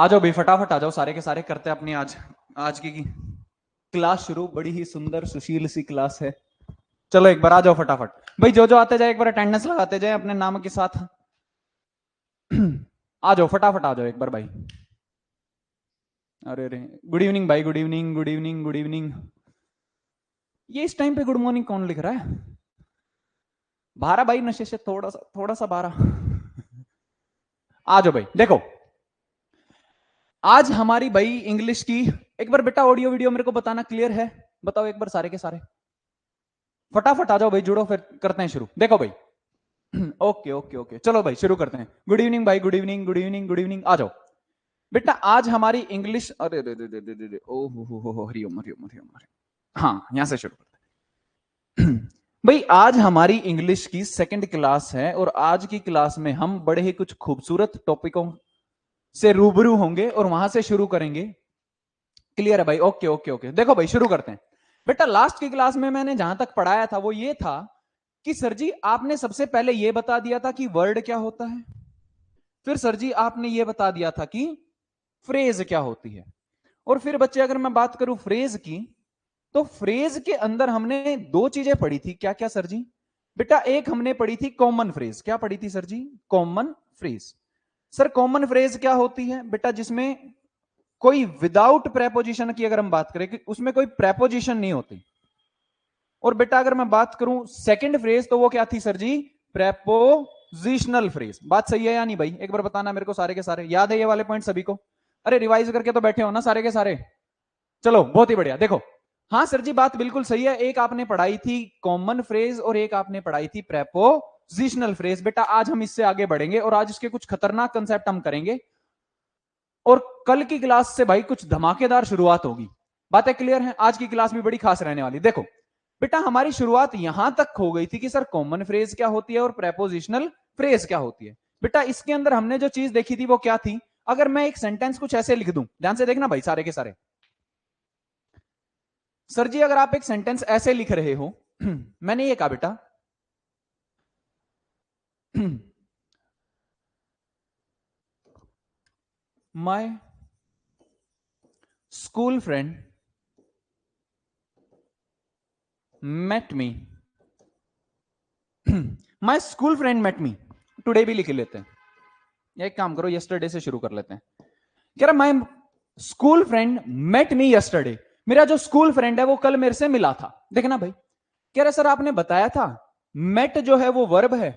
आ जाओ भाई, फटाफट आ जाओ, सारे के सारे करते हैं अपनी आज की क्लास शुरू। बड़ी ही सुंदर सुशील सी क्लास है। चलो एक बार आ जाओ फटाफट भाई, जो जो आते जाए एक बार अटेंडेंस लगाते जाए अपने नाम के साथ। आ जाओ फटाफट, आ जाओ एक बार भाई। अरे रे, गुड इवनिंग भाई, good evening, good evening, good evening. ये इस टाइम पे गुड मॉर्निंग कौन लिख रहा है? भारा भाई, नशे से थोड़ा सा भारा। आ जाओ भाई, देखो आज हमारी भाई इंग्लिश की, एक बार बेटा ऑडियो वीडियो मेरे को बताना क्लियर है? बताओ एक बार सारे के सारे, फटाफट आ जाओ भाई, जुड़ो फिर करते हैं शुरू। देखो भाई, ओके ओके ओके, चलो भाई शुरू करते हैं। गुड इवनिंग भाई, good evening, good evening, good evening. आ जाओ बेटा, आज हमारी इंग्लिश, अरे रे रे रे रे रे, ओ हो, हरिओम हरिओम हरिओम हरिओम। हाँ, यहां से शुरू करते हैं। भाई आज हमारी इंग्लिश की सेकंड क्लास है और आज की क्लास में हम बड़े ही कुछ खूबसूरत टॉपिकों से रूबरू होंगे और वहां से शुरू करेंगे। क्लियर है भाई? ओके ओके ओके, देखो भाई शुरू करते हैं। बेटा लास्ट की क्लास में मैंने जहां तक पढ़ाया था वो ये था कि सर जी आपने सबसे पहले ये बता दिया था कि वर्ड क्या होता है, फिर सर जी आपने ये बता दिया था कि फ्रेज क्या होती है। और फिर बच्चे अगर मैं बात करूं फ्रेज की, तो फ्रेज के अंदर हमने दो चीजें पढ़ी थी। क्या क्या सर जी? बेटा एक हमने पढ़ी थी कॉमन फ्रेज। क्या पढ़ी थी सर जी? Common phrase. Sir common phrase क्या होती है? बेटा जिसमें कोई विदाउट प्रेपोजिशन की अगर हम बात करें कि उसमें कोई प्रेपोजिशन नहीं होती। और बेटा अगर मैं बात करूं सेकंड फ्रेज, तो वो क्या थी सर जी? Prepositional phrase. बात सही है या नहीं भाई? एक बार बताना मेरे को सारे के सारे, याद है ये वाले पॉइंट सभी को? अरे रिवाइज करके तो बैठे हो ना सारे के सारे? चलो बहुत ही बढ़िया। देखो हाँ सर जी, बात बिल्कुल सही है। एक आपने पढ़ाई थी कॉमन फ्रेज और एक आपने पढ़ाई थी प्रेपोजिशनल फ्रेज। बेटा आज हम इससे आगे बढ़ेंगे और आज इसके कुछ खतरनाक कंसेप्ट हम करेंगे और कल की क्लास से भाई कुछ धमाकेदार शुरुआत होगी। बातें क्लियर हैं? आज की क्लास भी बड़ी खास रहने वाली। देखो बेटा हमारी शुरुआत यहां तक हो गई थी कि सर कॉमन फ्रेज क्या होती है और प्रेपोजिशनल फ्रेज क्या होती है। बेटा इसके अंदर हमने जो चीज देखी थी वो क्या थी? अगर मैं एक सेंटेंस कुछ ऐसे लिख दूं, ध्यान से देखना भाई सारे के सारे। सर जी अगर आप एक सेंटेंस ऐसे लिख रहे हो, मैंने ये कहा बेटा my school friend met me, my school friend met me today भी लिख लेते हैं, या एक काम करो यस्टरडे से शुरू कर लेते हैं। कह रहा my school friend met me yesterday, मेरा जो स्कूल फ्रेंड है वो कल मेरे से मिला था। देखना भाई, कह रहा सर आपने बताया था मेट जो है वो वर्ब है।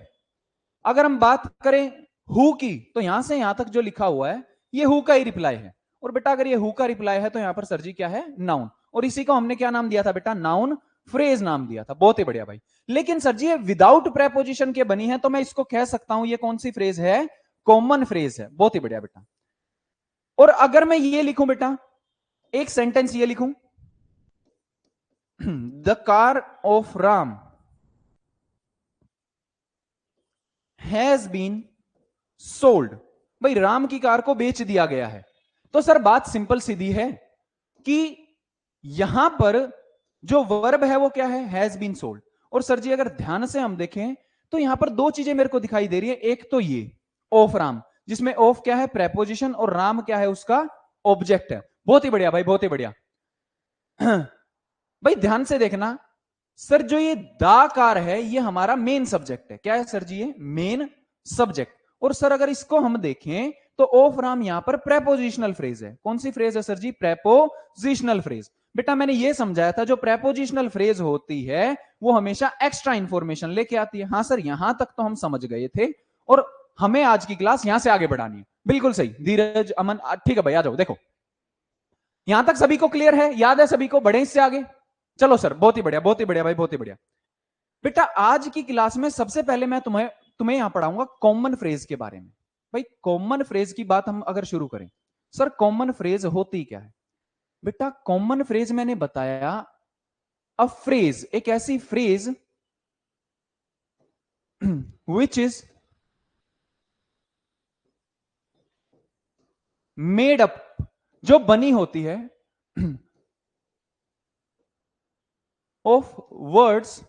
अगर हम बात करें हु की, तो यहां से यहां तक जो लिखा हुआ है ये हु का ही रिप्लाई है। और बेटा अगर ये हु का रिप्लाई है तो यहां पर सर जी क्या है? नाउन। और इसी को हमने क्या नाम दिया था बेटा? नाउन फ्रेज नाम दिया था। बहुत ही बढ़िया भाई। लेकिन सर जी ये विदाउट प्रेपोजिशन के बनी है, तो मैं इसको कह सकता हूं ये कौन सी फ्रेज है? कॉमन फ्रेज है। बहुत ही बढ़िया बेटा। और अगर मैं ये लिखूं बेटा, एक सेंटेंस ये लिखूं, the car of Ram has been sold. भाई राम की कार को बेच दिया गया है। तो सर बात सिंपल सीधी है कि यहां पर जो वर्ब है वो क्या है? Has been sold. और सर जी अगर ध्यान से हम देखें तो यहां पर दो चीजें मेरे को दिखाई दे रही है। एक तो ये ऑफ राम, जिसमें ऑफ क्या है? प्रेपोजिशन, और राम क्या है? उसका ऑब्जेक्ट है। बहुत ही बढ़िया भाई, बहुत ही बढ़िया। भाई ध्यान से देखना, सर जो ये दा कार है ये हमारा मेन सब्जेक्ट है। क्या है सर जी? ये मेन सब्जेक्ट। और सर अगर इसको हम देखें तो ऑफ राम यहां पर प्रेपोजिशनल फ्रेज है। कौन सी फ्रेज है सर जी? Prepositional phrase. बेटा मैंने ये समझाया था जो प्रेपोजिशनल फ्रेज होती है वो हमेशा एक्स्ट्रा इंफॉर्मेशन लेके आती है। हाँ सर, यहां तक तो हम समझ गए थे और हमें आज की क्लास यहां से आगे बढ़ानी है। बिल्कुल सही धीरज, अमन, ठीक है भाई आ जाओ। देखो यहां तक सभी को क्लियर है? याद है सभी को? बढ़े इससे आगे? चलो सर, बहुत ही बढ़िया, बहुत ही बढ़िया भाई, बहुत ही बढ़िया। बेटा आज की क्लास में सबसे पहले मैं तुम्हें तुम्हें यहां पढ़ाऊंगा कॉमन फ्रेज के बारे में। भाई कॉमन फ्रेज की बात हम अगर शुरू करें, सर कॉमन फ्रेज होती क्या है? बेटा कॉमन फ्रेज मैंने बताया अ फ्रेज, एक ऐसी phrase which is made up, जो बनी होती है of words,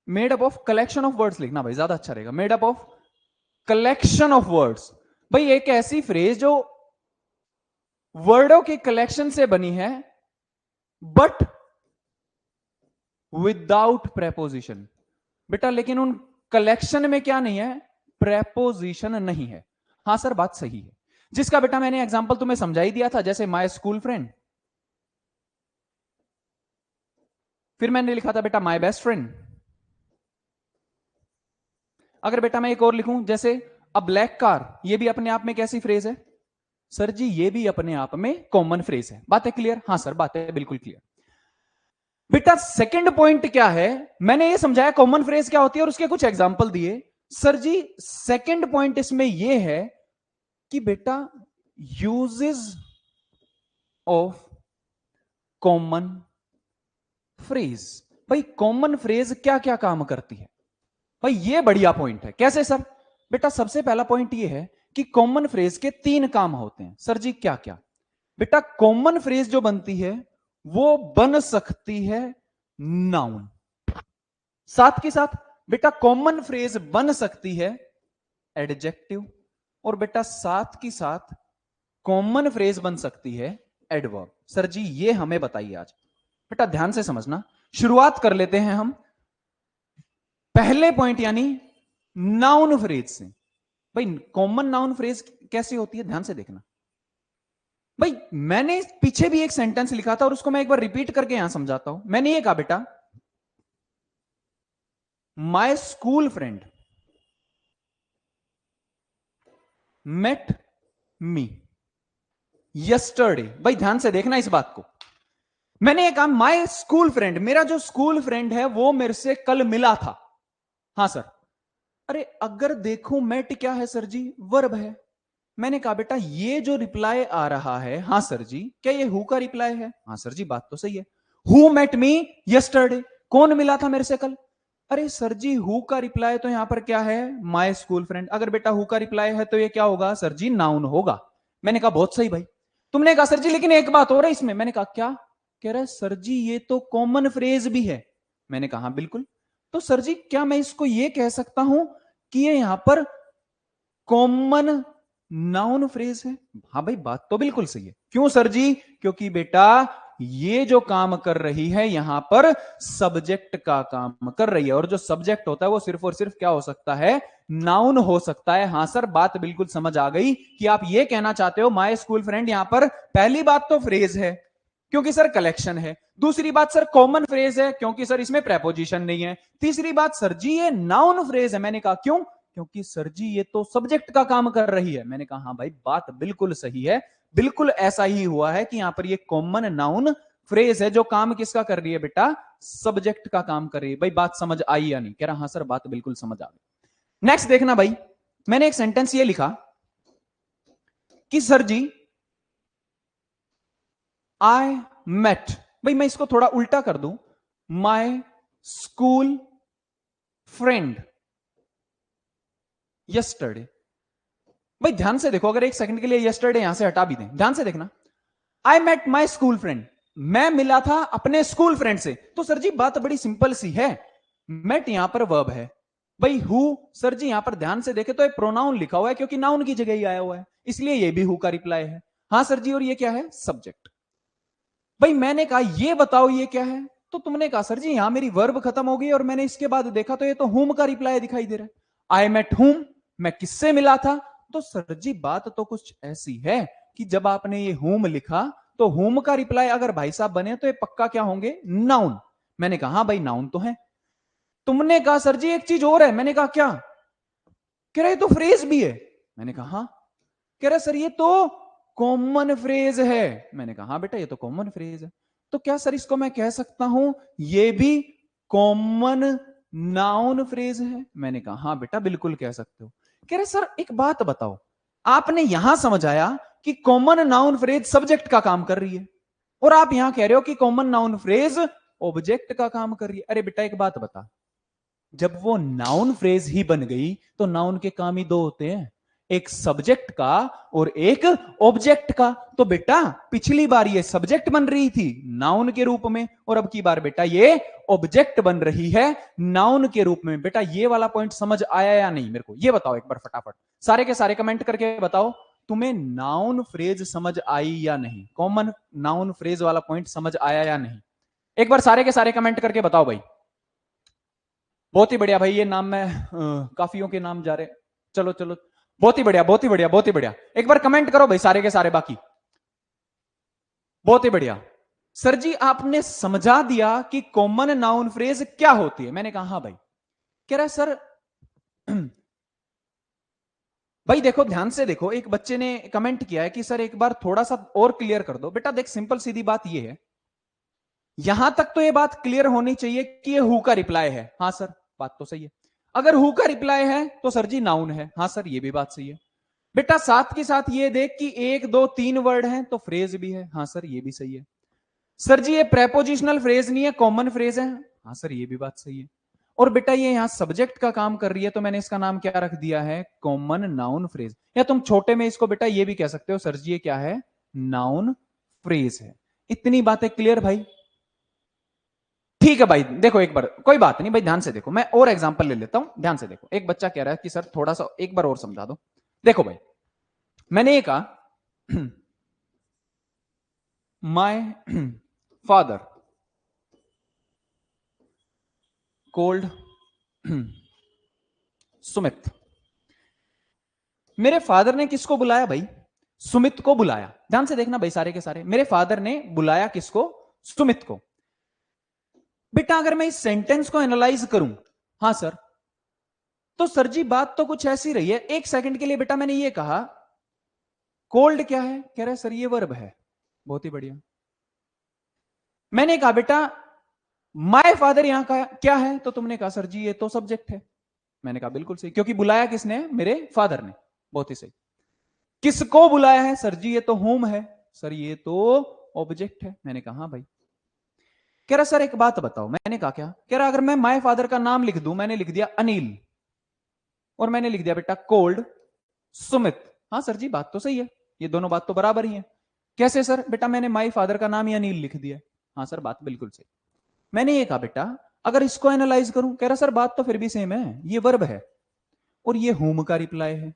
made up of collection of words लिखना भाई ज्यादा अच्छा रहेगा। Made up of collection of words. भाई एक ऐसी फ्रेज जो वर्डों के कलेक्शन से बनी है बट विदाउट प्रेपोजिशन। बेटा लेकिन उन कलेक्शन में क्या नहीं है, प्रेपोजिशन नहीं है। हां सर बात सही है, जिसका बेटा मैंने एग्जांपल तुम्हें समझा ही दिया था, जैसे माय स्कूल फ्रेंड, फिर मैंने लिखा था बेटा माय बेस्ट फ्रेंड। अगर बेटा मैं एक और लिखूं जैसे अ ब्लैक कार, ये भी अपने आप में कैसी फ्रेज है सर जी, ये भी अपने आप में कॉमन फ्रेज है। बात है क्लियर? हाँ सर बात है बिल्कुल क्लियर। बेटा सेकंड पॉइंट क्या है, मैंने ये समझाया कॉमन फ्रेज क्या होती है और उसके कुछ एग्जांपल दिए। सर जी सेकंड पॉइंट इसमें यह है कि बेटा यूजेस ऑफ कॉमन फ्रेज। भाई कॉमन फ्रेज क्या क्या काम करती है, भाई ये बढ़िया पॉइंट है। कैसे सर? बेटा सबसे पहला पॉइंट ये है कि कॉमन फ्रेज के 3 काम होते हैं। सर जी क्या क्या? बेटा कॉमन फ्रेज जो बनती है वो बन सकती है नाउन, साथ के साथ बेटा कॉमन फ्रेज बन सकती है एडजेक्टिव, और बेटा साथ की साथ कॉमन फ्रेज बन सकती है एडवर्ब। सर जी ये हमें बताइए आज। बेटा ध्यान से समझना, शुरुआत कर लेते हैं हम पहले पॉइंट यानी नाउन फ्रेज से। भाई कॉमन नाउन फ्रेज कैसे होती है, ध्यान से देखना। भाई मैंने पीछे भी एक सेंटेंस लिखा था और उसको मैं एक बार रिपीट करके यहां समझाता हूं। मैंने ये कहा बेटा my school friend met me yesterday. भाई ध्यान से देखना इस बात को, मैंने ये कहा माय स्कूल फ्रेंड, मेरा जो स्कूल फ्रेंड है वो मेरे से कल मिला था। हां सर। अरे अगर देखूं मेट क्या है सर जी, वर्ब है। मैंने कहा बेटा ये जो रिप्लाई आ रहा है, हां सर जी, क्या ये हु का रिप्लाई है? हां सर जी बात तो सही है। हु मेट मी यस्टरडे, कौन मिला था मेरे से कल? अरे सर जी हु का रिप्लाई तो यहां पर क्या है, माय स्कूल फ्रेंड। अगर बेटा हु का रिप्लाई है तो ये क्या होगा सर जी, नाउन होगा। मैंने कहा बहुत सही भाई। तुमने कहा सर जी लेकिन एक बात हो रहा है इसमें। मैंने कहा क्या? कह रहा है सर जी ये तो कॉमन फ्रेज भी है। मैंने कहा बिल्कुल। तो सर जी क्या मैं इसको ये कह सकता हूं कि ये यहां पर कॉमन नाउन फ्रेज है? हाँ भाई बात तो बिल्कुल सही है। क्यों सर जी? क्योंकि बेटा ये जो काम कर रही है यहां पर सब्जेक्ट का काम कर रही है, और जो सब्जेक्ट होता है वो सिर्फ और सिर्फ क्या हो सकता है, नाउन हो सकता है। हां सर बात बिल्कुल समझ आ गई कि आप ये कहना चाहते हो माय स्कूल फ्रेंड यहां पर पहली बात तो फ्रेज है क्योंकि सर कलेक्शन है, दूसरी बात सर कॉमन फ्रेज है क्योंकि सर इसमें प्रेपोजिशन नहीं है, तीसरी बात सर जी ये नाउन फ्रेज है। मैंने कहा क्यों? क्योंकि सर जी ये तो सब्जेक्ट का काम कर रही है। मैंने कहा हाँ भाई बात बिल्कुल सही है, बिल्कुल ऐसा ही हुआ है कि यहां पर ये कॉमन नाउन फ्रेज है जो काम किसका कर रही है बेटा, सब्जेक्ट का काम कर रही है। भाई बात समझ आई या नहीं? कह रहा हाँ सर बात बिल्कुल समझ आ गई। नेक्स्ट देखना भाई, मैंने एक सेंटेंस ये लिखा कि सर जी आई मेट, भाई मैं इसको थोड़ा उल्टा कर दूं, माय स्कूल फ्रेंड यस्टरडे। भाई ध्यान से देखो, अगर एक सेकंड के लिए यस्टरडे यहां से हटा भी दें, ध्यान से देखना, I met my school friend, मैं मिला था अपने स्कूल फ्रेंड से। तो सर जी बात बड़ी सिंपल सी है, मेट यहां पर वर्ब है। भाई हु, सर जी यहां पर ध्यान से देखे तो ये प्रोनाउन लिखा हुआ है क्योंकि नाउन की जगह ही आया हुआ है, इसलिए ये भी हु का रिप्लाई है। हाँ सर जी, और ये क्या है, सब्जेक्ट। भाई मैंने कहा ये बताओ ये क्या है, तो तुमने कहा सर जी यहां मेरी वर्ब खत्म हो गई और मैंने इसके बाद देखा तो ये तो हुम का रिप्लाई दिखाई दे रहा है। आई मेट हुम, मैं किससे मिला था? तो सर जी बात तो कुछ ऐसी है कि जब आपने ये हुम लिखा तो हुम का रिप्लाई अगर भाई साहब बने तो ये पक्का क्या होंगे, नाउन। मैंने कहा हाँ भाई नाउन तो है। तुमने कहा सर जी एक चीज और है। मैंने कहा क्या? कह रहे तो फ्रेज भी है। मैंने कहा हाँ। कह रहे सर ये तो कॉमन फ्रेज है। मैंने कहा हाँ बेटा ये तो कॉमन फ्रेज है। तो क्या सर इसको मैं कह सकता हूं ये भी कॉमन नाउन फ्रेज है? मैंने कहा हाँ बेटा बिल्कुल कह सकते हो। कह रहे सर एक बात बताओ, आपने यहां समझ आया कि कॉमन नाउन फ्रेज सब्जेक्ट का काम कर रही है और आप यहां कह रहे हो कि कॉमन नाउन फ्रेज ऑब्जेक्ट का काम कर रही है। अरे बेटा एक बात बता, जब वो नाउन फ्रेज ही बन गई तो नाउन के काम ही दो होते हैं, एक सब्जेक्ट का और एक ऑब्जेक्ट का। तो बेटा पिछली बार ये सब्जेक्ट बन रही थी नाउन के रूप में, और अब की बार बेटा ये ऑब्जेक्ट बन रही है नाउन के रूप में। बेटा ये वाला पॉइंट समझ आया या नहीं, मेरे को ये बताओ एक बार फटाफट, सारे के सारे कमेंट करके बताओ तुम्हें नाउन फ्रेज समझ आई या नहीं, कॉमन नाउन फ्रेज वाला पॉइंट समझ आया या नहीं। एक बार सारे के सारे कमेंट करके बताओ भाई। बहुत ही बढ़िया भाई, ये नाम में काफियों के नाम जा रहे, चलो चलो, बहुत ही बढ़िया बहुत ही बढ़िया बहुत ही बढ़िया। एक बार कमेंट करो भाई सारे के सारे बाकी। बहुत ही बढ़िया सर जी, आपने समझा दिया कि कॉमन नाउन फ्रेज क्या होती है। मैंने कहा हाँ भाई। कह रहा है सर भाई देखो ध्यान से देखो, एक बच्चे ने कमेंट किया है कि सर एक बार थोड़ा सा और क्लियर कर दो। बेटा देख सिंपल सीधी बात ये है, यहां तक तो ये बात क्लियर होनी चाहिए कि ये हु का रिप्लाई है। हाँ सर बात तो सही है। अगर हु का रिप्लाई है तो सर जी नाउन है। हाँ सर ये भी बात सही है। बेटा साथ के साथ ये देख कि 1 2 3 वर्ड हैं तो फ्रेज भी है। हाँ सर ये भी सही है। सर जी ये प्रेपोजिशनल फ्रेज नहीं है, कॉमन फ्रेज है। हाँ सर ये भी बात सही है। और बेटा ये यहां सब्जेक्ट का काम कर रही है तो मैंने इसका नाम क्या रख दिया है, कॉमन नाउन फ्रेज। या तुम छोटे में इसको बेटा ये भी कह सकते हो, सर जी ये क्या है, नाउन फ्रेज है। इतनी बातें क्लियर भाई? ठीक है भाई, देखो एक बार, कोई बात नहीं भाई, ध्यान से देखो, मैं और एग्जांपल ले लेता हूं, ध्यान से देखो। एक बच्चा कह रहा है कि सर थोड़ा सा एक बार और समझा दो। देखो भाई मैंने ये कहा माय फादर कोल्ड सुमित। मेरे फादर ने किसको बुलाया भाई, सुमित को बुलाया। ध्यान से देखना भाई सारे के सारे, मेरे फादर ने बुलाया किसको, सुमित को। बेटा अगर मैं इस सेंटेंस को एनालाइज करूं, हाँ सर, तो सर जी बात तो कुछ ऐसी रही है। एक सेकंड के लिए बेटा मैंने ये कहा कोल्ड क्या है, कह रहे सर ये वर्ब है। बहुत ही बढ़िया। मैंने कहा बेटा माय फादर यहां का क्या है, तो तुमने कहा सर जी ये तो सब्जेक्ट है। मैंने कहा बिल्कुल सही, क्योंकि बुलाया किसने, मेरे फादर ने। बहुत ही सही। किसको बुलाया है, सर जी ये तो होम है। सर ये तो ऑब्जेक्ट है। मैंने कहा हाँ भाई। कह रहा सर एक बात बताओ। मैंने कहा क्या, कह रहा अगर मैं माय फादर का नाम लिख दूं, मैंने लिख दिया अनिल, और मैंने लिख दिया बेटा कोल्ड सुमित। हाँ सर जी बात तो सही है, ये दोनों बात तो बराबर ही है। कैसे सर, बेटा मैंने माय फादर का नाम ही अनिल लिख दिया। हाँ सर बात बिल्कुल सही। मैंने ये कहा बेटा अगर इसको एनालाइज करूं, कह रहा सर बात तो फिर भी सेम है, ये वर्ब है और ये होम का रिप्लाई है।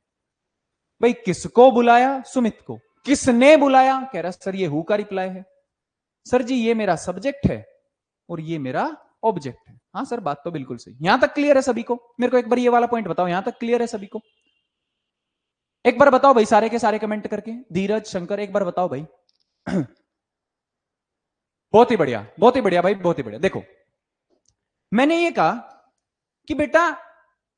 भाई किसको बुलाया, सुमित को। किसने बुलाया, कह रहा सर ये हु का रिप्लाई है। सर जी ये मेरा सब्जेक्ट है और ये मेरा ऑब्जेक्ट है। हाँ सर बात तो बिल्कुल सही। यहां तक क्लियर है सभी को? मेरे को एक बार ये वाला पॉइंट बताओ, यहां तक क्लियर है सभी को? एक बार बताओ भाई सारे के सारे कमेंट करके। धीरज शंकर एक बार बताओ भाई बहुत ही बढ़िया बहुत ही बढ़िया भाई, बहुत ही बढ़िया। देखो मैंने ये कहा कि बेटा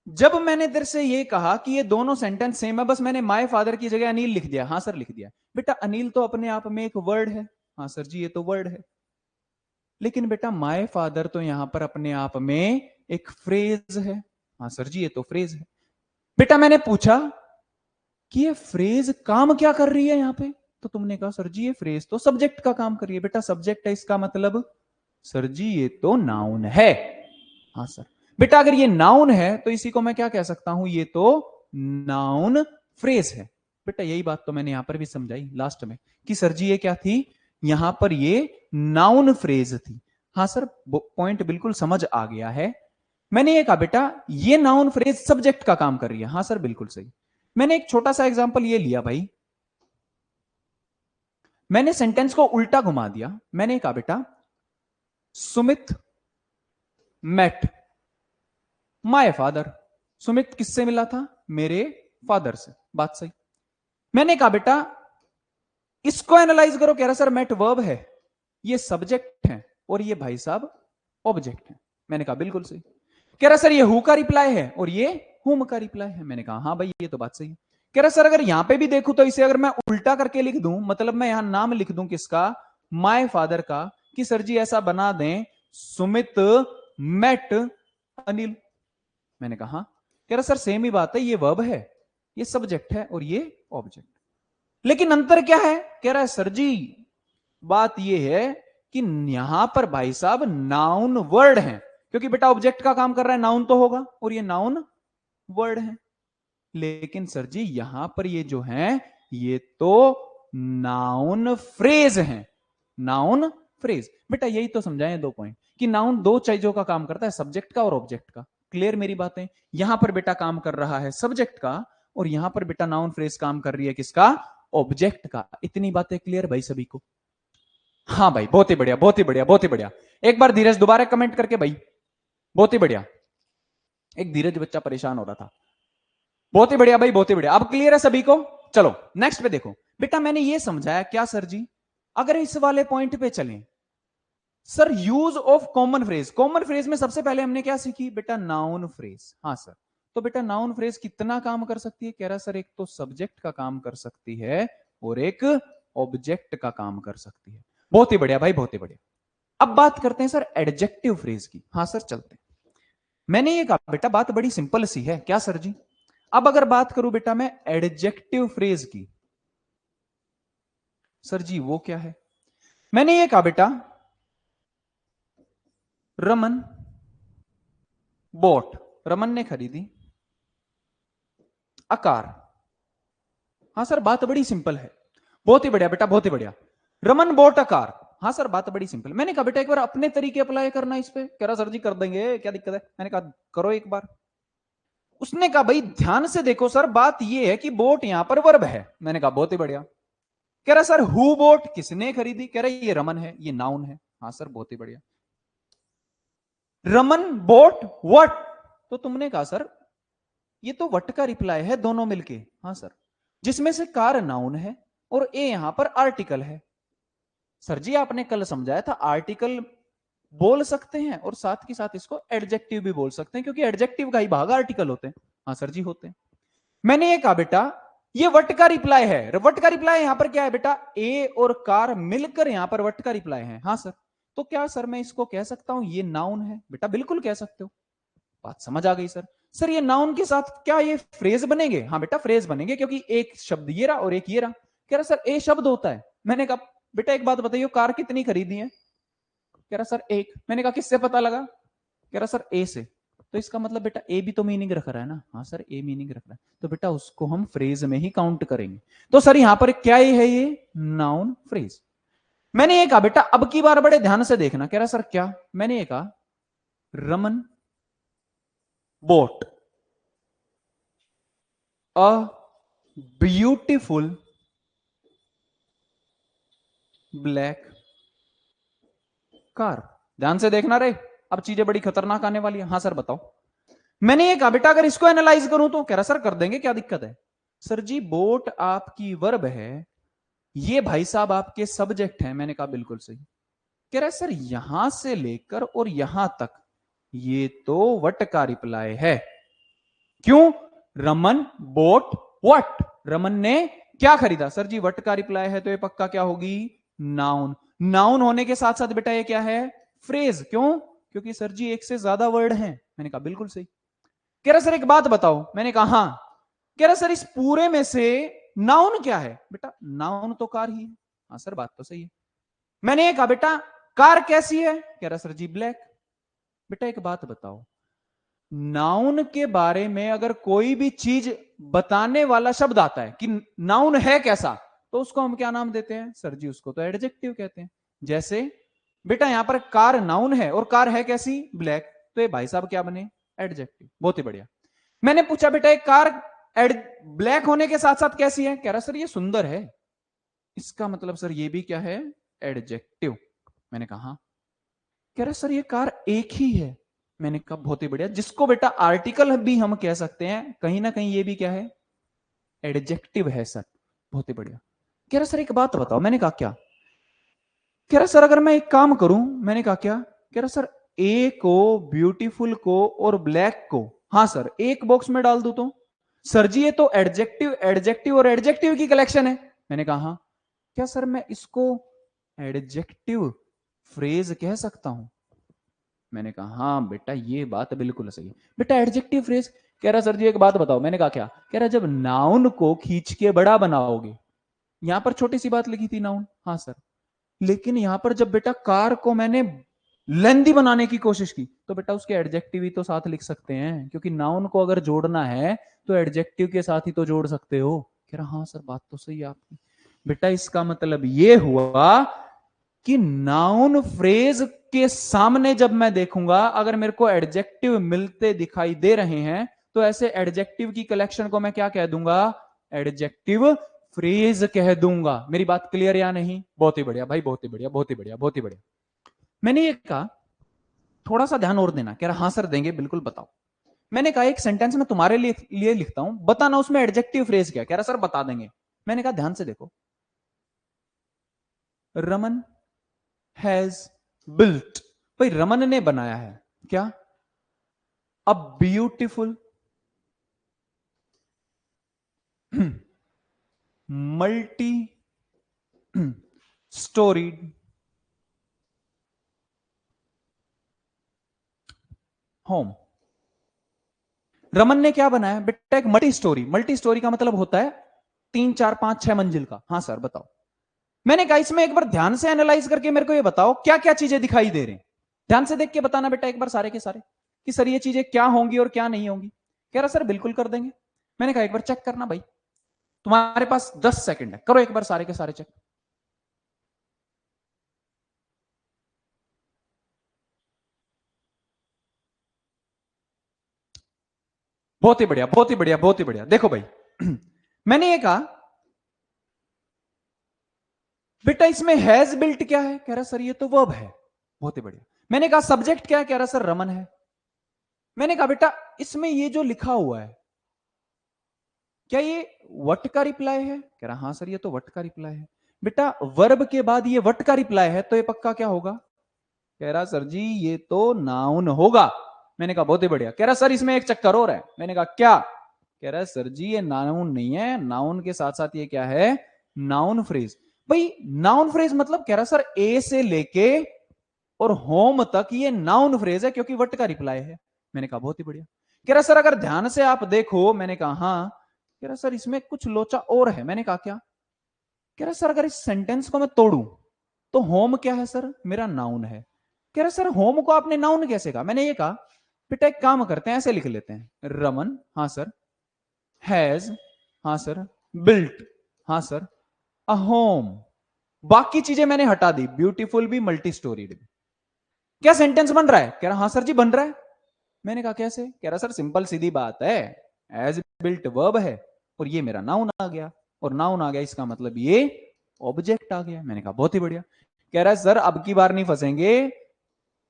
जब मैंने तेरे से ये कहा कि ये दोनों सेंटेंस सेम है, बस मैंने माय फादर की जगह अनिल लिख दिया। हाँ सर लिख दिया। बेटा अनिल तो अपने आप में एक वर्ड है। हाँ सर जी ये तो वर्ड है। लेकिन बेटा माय फादर तो यहां पर अपने आप में एक फ्रेज है। हाँ सर जी ये तो फ्रेज है। बेटा मैंने पूछा कि ये फ्रेज काम क्या कर रही है यहां पे, तो तुमने कहा सर जी ये फ्रेज तो सब्जेक्ट का काम कर रही है। बेटा सब्जेक्ट है, इसका मतलब सर जी ये तो नाउन है। हाँ सर। बेटा अगर ये नाउन है तो इसी को मैं क्या कह सकता हूं, ये तो नाउन फ्रेज है। बेटा यही बात तो मैंने यहां पर भी समझाई लास्ट में कि सर जी ये क्या थी, यहां पर ये नाउन फ्रेज थी। हाँ सर पॉइंट बिल्कुल समझ आ गया है। मैंने ये कहा बेटा ये नाउन फ्रेज सब्जेक्ट का काम कर रही है। हाँ सर बिल्कुल सही। मैंने एक छोटा सा एग्जांपल ये लिया भाई, मैंने सेंटेंस को उल्टा घुमा दिया। मैंने कहा बेटा Sumit met my father. Sumit किससे मिला था, मेरे फादर से। बात सही। मैंने कहा बेटा इसको एनालाइज करो, कह रहा सर मेट वर्ब है, ये सब्जेक्ट है और ये भाई साहब ऑब्जेक्ट है। मैंने कहा बिल्कुल सही। कह रहा सर ये हु का रिप्लाई है और ये हुम का रिप्लाई है। मैंने कहा हाँ भाई ये तो बात सही है। कह रहा सर अगर यहां पे भी देखूं तो इसे अगर मैं उल्टा करके लिख दूं, मतलब मैं यहां नाम लिख दूं किसका, माय फादर का, कि सर जी ऐसा बना दें सुमित मेट अनिल। मैंने कहा हाँ। कह रहा सर सेम ही बात है, ये वर्ब है, ये सब्जेक्ट है और ये ऑब्जेक्ट। लेकिन अंतर क्या है, कह रहा है सर जी बात ये है कि यहां पर भाई साहब नाउन वर्ड है, क्योंकि बेटा ऑब्जेक्ट का काम कर रहा है, नाउन तो होगा और ये नाउन वर्ड है। लेकिन सर जी यहां पर ये जो है ये तो नाउन फ्रेज है, नाउन फ्रेज। बेटा यही तो समझाएं 2 पॉइंट कि नाउन 2 चीजों का काम करता है, सब्जेक्ट का और ऑब्जेक्ट का। क्लियर मेरी बातें? यहां पर बेटा काम कर रहा है सब्जेक्ट का और यहां पर बेटा नाउन फ्रेज काम कर रही है किसका? ऑब्जेक्ट का। इतनी बातें क्लियर भाई सभी को? हाँ भाई बहुत ही बढ़िया, बहुत ही बढ़िया, बहुत ही बढ़िया। एक बार धीरज दोबारा कमेंट करके भाई, बहुत ही बढ़िया। एक धीरज बच्चा परेशान हो रहा था। बहुत ही बढ़िया भाई, बहुत ही बढ़िया। अब क्लियर है सभी को? चलो नेक्स्ट पे देखो बेटा, मैंने ये समझाया क्या सर जी? अगर इस वाले पॉइंट पे चलें, sir use of common phrase. Common phrase में सबसे पहले हमने क्या सीखी बेटा? Noun phrase. हाँ सर। तो बेटा नाउन फ्रेज कितना काम कर सकती है? कह रहा सर एक तो सब्जेक्ट का काम कर सकती है और एक ऑब्जेक्ट का काम कर सकती है। बहुत ही बढ़िया भाई, बहुत ही बढ़िया। अब बात करते हैं सर एडजेक्टिव फ्रेज की। हाँ सर चलते हैं। मैंने ये कहा बेटा बात बड़ी सिंपल सी है, क्या सर जी? अब अगर बात करूं बेटा मैं एडजेक्टिव फ्रेज की, सर जी वो क्या है? मैंने ये कहा बेटा रमन बोट, रमन ने खरीदी अ कार। हाँ सर बात बड़ी सिंपल है। बहुत ही बढ़िया बेटा, बहुत ही बढ़िया। Raman boat a car. हाँ सर बात बड़ी सिंपल। मैंने कहा बेटा एक बार अपने तरीके अप्लाई करना इस पे। कह रहा सर जी कर देंगे, क्या दिक्कत है? मैंने कहा करो एक बार। उसने कहा भाई ध्यान से देखो सर, बात यह है कि बोट यहां पर वर्ब है। मैंने कहा बहुत ही बढ़िया। कह रहा सर हु बोट, किसने खरीदी? कह रहा ये रमन है, ये नाउन है। हाँ सर बहुत ही बढ़िया। रमन बोट व्हाट, तो तुमने कहा सर ये तो वट का रिप्लाई है दोनों मिलके। हाँ सर, जिसमें से कार नाउन है और ए यहां पर आर्टिकल है। सर जी आपने कल समझाया था आर्टिकल बोल सकते हैं और साथ के साथ इसको एडजेक्टिव भी बोल सकते हैं, क्योंकि एडजेक्टिव का ही भाग आर्टिकल होते हैं। हाँ सर जी होते हैं। मैंने ये कहा बेटा ये वट का रिप्लाई है। वट का रिप्लाई यहां पर क्या है बेटा? ए और कार मिलकर यहां पर वट का रिप्लाई है। हाँ सर। तो क्या सर मैं इसको कह सकता हूं ये नाउन है? बेटा बिल्कुल कह सकते हो। बात समझ आ गई सर? सर ये नाउन के साथ क्या ये फ्रेज बनेंगे? हाँ बेटा फ्रेज बनेंगे, क्योंकि एक शब्द ये रहा और एक ये रहा। कह रहा सर ए शब्द होता है। मैंने कहा बेटा एक बात बताइए कार कितनी खरीदी है? कह रहा सर एक। मैंने कहा किससे पता लगा? कह रहा सर ए से। तो इसका मतलब बेटा ए भी तो मीनिंग रख रहा है ना? हाँ सर ए मीनिंग रख रहा है, तो बेटा उसको हम फ्रेज में ही काउंट करेंगे। तो सर यहां पर क्या है? ये नाउन फ्रेज। मैंने ये कहा बेटा अब की बार बड़े ध्यान से देखना। कह रहा सर क्या? मैंने ये कहा Raman boat a beautiful black car. ध्यान से देखना रे, अब चीजें बड़ी खतरनाक आने वाली है। हाँ सर बताओ। मैंने ये कहा बेटा अगर इसको एनालाइज करूं तो? कह रहा सर कर देंगे, क्या दिक्कत है? सर जी बोट आपकी वर्ब है, ये भाई साहब आपके सब्जेक्ट हैं। मैंने कहा बिल्कुल सही। कह रहा है सर यहां से लेकर और यहां तक ये तो वट का रिप्लाई है। क्यों? रमन बोट व्हाट, रमन ने क्या खरीदा? सर जी वट का रिप्लाई है तो ये पक्का क्या होगी? नाउन। नाउन होने के साथ साथ बेटा ये क्या है? फ्रेज। क्यों? क्योंकि सर जी एक से ज्यादा वर्ड हैं। मैंने कहा बिल्कुल सही। कह रहा सर एक बात बताओ। मैंने कहा हाँ। कह रहा सर इस पूरे में से नाउन क्या है? बेटा नाउन तो कार ही है। हाँ सर बात तो सही है। मैंने ये कहा बेटा कार कैसी है? कह रहा सर जी ब्लैक। बेटा एक बात बताओ, नाउन के बारे में अगर कोई भी चीज बताने वाला शब्द आता है कि नाउन है कैसा, तो उसको हम क्या नाम देते हैं? सर जी उसको तो एडजेक्टिव कहते हैं। जैसे बेटा यहां पर कार नाउन है और कार है कैसी? ब्लैक। तो ये भाई साहब क्या बने? एडजेक्टिव। बहुत ही बढ़िया। मैंने पूछा बेटा एक कार ब्लैक होने के साथ साथ कैसी है? कह रहा सर ये सुंदर है। इसका मतलब सर ये भी क्या है? एडजेक्टिव। मैंने कहा हाँ। कह रहा सर ये कार एक ही है। मैंने कहा बहुत ही बढ़िया। जिसको बेटा आर्टिकल भी हम कह सकते हैं, कहीं ना कहीं ये भी क्या है? एडजेक्टिव है सर। बहुत ही बढ़िया। कह रहा सर एक बात बताओ। मैंने कहा क्या? कह रहा सर अगर मैं एक काम करूं। मैंने कहा क्या? कह रहा सर ए को, ब्यूटीफुल को और ब्लैक को, हाँ सर, एक बॉक्स में डाल दूं तो? सर जी ये तो एडजेक्टिव एडजेक्टिव और एडजेक्टिव की कलेक्शन है। मैंने कहा हाँ। क्या सर मैं इसको एडजेक्टिव फ्रेज कह सकता हूं? मैंने कहा हाँ बेटा ये बात बिल्कुल सही है। बेटा एडजेक्टिव फ्रेज। कह रहा सर जी एक बात बताओ। मैंने कहा क्या? कह रहा जब नाउन को खींच के बड़ा बनाओगे, यहां पर छोटी सी बात लिखी थी नाउन, हाँ सर, लेकिन यहां पर जब बेटा कार को मैंने लेंदी बनाने की कोशिश की, तो बेटा उसके एडजेक्टिव ही तो साथ लिख सकते हैं, क्योंकि नाउन को अगर जोड़ना है तो एडजेक्टिव के साथ ही तो जोड़ सकते हो। कह रहा हाँ सर बात तो सही है आपकी। बेटा इसका मतलब ये हुआ कि नाउन फ्रेज के सामने जब मैं देखूंगा अगर मेरे को एडजेक्टिव मिलते दिखाई दे रहे हैं तो ऐसे एडजेक्टिव की कलेक्शन को मैं क्या कह दूंगा, एडजेक्टिव फ्रेज कह दूंगा। मेरी बात क्लियर या नहीं? बहुत ही बढ़िया भाई, बहुत ही बढ़िया, बहुत ही बढ़िया, बहुत ही बढ़िया। मैंने ये कहा थोड़ा सा ध्यान और देना। कह रहा हाँ सर देंगे, बिल्कुल बताओ। मैंने कहा एक सेंटेंस में तुम्हारे लिए लिखता हूं, बताना उसमें एडजेक्टिव फ्रेज क्या। कह रहा सर बता देंगे। मैंने कहा ध्यान से देखो, रमन हैज बिल्ट, भाई रमन ने बनाया है क्या, a beautiful multi storeyed home. Raman ने क्या बनाया बेटा, एक मल्टी स्टोरी। मल्टी स्टोरी का मतलब होता है 3 4 5 6 मंजिल का। हाँ सर बताओ। मैंने कहा इसमें एक बार ध्यान से एनालाइज करके मेरे को ये बताओ क्या क्या चीजें दिखाई दे रही। ध्यान से देख के बताना बेटा एक बार सारे के सारे, कि सर ये चीजें क्या होंगी और क्या नहीं होंगी। कह रहा सर बिल्कुल कर देंगे। मैंने कहा एक बार चेक करना भाई, तुम्हारे पास 10 सेकंड है, करो एक बार सारे के सारे चेक। बहुत ही बढ़िया, बहुत ही बढ़िया, बहुत ही बढ़िया। देखो भाई मैंने ये कहा बेटा इसमें हैज बिल्ट क्या है, कह रहा सर ये तो वर्ब है। बहुत ही बढ़िया। मैंने कहा सब्जेक्ट क्या है, कह रहा सर रमन है। मैंने कहा बेटा इसमें ये जो लिखा हुआ है क्या ये वट का रिप्लाई है, कह रहा हाँ सर ये तो वट का रिप्लाई है। बेटा वर्ब के बाद ये वट का रिप्लाई है तो ये पक्का क्या होगा, कह रहा सर जी ये तो नाउन होगा। मैंने कहा बहुत ही बढ़िया। कह रहा सर इसमें एक चक्कर और है। मैंने कहा क्या, कह रहा है सर जी ये नाउन नहीं है, नाउन के साथ साथ ये क्या है, नाउन फ्रेज। भाई नाउन फ्रेज मतलब, कह रहा सर ए से लेके और होम तक ये नाउन फ्रेज है क्योंकि वट का रिप्लाई है। मैंने कहा बहुत ही बढ़िया। कह रहा सर अगर ध्यान से आप देखो। मैंने कहा हाँ। कह रहा सर इसमें कुछ लोचा और है। मैंने कहा क्या, कह रहा सर अगर इस सेंटेंस को मैं तोड़ू तो होम क्या है सर, मेरा नाउन है। कह रहा सर होम को आपने नाउन कैसे कहा। मैंने ये कहा बेटा एक काम करते हैं, ऐसे लिख लेते हैं, रमन हाँ सर, हैज हाँ सर, बिल्ट हाँ सर, अ होम। बाकी चीजें मैंने हटा दी, ब्यूटीफुल भी मल्टी स्टोरीड भी। क्या सेंटेंस बन रहा है, कह रहा हाँ सर जी बन रहा है। मैंने कहा कैसे, कह रहा सर सिंपल सीधी बात है, एज बिल्ट वर्ब है और ये मेरा नाउन आ गया, और नाउन आ गया इसका मतलब ये ऑब्जेक्ट आ गया। मैंने कहा बहुत ही बढ़िया। कह रहा है सर अब की बार नहीं फंसेंगे,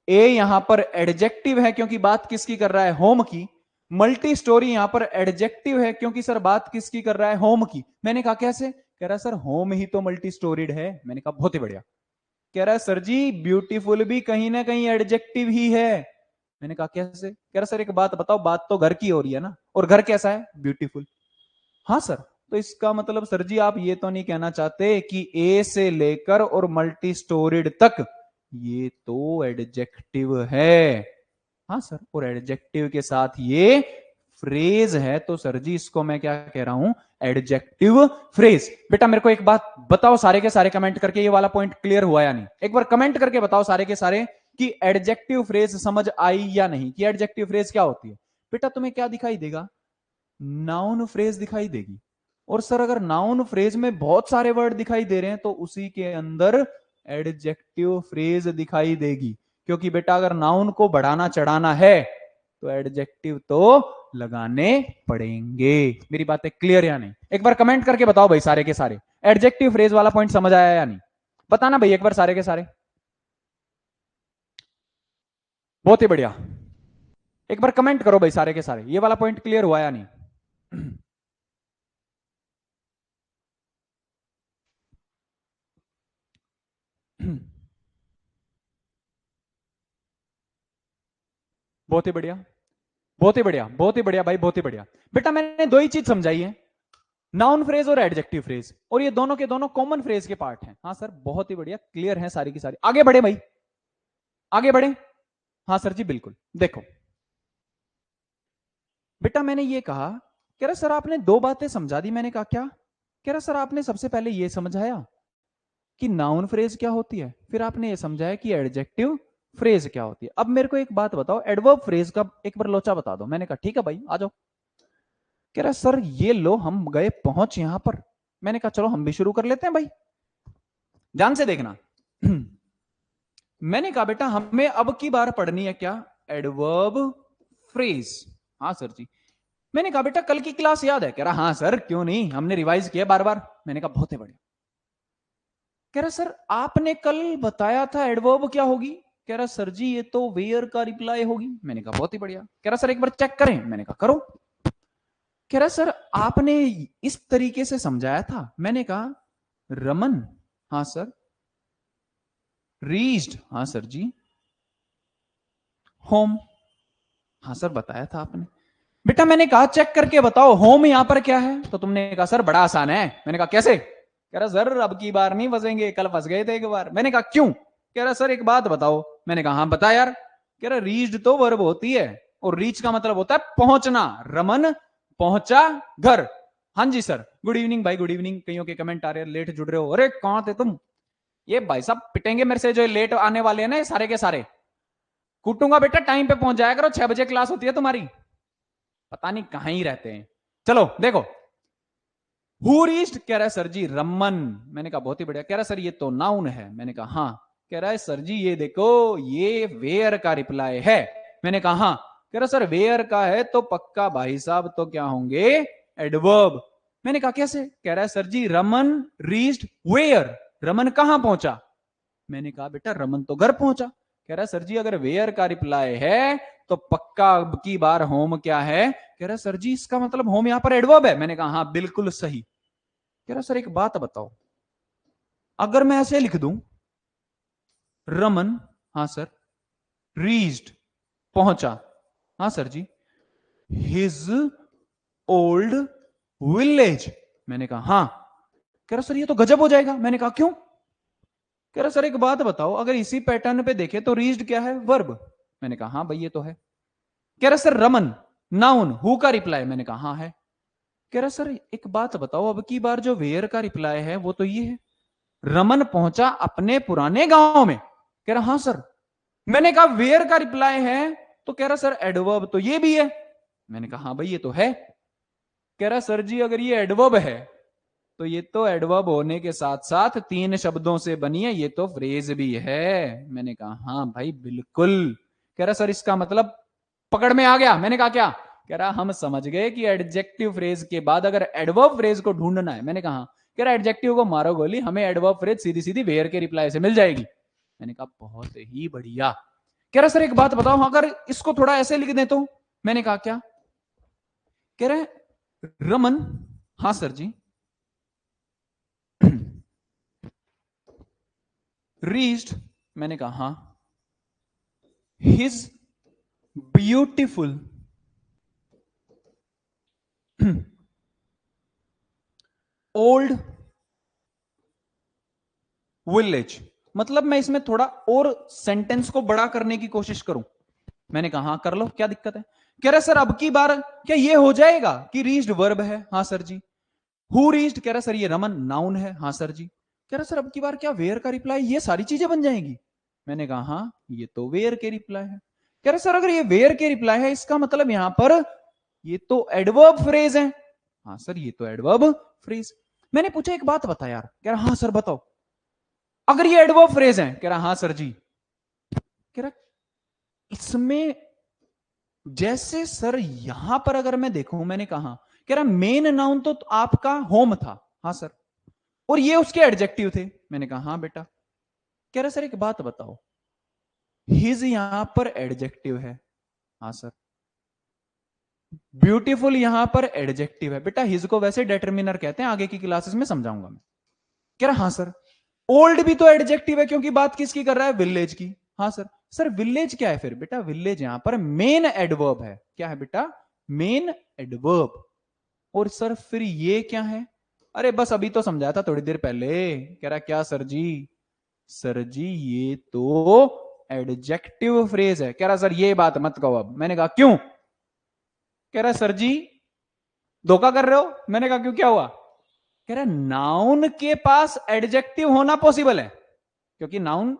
ए यहां पर एडजेक्टिव है क्योंकि बात किसकी कर रहा है, होम की। मल्टी स्टोरी यहां पर एडजेक्टिव है क्योंकि सर बात किसकी कर रहा है, होम की। मैंने कहा कैसे, कह रहा है सर होम ही तो मल्टी स्टोरीड है। मैंने कहा बहुत ही बढ़िया। कह रहा है सर जी ब्यूटीफुल भी कहीं ना कहीं एडजेक्टिव ही है। मैंने कहा कैसे, कह रहा सर एक बात बताओ, बात तो घर की हो रही है ना, और घर कैसा है, ब्यूटीफुल। हाँ सर, तो इसका मतलब सर जी आप ये तो नहीं कहना चाहते कि ए से लेकर और मल्टी स्टोरीड तक ये तो एडजेक्टिव है। हाँ सर, और एडजेक्टिव के साथ ये फ्रेज है, तो सर जी इसको मैं क्या कह रहा हूं, एडजेक्टिव फ्रेज। बेटा मेरे को एक बात बताओ सारे के सारे कमेंट करके, ये वाला पॉइंट क्लियर हुआ या नहीं, एक बार कमेंट करके बताओ सारे के सारे कि एडजेक्टिव फ्रेज समझ आई या नहीं, कि एडजेक्टिव फ्रेज क्या होती है। बेटा तुम्हें क्या दिखाई देगा, नाउन फ्रेज दिखाई देगी। और सर अगर नाउन फ्रेज में बहुत सारे वर्ड दिखाई दे रहे हैं तो उसी के अंदर एडजेक्टिव फ्रेज दिखाई देगी, क्योंकि बेटा अगर नाउन को बढ़ाना चढ़ाना है तो एडजेक्टिव तो लगाने पड़ेंगे। मेरी बातें क्लियर या नहीं, एक बार कमेंट करके बताओ भाई सारे के सारे, एडजेक्टिव फ्रेज वाला पॉइंट समझ आया या नहीं, बताना भाई एक बार सारे के सारे। बहुत ही बढ़िया। एक बार कमेंट करो भाई सारे के सारे, ये वाला पॉइंट क्लियर हुआ या नहीं। बहुत ही बढ़िया, बहुत ही बढ़िया, बहुत ही बढ़िया भाई, बहुत ही बढ़िया। बेटा मैंने दो ही चीज समझाई है, नाउन फ्रेज और एडजेक्टिव फ्रेज, और ये दोनों के दोनों कॉमन फ्रेज के पार्ट हैं। हाँ सर बहुत ही बढ़िया, क्लियर है सारी की सारी। आगे बढ़े भाई, आगे बढ़े। हाँ सर जी बिल्कुल। देखो बेटा मैंने ये कहा, कह रहा सर आपने दो बातें समझा दी। मैंने कहा क्या, कह रहा सर आपने सबसे पहले ये समझाया कि नाउन फ्रेज क्या होती है, फिर आपने ये समझाया कि एडजेक्टिव फ्रेज क्या होती है। अब मेरे को एक बात बताओ, एडवर्ब फ्रेज का एक बार लोचा बता दो। मैंने कहा ठीक है भाई आ जाओ। कह रहा सर ये लो हम गए पहुंच यहां पर। मैंने कहा चलो हम भी शुरू कर लेते हैं भाई, ध्यान से देखना। मैंने कहा बेटा हमें अब की बार पढ़नी है क्या, एडवर्ब फ्रेज। हाँ सर जी। मैंने कहा बेटा कल की क्लास याद है, कह रहा हाँ सर क्यों नहीं, हमने रिवाइज किया बार बार। मैंने कहा बहुत है बढ़िया। कह रहा सर आपने कल बताया था एडवर्ब क्या होगी, कह रहा सर जी ये तो वेयर का रिप्लाई होगी। मैंने कहा बहुत ही बढ़िया। कह रहा सर एक बार चेक करें। मैंने कहा करो। कह रहा सर आपने इस तरीके से समझाया था। मैंने कहा रमन, हाँ सर। रीच्ड, हाँ सर जी। होम, हाँ सर बताया था आपने। बेटा मैंने कहा चेक करके बताओ होम यहां पर क्या है, तो तुमने कहा सर बड़ा आसान है। मैंने कहा कैसे, कह रहा सर अब की बार नहीं फंसेंगे, कल फंस गए थे एक बार। मैंने कहा क्यों, कह रहा सर एक बात बताओ। मैंने कहा हाँ बता यार। कह रहा रीच्ड तो वर्ब होती है और रीच का मतलब होता है पहुंचना। रमन पहुंचा घर। हाँ जी सर। गुड इवनिंग भाई, गुड इवनिंग। कईयों के कमेंट आ रहे हैं लेट जुड़ रहे हो। अरे कहां थे तुम, ये भाई साहब पिटेंगे मेरे से जो लेट आने वाले हैं ना, ये सारे के सारे कूटूंगा। बेटा टाइम पे पहुंच जाया करो, 6 बजे क्लास होती है तुम्हारी, पता नहीं कहां ही रहते हैं। चलो देखो, हु रीच्ड, कह रहा है सर जी रमन। मैंने कहा बहुत ही बढ़िया। कह रहा है सर ये तो नाउन है। मैंने कहा हाँ। कह रहा है सर जी ये देखो ये वेयर का रिप्लाई है। मैंने कहा हाँ। कह रहा सर वेयर का है तो पक्का भाई साहब तो क्या होंगे, एडवर्ब। मैंने कहा कैसे, कह रहा है sir ji Raman reached where, Raman कहां पहुंचा। मैंने कहा बेटा रमन तो घर पहुंचा। कह रहा है सर जी अगर वेयर का रिप्लाई है तो पक्का अब की बार होम क्या है। कह रहा है सर जी इसका मतलब होम यहां पर एडवर्ब है। मैंने कहा हाँ बिल्कुल सही। कह रहा सर एक बात बताओ, अगर मैं ऐसे लिख दूं रमन, हाँ सर, रीच्ड पहुंचा, हाँ सर जी, हिज ओल्ड विलेज। मैंने कहा हाँ। कह रहा सर ये तो गजब हो जाएगा। मैंने कहा क्यों। कह रहा सर एक बात बताओ, अगर इसी पैटर्न पे देखे तो रीच्ड क्या है, वर्ब। मैंने कहा हाँ भाई ये तो है। कह रहा सर रमन नाउन, हु का रिप्लाई। मैंने कहा हाँ है। कह रहा सर एक बात बताओ, अब की बार जो वेयर का रिप्लाई है वो तो ये है, रमन पहुंचा अपने पुराने गांव में। कह रहा हाँ सर। मैंने कहा वेयर का रिप्लाई है तो कह रहा सर एडवर्ब तो ये भी है। मैंने कहा हाँ भाई ये तो है। कह रहा सर जी अगर ये एडवर्ब है तो ये तो एडवर्ब होने के साथ साथ 3 शब्दों से बनी है, ये तो फ्रेज भी है। मैंने कहा हाँ भाई बिल्कुल। कह रहा सर इसका मतलब पकड़ में आ गया। मैंने कहा क्या, कह रहा हम समझ गए कि एडजेक्टिव फ्रेज के बाद अगर एडवर्ब फ्रेज को ढूंढना है। मैंने कहा कह रहा एडजेक्टिव को मारो गोली, हमें एडवर्ब फ्रेज सीधी सीधी वेयर के रिप्लाई से मिल जाएगी। मैंने कहा बहुत ही बढ़िया। कह रहा सर एक बात बताओ अगर इसको थोड़ा ऐसे लिख दें तो। मैंने कहा क्या, कह रहे रमन, हाँ सर जी, रीच्ड, मैंने कहा हाँ, हिज ब्यूटीफुल ओल्ड विलेज। मतलब मैं इसमें थोड़ा और सेंटेंस को बड़ा करने की कोशिश करूं। मैंने कहा हाँ कर लो, क्या दिक्कत है। कह रहे सर अब की बार क्या ये हो जाएगा कि रीच्ड वर्ब है, हाँ सर जी। हु रीच्ड, कह रहा सर ये रमन नाउन है, हाँ सर जी। कह रहा सर अब की बार क्या वेयर का रिप्लाई ये सारी चीजें बन जाएंगी। मैंने कहा हाँ ये तो वेयर के रिप्लाई है। कह रहा सर अगर ये वेयर के रिप्लाई है इसका मतलब यहां पर ये तो एडवर्ब फ्रेज है। हाँ सर ये तो एडवर्ब फ्रेज। मैंने पूछा एक बात बता यार, कह रहा हाँ सर बताओ, अगर ये एडवर्ब फ्रेज है। कह रहा हाँ सर जी। कह रहा इसमें जैसे सर यहां पर अगर मैं देखूं, मैंने कहा कह रहा मेन नाउन तो आपका होम था, हाँ सर, और ये उसके एडजेक्टिव थे। मैंने कहा हाँ बेटा। कह रहा सर एक बात बताओ, हिज यहां पर एडजेक्टिव है, हाँ सर, ब्यूटीफुल यहां पर एडजेक्टिव है। बेटा हिज को वैसे डिटरमिनर कहते हैं, आगे की क्लासेस में समझाऊंगा मैं। कह रहा हाँ सर। ओल्ड भी तो एडजेक्टिव है क्योंकि बात किसकी कर रहा है, विलेज की। हाँ सर। सर विलेज क्या है फिर, बेटा विलेज यहां पर मेन एडवर्ब है। क्या है बेटा, मेन एडवर्ब। और सर फिर ये क्या है, अरे बस अभी तो समझाया था थोड़ी देर पहले। कह रहा क्या सर जी, सर जी ये तो एडजेक्टिव फ्रेज है। कह रहा सर ये बात मत कहो अब। मैंने कहा क्यों। कह रहा सर जी धोखा कर रहे हो। मैंने कहा क्यों क्या हुआ। कह रहा नाउन के पास एडजेक्टिव होना पॉसिबल है क्योंकि नाउन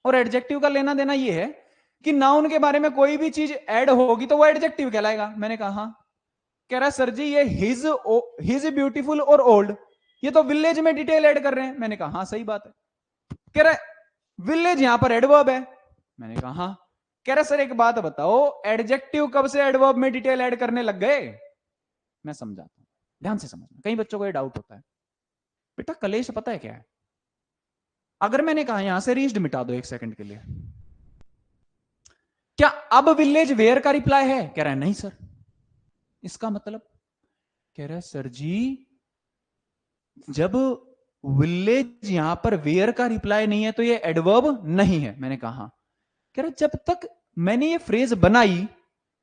और एडजेक्टिव का लेना देना ये है कि नाउन के बारे में कोई भी चीज ऐड होगी तो वो एडजेक्टिव कहलाएगा। मैंने कहा हाँ। कह रहा सर जी ये हिज ब्यूटीफुल और ओल्ड, ये तो विलेज में डिटेल ऐड कर रहे हैं। मैंने कहा हाँ सही बात है। कह रहा विलेज यहां पर एडवर्ब है। मैंने कहा हाँ। कह रहा सर एक बात बताओ, एडजेक्टिव कब से एडवर्ब में डिटेल ऐड करने लग गए? मैं समझाता हूं, ध्यान से समझना, कई बच्चों को ये डाउट होता है। बेटा कलेश पता है क्या है? अगर मैंने कहा यहां से रीच्ड मिटा दो एक सेकंड के लिए, क्या अब विलेज वेयर का रिप्लाई है? कह रहा है नहीं सर। इसका मतलब? कह रहा है सर जी जब विलेज यहां पर वेयर का रिप्लाई नहीं है तो ये एडवर्ब नहीं है। मैंने कहा हाँ। कह रहा जब तक मैंने ये फ्रेज बनाई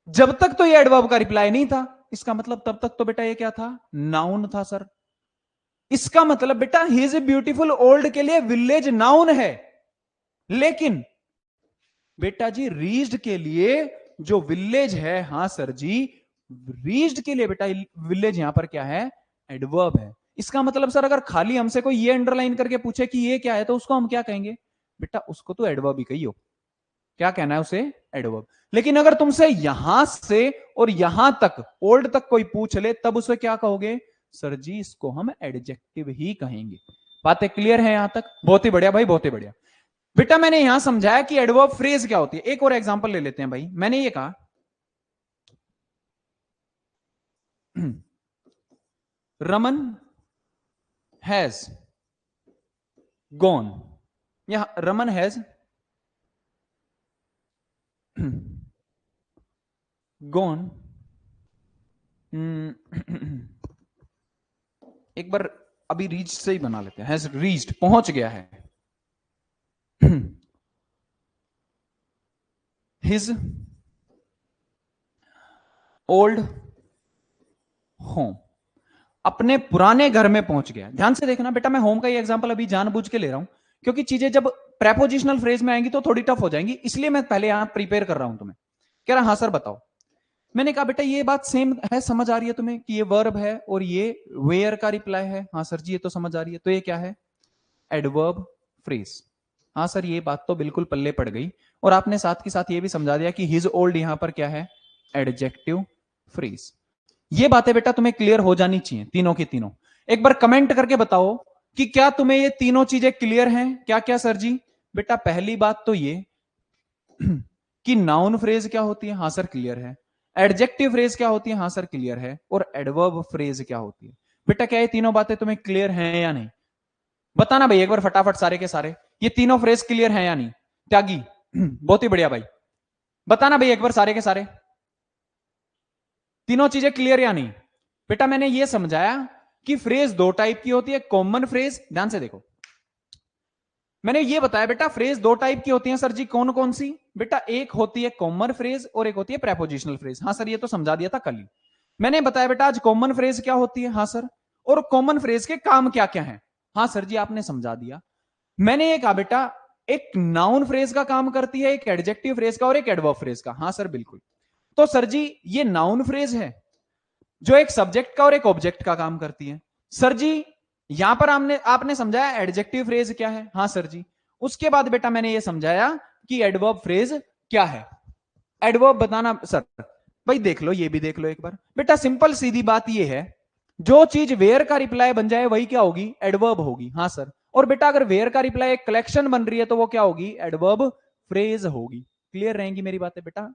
जब तक तो ये एडवर्ब का रिप्लाई नहीं था। इसका मतलब तब तक तो बेटा ये क्या था? नाउन था सर। इसका मतलब बेटा he is a beautiful old के लिए विलेज नाउन है, लेकिन बेटा जी रीच्ड के लिए जो विलेज है, हां सर जी रीच्ड के लिए बेटा विलेज यहां पर क्या है? एडवर्ब है। इसका मतलब सर अगर खाली हमसे कोई ये अंडरलाइन करके पूछे कि ये क्या है तो उसको हम क्या कहेंगे? बेटा उसको तो एडवर्ब ही कहियो। क्या कहना है उसे? एडवर्ब। लेकिन अगर तुमसे यहां से और यहां तक ओल्ड तक कोई पूछ ले तब उसे क्या कहोगे? सर जी इसको हम एडजेक्टिव ही कहेंगे। बातें क्लियर है यहां तक? बहुत ही बढ़िया भाई, बहुत ही बढ़िया। बेटा मैंने यहां समझाया कि एडवर्ब फ्रेज क्या होती है। एक और एग्जांपल ले लेते हैं भाई। मैंने ये कहा रमन हैज गॉन, या रमन हैज गॉन। एक बार अभी रीच से ही बना लेते हैं। हैज रीच्ड, पहुंच गया है। हिज ओल्ड होम, अपने पुराने घर में पहुंच गया। ध्यान से देखना बेटा, मैं होम का ये एग्जांपल अभी जानबूझ के ले रहा हूं क्योंकि चीजें जब प्रेपोजिशनल फ्रेज में आएंगी तो थोड़ी टफ हो जाएंगी, इसलिए मैं पहले यहां प्रिपेयर कर रहा हूं तुम्हें। कह रहा हाँ सर बताओ। मैंने कहा बेटा ये बात सेम है, समझ आ रही है तुम्हें कि ये वर्ब है और ये वेयर का रिप्लाई है? हाँ सर जी ये तो समझ आ रही है। तो ये क्या है? Adverb phrase. हाँ सर ये बात तो बिल्कुल पल्ले पड़ गई। और आपने साथ के साथ ये भी समझा दिया कि हिज ओल्ड यहां पर क्या है? Adjective phrase. ये बातें बेटा तुम्हें क्लियर हो जानी चाहिए, तीनों की तीनों। एक बार कमेंट करके बताओ कि क्या तुम्हें ये तीनों चीजें क्लियर हैं? क्या क्या सर जी? बेटा पहली बात तो ये कि नाउन फ्रेज क्या होती है? हाँ सर क्लियर है। एडजेक्टिव फ्रेज क्या होती है? हाँ सर क्लियर है। और एडवर्ब फ्रेज क्या होती है? बेटा क्या ये तीनों बातें तुम्हें क्लियर हैं या नहीं? बताना भाई एक बार फटाफट सारे के सारे, ये तीनों फ्रेज क्लियर हैं या नहीं? त्यागी बहुत ही बढ़िया भाई। बताना भाई एक बार सारे के सारे, तीनों चीजें क्लियर या नहीं? बेटा मैंने ये समझाया कि फ्रेज दो टाइप की होती है। कॉमन फ्रेज, ध्यान से देखो, मैंने ये बताया बेटा फ्रेज दो टाइप की होती है सर जी। कौन कौन सी? बेटा एक होती है कॉमन फ्रेज और एक होती है प्रेपोजिशनल फ्रेज। हाँ सर ये तो समझा दिया था कल ही। मैंने बताया बेटा आज कॉमन फ्रेज क्या होती है। हाँ सर। और कॉमन फ्रेज के काम क्या क्या है? हाँ सर जी आपने समझा दिया। मैंने ये कहा बेटा एक नाउन फ्रेज का काम करती है, एक एडजेक्टिव फ्रेज का और एक एडवर्ब फ्रेज का। हाँ सर बिल्कुल। तो सर जी ये नाउन फ्रेज है जो एक सब्जेक्ट का और एक ऑब्जेक्ट का काम करती है। सर जी यहां पर आपने आपने समझाया एडजेक्टिव फ्रेज क्या है? हाँ सर जी। उसके बाद बेटा मैंने ये समझाया कि एडवर्ब फ्रेज क्या है। एडवर्ब बताना सर। भाई देख लो, ये भी देख लो एक बार बेटा, सिंपल सीधी बात ये है, जो चीज वेयर का रिप्लाई बन जाए वही क्या होगी? एडवर्ब होगी। हाँ सर। और बेटा अगर वेयर का रिप्लाई एक कलेक्शन बन रही है तो वो क्या होगी? एडवर्ब फ्रेज होगी। क्लियर रहेंगी मेरी बातें बेटा?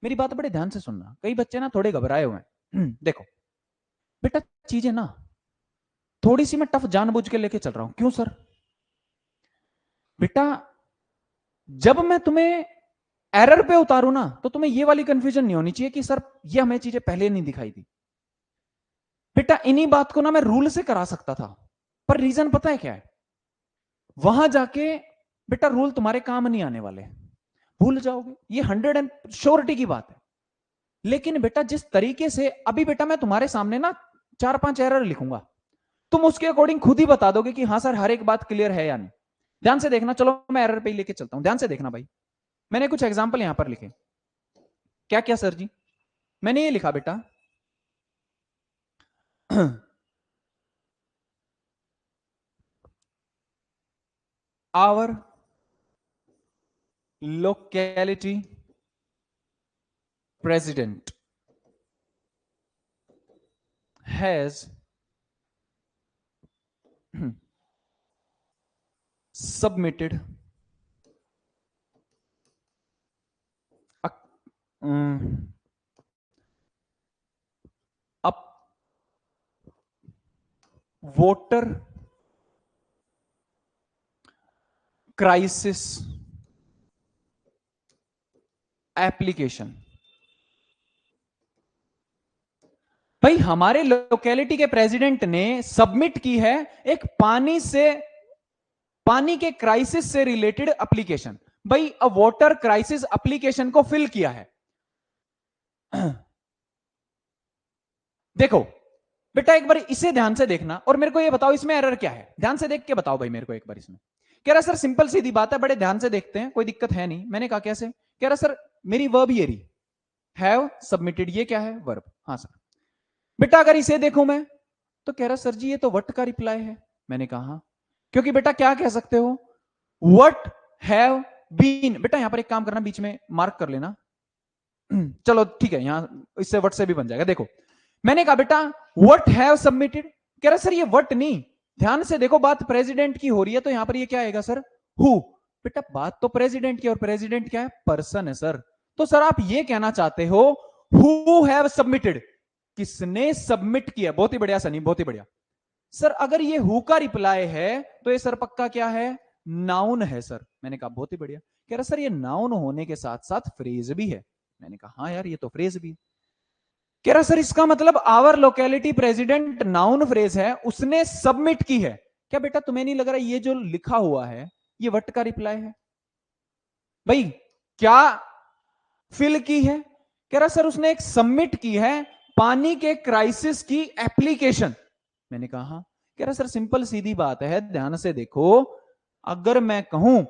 मेरी बात बड़े ध्यान से सुनना, कई बच्चे ना थोड़े घबराए हुए हैं। देखो बेटा चीजें ना थोड़ी सी मैं टफ जानबूझ के लेके चल रहा हूं। क्यों सर? बेटा जब मैं तुम्हें एरर पे उतारू ना तो तुम्हें ये वाली कंफ्यूजन नहीं होनी चाहिए कि सर ये हमें चीजें पहले नहीं दिखाई थी। बेटा इन्हीं बात को ना मैं रूल से करा सकता था, पर रीजन पता है क्या है? वहां जाके बेटा रूल तुम्हारे काम नहीं आने वाले, भूल जाओगे, ये 100 श्योरिटी की बात है। लेकिन बेटा जिस तरीके से अभी बेटा मैं तुम्हारे सामने ना 4-5 एरर लिखूंगा, तुम उसके अकॉर्डिंग खुद ही बता दोगे कि हाँ सर हर एक बात क्लियर है या नहीं। ध्यान से देखना, चलो मैं एरर पे ही लेके चलता हूं, ध्यान से देखना भाई। मैंने कुछ एग्जाम्पल यहां पर लिखे। क्या क्या सर जी? मैंने ये लिखा बेटा our locality president has submitted a, a voter crisis application. भाई हमारे लोकेलिटी के प्रेसिडेंट ने सबमिट की है एक पानी के क्राइसिस से रिलेटेड एप्लीकेशन। भाई अ वाटर क्राइसिस एप्लीकेशन को फिल किया है। देखो बेटा एक बार इसे ध्यान से देखना और मेरे को ये बताओ इसमें एरर क्या है। ध्यान से देख के बताओ भाई मेरे को एक बार। इसमें कह रहा सर सिंपल सीधी बात है, बड़े ध्यान से देखते हैं, कोई दिक्कत है नहीं। मैंने कहा कैसे? कह रहा सर मेरी वर्ब ये रही, हैव सबमिटेड, ये क्या है? वर्ब। हाँ सर। बेटा अगर इसे देखूं मैं तो कह रहा सर जी ये तो वट का रिप्लाई है। मैंने कहा हाँ, क्योंकि बेटा क्या कह सकते हो, वट हैव बीन। बेटा यहां पर एक काम करना, बीच में मार्क कर लेना। चलो ठीक है, यहां इससे वट से भी बन जाएगा। देखो मैंने कहा बेटा वट हैव सबमिटेड, कह रहा सर ये वट नहीं, ध्यान से देखो बात प्रेसिडेंट की हो रही है तो यहां पर ये क्या आएगा सर? हु। बेटा बात तो प्रेसिडेंट की, और प्रेसिडेंट क्या है? पर्सन है सर। तो सर आप ये कहना चाहते हो हु हैव सबमिटेड, किसने सबमिट किया। बहुत ही बढ़िया सनी, बहुत ही बढ़िया। सर अगर ये हु का रिप्लाई है तो ये सर पक्का क्या है? नाउन है सर। मैंने कहा बहुत ही बढ़िया। कह रहा सर ये नाउन होने के साथ साथ फ्रेज भी है। मैंने कहा हाँ यार ये तो फ्रेज भी है। कह रहा सर इसका मतलब our locality president noun phrase है, उसने सबमिट की है। क्या बेटा तुम्हें नहीं लग रहा ये जो लिखा हुआ है ये वट का रिप्लाई है? भाई क्या फिल की है? कह रहा सर उसने एक सबमिट की है पानी के क्राइसिस की एप्लीकेशन। मैंने कहा हाँ। कह रहा सर सिंपल सीधी बात है, ध्यान से देखो, अगर मैं कहूं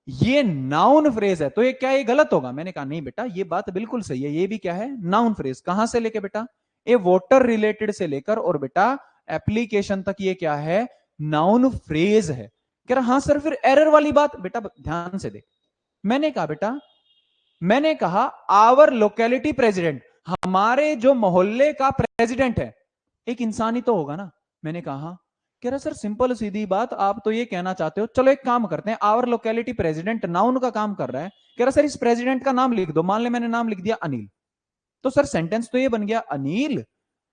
ये नाउन फ्रेज है तो ये क्या ये गलत होगा? मैंने कहा नहीं बेटा ये बात बिल्कुल सही है, ये भी क्या है? Noun phrase. कहां से लेके बेटा? ये वोटर रिलेटेड से लेकर और बेटा एप्लीकेशन तक ये क्या है? नाउन फ्रेज है। कह रहा हाँ सर फिर एरर वाली बात। बेटा ध्यान से देख, मैंने कहा बेटा, मैंने कहा आवर लोकेलिटी प्रेसिडेंट, हमारे जो मोहल्ले का प्रेसिडेंट है, एक इंसान ही तो होगा ना। मैंने कहा हाँ। कह रहा सर सिंपल सीधी बात, आप तो ये कहना चाहते हो, चलो एक काम करते हैं, आवर लोकेलिटी प्रेसिडेंट नाउन का काम कर रहा है। कह रहा सर इस प्रेसिडेंट का नाम लिख दो। मान ले मैंने नाम लिख दिया अनिल, तो सर सेंटेंस तो ये बन गया Anil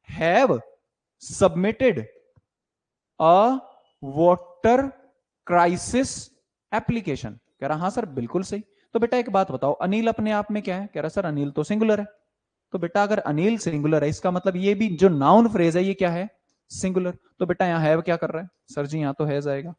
have submitted a water crisis application. कह रहा हाँ सर बिल्कुल सही। तो बेटा एक बात बताओ, अनिल अपने आप में क्या है? कह रहा सर अनिल तो सिंगुलर है। तो बेटा अगर अनिल सिंगुलर है इसका मतलब ये भी जो नाउन फ्रेज है ये क्या है? सिंगुलर। तो बेटा यहां हैव क्या कर रहा है? सर जी यहां तो है जाएगा।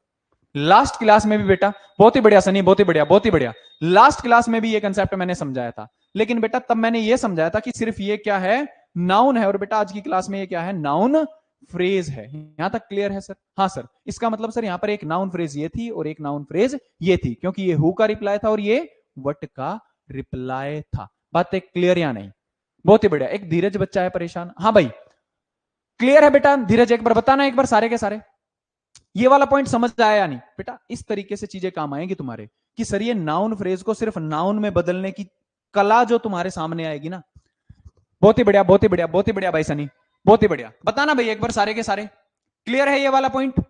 लास्ट क्लास में भी बेटा, बहुत ही बढ़िया सनी, बहुत ही बढ़िया, बहुत ही बढ़िया, लास्ट क्लास में भी ये कंसेप्ट मैंने समझाया था। लेकिन बेटा तब मैंने ये समझाया था कि सिर्फ ये क्या है? नाउन है। और बेटा आज की क्लास में ये क्या है? नाउन फ्रेज है। यहां तक क्लियर है सर? हाँ सर। इसका मतलब सर यहां पर एक नाउन फ्रेज ये थी और एक नाउन फ्रेज ये थी, क्योंकि ये हु का रिप्लाई था और ये वट का रिप्लाई था। बात एक क्लियर या नहीं? बहुत ही बढ़िया। एक धीरज बच्चा है परेशान। हाँ भाई क्लियर है बेटा? धीरज एक बार बताना, एक बार सारे के सारे ये वाला पॉइंट समझ आया या नहीं? बेटा इस तरीके से चीजें काम आएंगी तुम्हारे कि सर ये नाउन फ्रेज को सिर्फ नाउन में बदलने की कला जो तुम्हारे सामने आएगी ना। बहुत ही बढ़िया, बहुत ही बढ़िया, बहुत ही बढ़िया भाई सनी, बहुत ही बढ़िया। बताना भाई एक बार सारे के सारे क्लियर है ये वाला पॉइंट?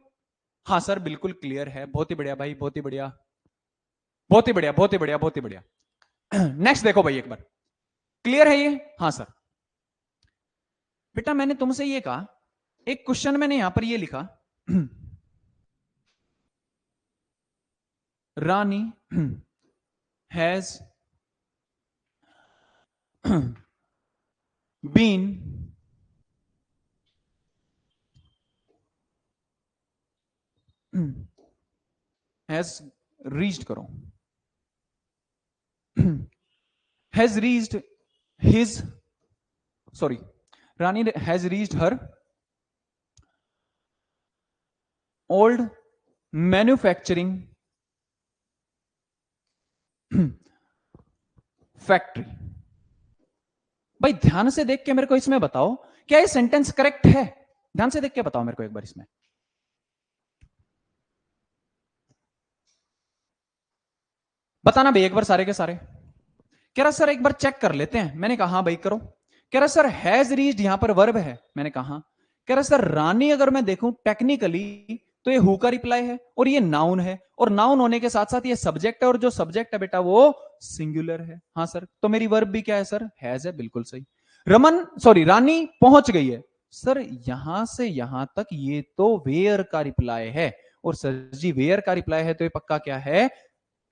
हाँ सर बिल्कुल क्लियर है। बहुत ही बढ़िया भाई, बहुत ही बढ़िया, बहुत ही बढ़िया, बहुत ही बढ़िया, बहुत ही बढ़िया। नेक्स्ट देखो भाई एक बार, क्लियर है ये? हाँ सर। बेटा मैंने तुमसे ये कहा, एक क्वेश्चन मैंने यहां पर ये लिखा, रानी has been has reached करो has reached his sorry Rani has reached her old manufacturing factory. भाई ध्यान से देख के मेरे को इसमें बताओ क्या ये सेंटेंस करेक्ट है? ध्यान से देख के बताओ मेरे को एक बार इसमें। बताना भाई एक बार सारे के सारे। कह रहा सर एक बार चेक कर लेते हैं। मैंने कहा हाँ भाई करो। कह रहा सर हैज रीच्ड यहां पर वर्ब है। मैंने कहा हाँ। कह रहा सर रानी अगर मैं देखूं टेक्निकली तो ये हु का रिप्लाई है और ये नाउन है, और नाउन होने के साथ साथ ये सब्जेक्ट है, और जो सब्जेक्ट है बेटा वो सिंगुलर है। हाँ सर, तो मेरी वर्ब भी क्या है सर? हैज है, बिल्कुल सही। रानी पहुंच गई है। सर यहां से यहां तक ये तो वेयर का रिप्लाई है, और सर जी वेयर का रिप्लाई है तो ये पक्का क्या है?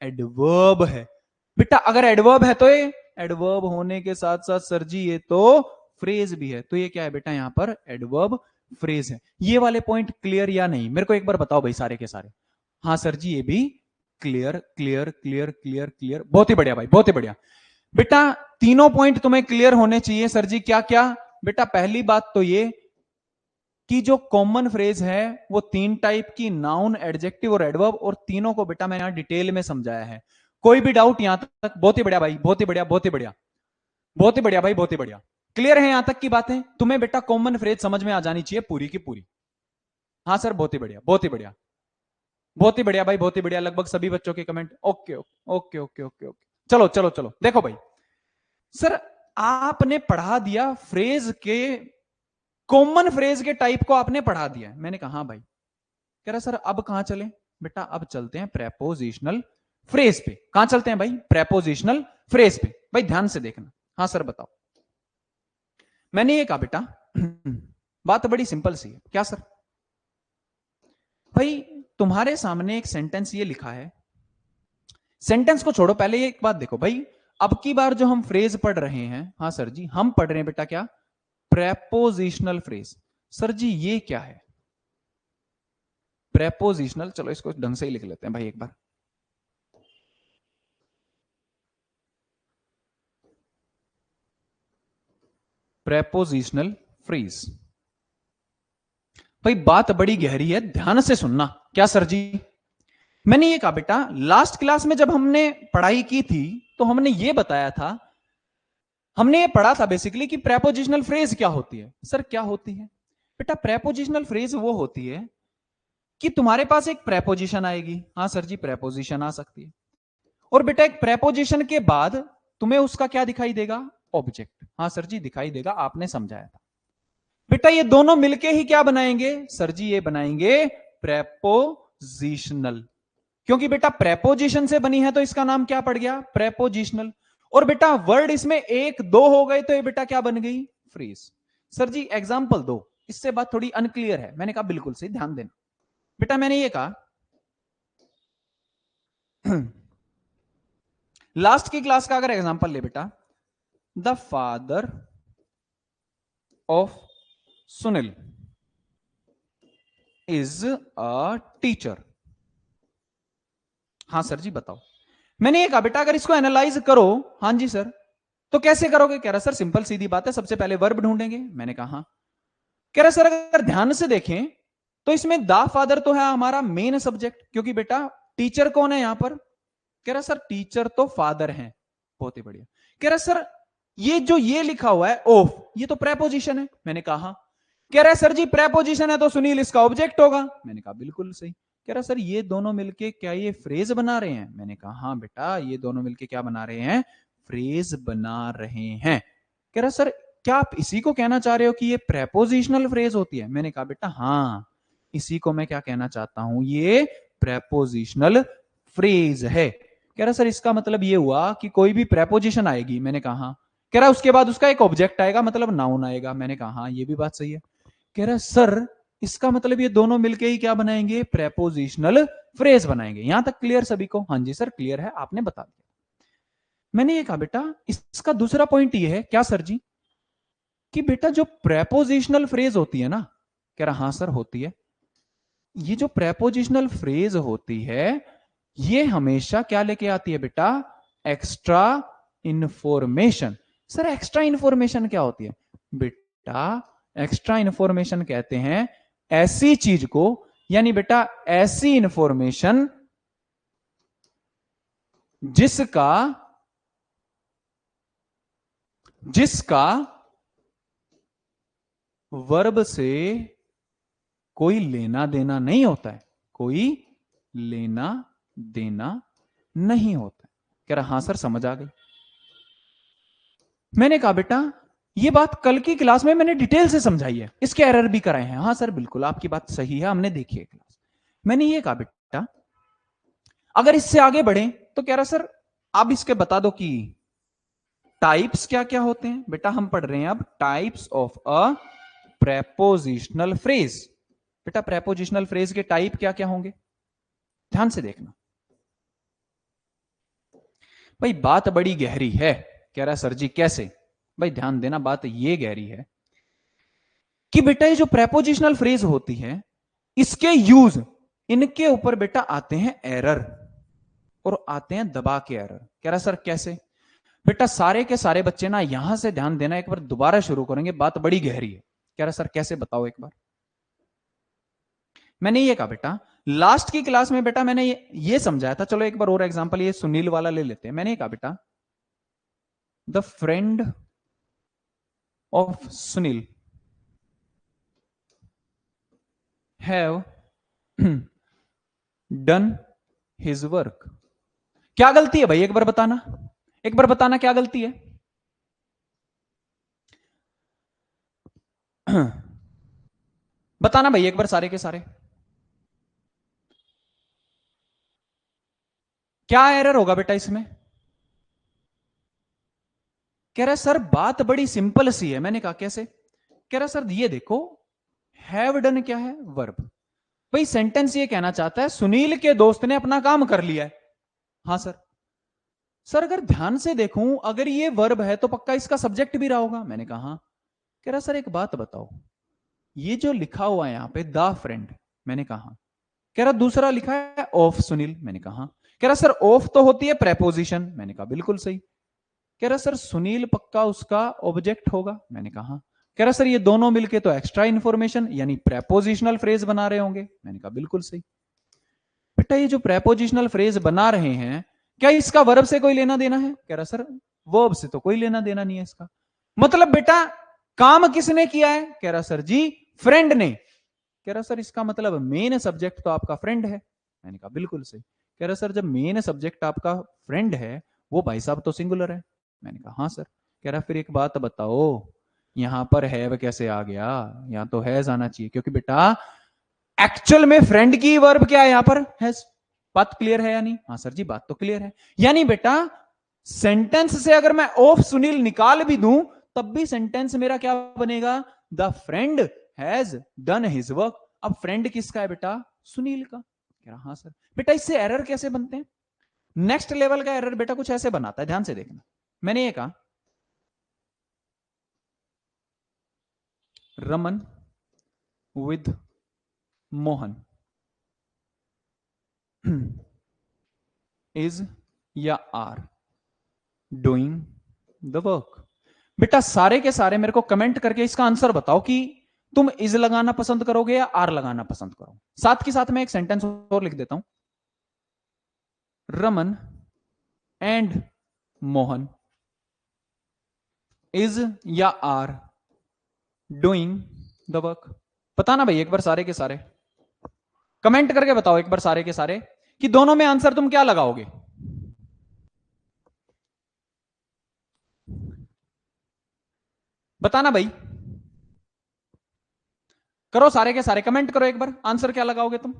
एडवर्ब है। बेटा अगर एडवर्ब है तो ये एडवर्ब होने के साथ साथ सर जी ये तो फ्रेज भी है, तो ये क्या है बेटा? यहां पर एडवर्ब फ्रेज है। ये वाले पॉइंट क्लियर या नहीं मेरे को एक बार बताओ भाई सारे के सारे। हाँ सर जी ये भी clear clear clear clear clear, बहुत ही बढ़िया भाई, बहुत ही बढ़िया। बेटा तीनों पॉइंट तुम्हें क्लियर होने चाहिए। सर जी क्या क्या? बेटा पहली बात तो ये कि जो कॉमन फ्रेज है वो तीन टाइप की, नाउन, एडजेक्टिव और एडवर्ब, और तीनों को बेटा मैंने यहां डिटेल में समझाया है। कोई भी डाउट यहां तक? बहुत ही बढ़िया भाई, बहुत ही बढ़िया, बहुत ही बढ़िया, बहुत ही बढ़िया भाई, बहुत ही बढ़िया। क्लियर है यहां तक की बातें? तुम्हें बेटा कॉमन फ्रेज समझ में आ जानी चाहिए पूरी की पूरी। हाँ सर बहुत ही बढ़िया, बहुत ही बढ़िया, बहुत ही बढ़िया भाई, बहुत ही बढ़िया। लगभग सभी बच्चों के comment okay okay okay okay okay. चलो चलो चलो देखो भाई, सर आपने पढ़ा दिया फ्रेज के, कॉमन फ्रेज के टाइप को आपने पढ़ा दिया। मैंने कहा हाँ भाई। कह रहा सर अब कहां चले? बेटा अब चलते हैं प्रेपोजिशनल फ्रेज पे। कहां चलते हैं भाई? प्रेपोजिशनल फ्रेज पे। भाई ध्यान से देखना। हाँ सर बताओ। मैंने ये कहा बेटा बात बड़ी सिंपल सी है। क्या सर? भाई तुम्हारे सामने एक सेंटेंस ये लिखा है। सेंटेंस को छोड़ो, पहले एक बात देखो भाई, अब की बार जो हम फ्रेज पढ़ रहे हैं, हाँ सर जी हम पढ़ रहे हैं बेटा क्या? Prepositional phrase. सर जी ये क्या है प्रेपोजिशनल? चलो इसको ढंग से ही लिख लेते हैं भाई एक बार। Prepositional phrase. भाई बात बड़ी गहरी है, ध्यान से सुनना। क्या सर जी? मैंने ये कहा बेटा लास्ट क्लास में जब हमने पढ़ाई की थी तो हमने ये बताया था, हमने ये पढ़ा था बेसिकली कि प्रेपोजिशनल फ्रेज क्या होती है। सर क्या होती है? बेटा प्रेपोजिशनल फ्रेज वो होती है कि तुम्हारे पास एक प्रेपोजिशन आएगी। हाँ सर जी प्रेपोजिशन आ सकती है, और बेटा एक प्रेपोजिशन के बाद तुम्हें उसका क्या दिखाई देगा? ऑब्जेक्ट। हाँ सर जी दिखाई देगा, आपने समझाया था। बेटा ये दोनों मिलके ही क्या बनाएंगे? सर जी ये बनाएंगे प्रेपोजिशनल। क्योंकि बेटा प्रेपोजिशन से बनी है तो इसका नाम क्या पड़ गया? प्रेपोजिशनल। और बेटा वर्ड इसमें एक दो हो गए तो ये बेटा क्या बन गई? फ्रेज। सर जी एग्जाम्पल दो, इससे बात थोड़ी अनक्लियर है। मैंने कहा बिल्कुल सही, ध्यान देना। बेटा मैंने ये कहा लास्ट की क्लास का अगर एग्जांपल ले बेटा, the father of Sunil is a teacher. हाँ सर जी बताओ। मैंने ये कहा बेटा अगर इसको एनालाइज करो, हाँ जी सर, तो कैसे करोगे? कह रहा सर सिंपल सीधी बात है, सबसे पहले वर्ब ढूंढेंगे। मैंने कहा हाँ। कह रहा सर अगर ध्यान से देखें तो इसमें द फादर तो है हमारा मेन सब्जेक्ट, क्योंकि बेटा टीचर कौन है यहां पर? कह रहा सर टीचर तो फादर हैं। बहुत ही बढ़िया। कह रहा सर ये जो ये लिखा हुआ है ऑफ, ये तो प्रेपोजिशन है। मैंने कहा। कह रहा है सर जी प्रेपोजिशन है तो सुनील इसका ऑब्जेक्ट होगा। मैंने कहा बिल्कुल सही। कह रहा सर ये दोनों मिलके क्या ये फ्रेज बना रहे हैं? मैंने कहा हाँ बेटा ये दोनों मिलके क्या बना रहे हैं? फ्रेज बना रहे हैं। कह रहा सर क्या आप इसी को कहना चाह रहे हो कि ये प्रेपोजिशनल फ्रेज होती है? मैंने कहा बेटा हाँ इसी को मैं क्या कहना चाहता हूं, ये प्रेपोजिशनल फ्रेज है। कह रहा सर इसका मतलब ये हुआ कि कोई भी प्रेपोजिशन आएगी। मैंने कहा हाँ। कह रहा उसके बाद उसका एक ऑब्जेक्ट आएगा, मतलब नाउन आएगा। मैंने कहा हाँ ये भी बात सही है। कह रहा सर इसका मतलब ये दोनों मिलके ही क्या बनाएंगे? प्रेपोजिशनल फ्रेज बनाएंगे। यहां तक क्लियर सभी को? हाँ जी सर क्लियर है, आपने बता दिया। मैंने ये कहा बेटा इसका दूसरा पॉइंट ये है। क्या सर जी? कि बेटा जो प्रेपोजिशनल फ्रेज होती है ना, कह रहा हाँ सर होती है, ये जो प्रेपोजिशनल फ्रेज होती है ये हमेशा क्या लेके आती है बेटा? Extra information. Sir extra information क्या होती है? बेटा एक्स्ट्रा इंफॉर्मेशन कहते हैं ऐसी चीज को, यानी बेटा ऐसी इंफॉर्मेशन जिसका जिसका वर्ब से कोई लेना देना नहीं होता है, कोई लेना देना नहीं होता है। कह रहा हाँ सर समझ आ गई। मैंने कहा बेटा ये बात कल की क्लास में मैंने डिटेल से समझाई है, इसके एरर भी कराए हैं। हाँ सर बिल्कुल आपकी बात सही है, हमने देखी है क्लास। मैंने ये कहा बेटा अगर इससे आगे बढ़े तो कह रहा सर आप इसके बता दो कि टाइप्स क्या क्या होते हैं। बेटा हम पढ़ रहे हैं अब types of a prepositional phrase. बेटा प्रेपोजिशनल फ्रेज के टाइप क्या क्या होंगे, ध्यान से देखना। भाई बात बड़ी गहरी है। कह रहा सर जी कैसे। भाई ध्यान देना, बात ये गहरी है कि बेटा ये जो प्रेपोजिशनल फ्रेज होती है इसके यूज, इनके ऊपर बेटा आते हैं एरर और आते हैं दबा के एरर। कह रहा सर कैसे। बेटा सारे के सारे बच्चे ना यहां से ध्यान देना, एक बार दोबारा शुरू करेंगे, बात बड़ी गहरी है। कह रहा सर कैसे बताओ एक बार। मैंने ये कहा बेटा लास्ट की क्लास में बेटा मैंने ये समझाया था, चलो एक बार और एग्जांपल ये सुनील वाला ले लेते हैं। मैंने ये कहा बेटा the friend of Sunil have done his work. क्या गलती है भाई एक बार बताना, एक बार बताना क्या गलती है। बताना भाई एक बार सारे के सारे, क्या एरर होगा बेटा इसमें। कह रहा है सर बात बड़ी सिंपल सी है। मैंने कहा कैसे। कह रहा सर ये देखो हैव डन क्या है, वर्ब। भाई सेंटेंस ये कहना चाहता है सुनील के दोस्त ने अपना काम कर लिया है। हाँ सर। सर अगर ध्यान से देखूं अगर ये वर्ब है तो पक्का इसका सब्जेक्ट भी रहा होगा। मैंने कहा हाँ। कह रहा सर एक बात बताओ ये जो लिखा हुआ है यहां पे द फ्रेंड, मैंने कहा हाँ। कह रहा दूसरा लिखा है ऑफ सुनील, मैंने कहा हाँ। कह रहा सर ऑफ तो होती है प्रेपोजिशन, मैंने कहा बिल्कुल सही। कह रहा सर सुनील पक्का उसका ऑब्जेक्ट होगा, मैंने कहा हाँ। कह रहा सर ये दोनों मिलके तो एक्स्ट्रा इंफॉर्मेशन यानी प्रेपोजिशनल फ्रेज बना रहे होंगे, मैंने कहा बिल्कुल सही। बेटा ये जो प्रेपोजिशनल फ्रेज बना रहे हैं क्या इसका वर्ब से कोई लेना देना है। कह रहा सर वर्ब से तो कोई लेना देना नहीं है इसका। मतलब बेटा काम किसने किया है। कह रहा सर जी फ्रेंड ने। कह रहा सर इसका मतलब मेन सब्जेक्ट तो आपका फ्रेंड है, मैंने कहा बिल्कुल सही। कह रहा सर जब मेन सब्जेक्ट आपका फ्रेंड है वो भाई साहब तो सिंगुलर है, मैंने कहा हाँ सर। कह रहा फिर एक बात बताओ यहां पर हैव कैसे आ गया, यहां तो हैज आना चाहिए क्योंकि बेटा एक्चुअल में फ्रेंड की वर्ब क्या है यहां पर हैज। बात क्लियर है या नहीं। हाँ सर जी बात तो क्लियर है। यानी बेटा सेंटेंस से अगर मैं ऑफ सुनील निकाल भी दूं तब भी सेंटेंस मेरा क्या बनेगा, the friend has done his work. अब फ्रेंड किसका है बेटा, सुनील का। कह रहा हाँ सर। बेटा इससे एरर कैसे बनते हैं। नेक्स्ट लेवल का एरर बेटा कुछ ऐसे बनाता है, ध्यान से देखना। मैंने ये कहा रमन विद मोहन इज या आर डूइंग द वर्क। बेटा सारे के सारे मेरे को कमेंट करके इसका आंसर बताओ कि तुम इज लगाना पसंद करोगे या आर लगाना पसंद करोगे। साथ के साथ मैं एक सेंटेंस और लिख देता हूं, रमन एंड मोहन इज या आर डूइंग द वर्क। बताना भाई एक बार सारे के सारे, कमेंट करके बताओ एक बार सारे के सारे कि दोनों में आंसर तुम क्या लगाओगे। बताना भाई, करो सारे के सारे कमेंट करो एक बार, आंसर क्या लगाओगे तुम।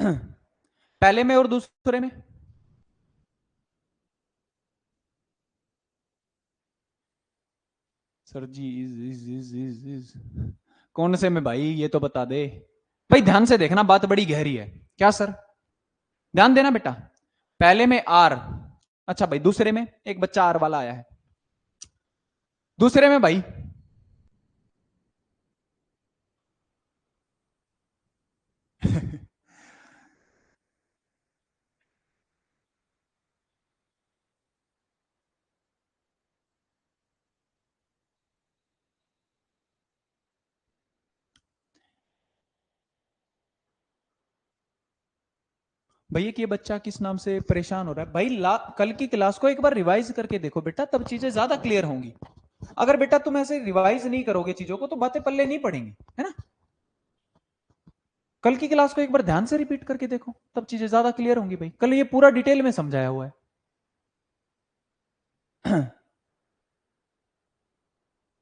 पहले में और दूसरे में। सर जी इज कौन से में भाई ये तो बता दे। भाई ध्यान से देखना बात बड़ी गहरी है। क्या सर, ध्यान देना बेटा। पहले में आर, अच्छा भाई दूसरे में एक बच्चा आर वाला आया है। दूसरे में भाई भैया कि ये बच्चा किस नाम से परेशान हो रहा है। भाई कल की क्लास को एक बार रिवाइज करके देखो बेटा, तब चीजें ज्यादा क्लियर होंगी। अगर बेटा तुम ऐसे रिवाइज नहीं करोगे चीजों को तो बातें पल्ले नहीं पड़ेंगी, है ना। कल की क्लास को एक बार ध्यान से रिपीट करके देखो, तब चीजें ज्यादा क्लियर होंगी भाई। कल ये पूरा डिटेल में समझाया हुआ है।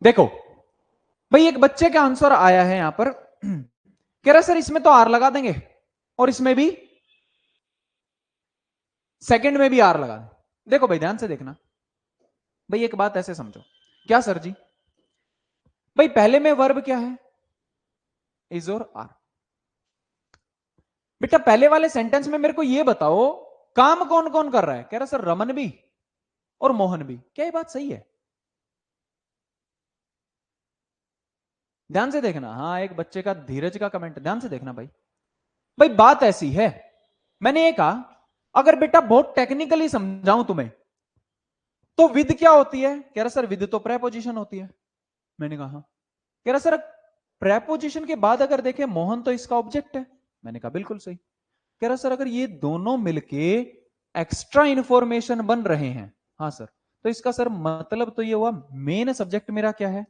देखो भाई, एक बच्चे का आंसर आया है यहां पर, कह रहा सर इसमें तो आर लगा देंगे और इसमें भी, सेकंड में भी आर लगा दें। देखो भाई ध्यान से देखना भाई, एक बात ऐसे समझो। क्या सर जी? भाई पहले में वर्ब क्या है? इज और आर। बेटा पहले वाले सेंटेंस में मेरे को यह बताओ काम कौन कौन कर रहा है? कह रहा सर रमन भी और मोहन भी। क्या ये बात सही है? ध्यान से देखना। हाँ, एक बच्चे का धीरज का कमेंट, ध्यान से देखना भाई। भाई बात ऐसी है, मैंने ये कहा अगर बेटा बहुत टेक्निकली समझाऊं तुम्हें, तो विद क्या होती है? कह रहा सर विद तो प्रेपोजिशन होती है। मैंने कहा हाँ। कह रहा सर प्रेपोजिशन के बाद अगर देखें मोहन तो इसका ऑब्जेक्ट है। मैंने कहा बिल्कुल सही। कह रहा सर अगर ये दोनों मिलके एक्स्ट्रा इंफॉर्मेशन बन रहे हैं, हाँ सर, तो इसका सर मतलब तो ये हुआ मेन सब्जेक्ट मेरा क्या है?